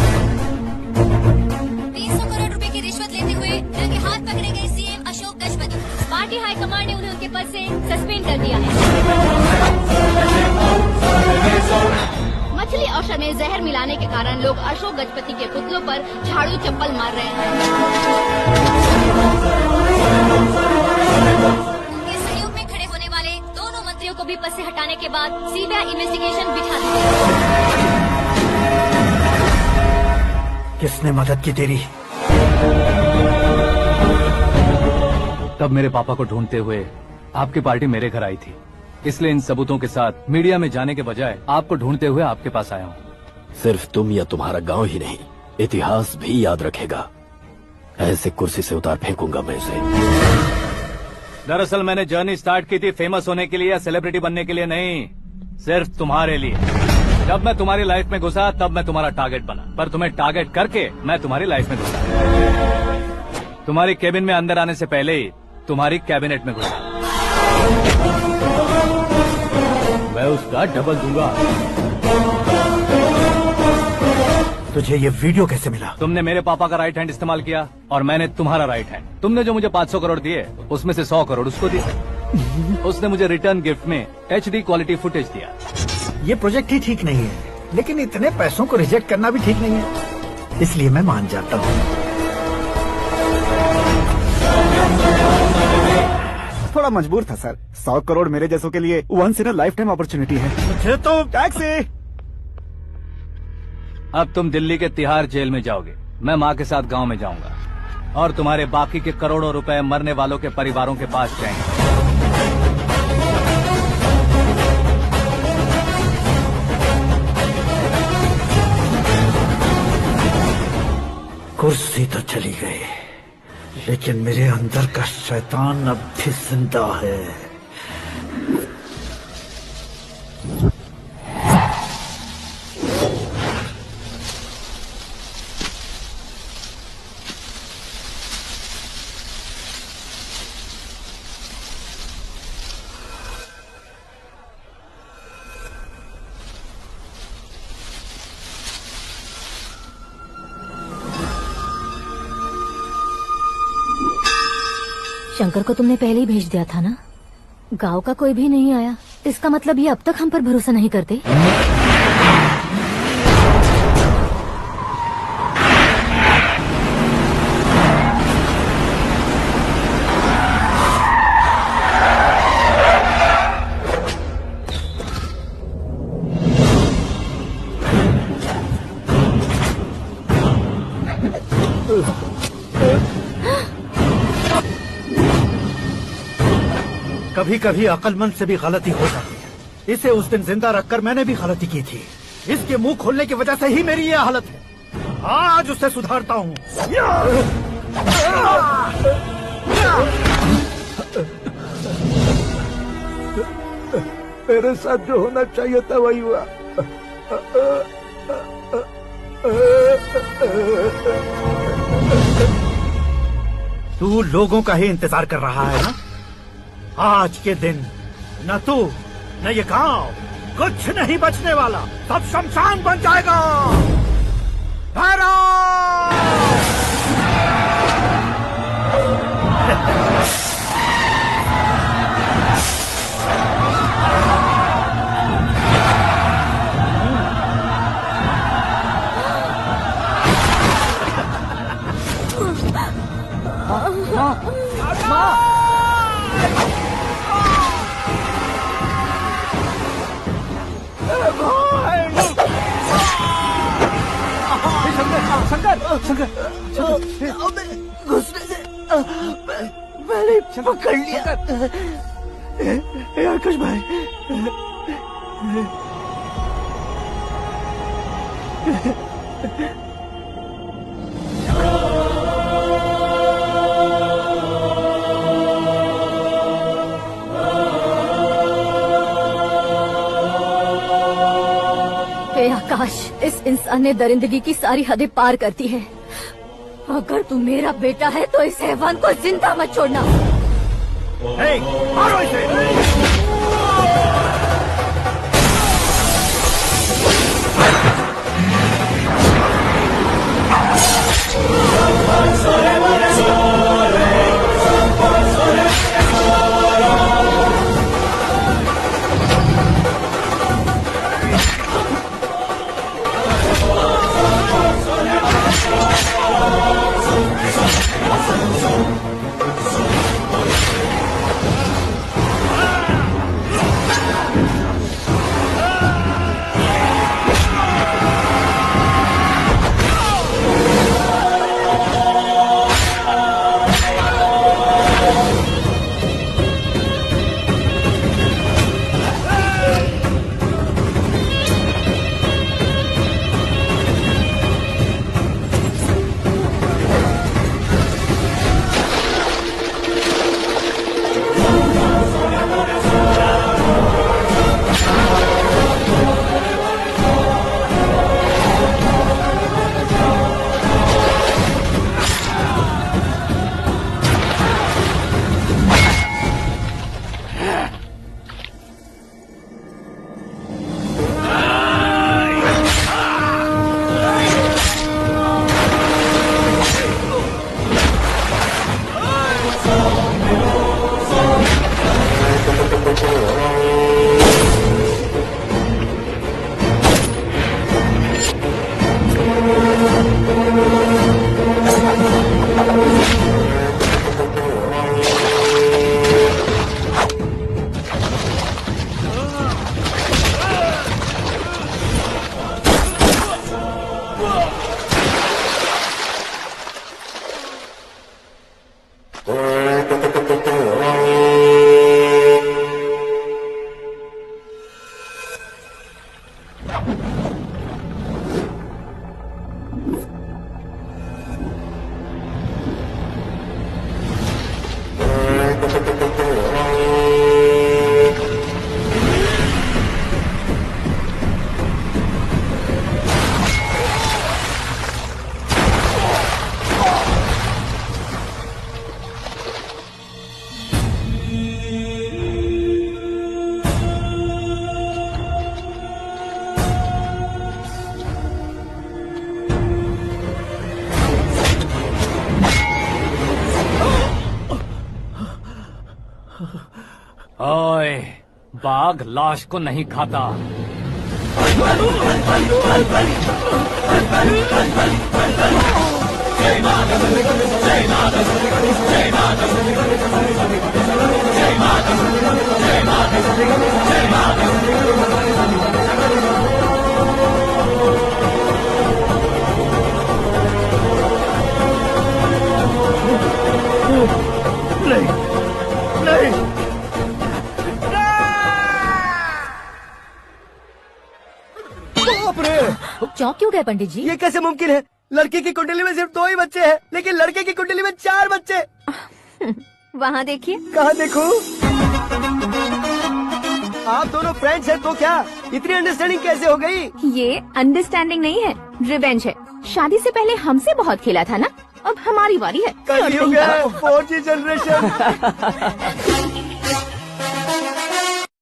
300 करोड़ रुपए की रिश्वत लेते हुए रंगे हाथ पकड़े गए CM Ashok Gajapati. Party high command ने उन्हें उनके पद से सस्पेंड कर दिया है। मछली औषध में जहर मिलाने के कारण लोग अशोक गजपति के पुतलों पर झाड़ू चप्पल मार रहे हैं। उनके सहयोग में खड़े होने वाले दोनों मंत्रियों को भी पद से हटाने के बाद सीबीआई इन्वेस्टिगेशन बिठा दी गई। किसने मदद की तेरी? तब मेरे पापा को ढूंढते हुए आपकी पार्टी मेरे घर आई थी, इसलिए इन सबूतों के साथ मीडिया में जाने के बजाय आपको ढूंढते हुए आपके पास आया हूँ। सिर्फ तुम या तुम्हारा गांव ही नहीं, इतिहास भी याद रखेगा। ऐसे कुर्सी से उतार फेंकूंगा मैं इसे। दरअसल मैंने जर्नी स्टार्ट की थी फेमस होने के लिए या सेलिब्रिटी बनने के लिए नहीं, सिर्फ तुम्हारे लिए। जब मैं तुम्हारी लाइफ में घुसा तब मैं तुम्हारा टारगेट बना, पर तुम्हें टारगेट करके मैं तुम्हारी लाइफ में घुसा। तुम्हारी केबिन में अंदर आने से पहले ही तुम्हारी कैबिनेट में घुसा। मैं उसका डबल दूंगा। तुझे ये वीडियो कैसे मिला? तुमने मेरे पापा का राइट हैंड इस्तेमाल किया और मैंने तुम्हारा राइट हैंड। तुमने जो मुझे 500 करोड़ दिए, उसमें से 100 करोड़ उसको दिए। उसने मुझे रिटर्न गिफ्ट में HD क्वालिटी फुटेज दिया। ये प्रोजेक्ट ही ठीक नहीं है, लेकिन इतने पैसों को रिजेक्ट करना भी ठीक नहीं है, इसलिए मैं मान जाता हूँ। थोड़ा मजबूर था सर। 100 करोड़ मेरे जैसों के लिए once in a lifetime opportunity है। मुझे तो टैक्सी। अब तुम दिल्ली के तिहाड़ जेल में जाओगे, मैं माँ के साथ गांव में जाऊंगा और तुम्हारे बाकी के करोड़ों रुपए मरने वालों के परिवारों के पास जाएंगे। कुर्सी तो चली गई, लेकिन मेरे अंदर का शैतान अब भी जिंदा है। शंकर को तुमने पहले ही भेज दिया था ना? गांव का कोई भी नहीं आया, इसका मतलब ये अब तक हम पर भरोसा नहीं करते। कभी कभी अक्लमंद से भी गलती हो जाती है। इसे उस दिन जिंदा रखकर मैंने भी गलती की थी। इसके मुंह खोलने की वजह से ही मेरी ये हालत है। आज उसे सुधारता हूँ। मेरे साथ जो होना चाहिए था वही हुआ। तू लोगों का ही इंतजार कर रहा है ना? आज के दिन न तू न ये गांव कुछ नहीं बचने वाला, सब शमशान बन जाएगा। घुसने से मैंने पकड़ लिया। आकाश भाई, हे आकाश, इस इंसान ने दरिंदगी की सारी हदें पार कर दी है। अगर तू मेरा बेटा है तो इस हैवान को जिंदा मत छोड़ना। मारो इसे। ओए, बाघ लाश को नहीं खाता। नहीं नहीं बाप रे! चौंक क्यों गए पंडित जी? ये कैसे मुमकिन है? लड़की की कुंडली में सिर्फ 2 ही बच्चे हैं, लेकिन लड़के की कुंडली में 4 बच्चे। वहाँ देखिए। कहाँ देखूं? आप दोनों फ्रेंड्स हैं तो क्या? इतनी अंडरस्टैंडिंग कैसे हो गई? ये अंडरस्टैंडिंग नहीं है, रिवेंज है। शादी से पहले हमसे बहुत खेला था ना, अब हमारी बारी है। कलयुग है, 4G जनरेशन।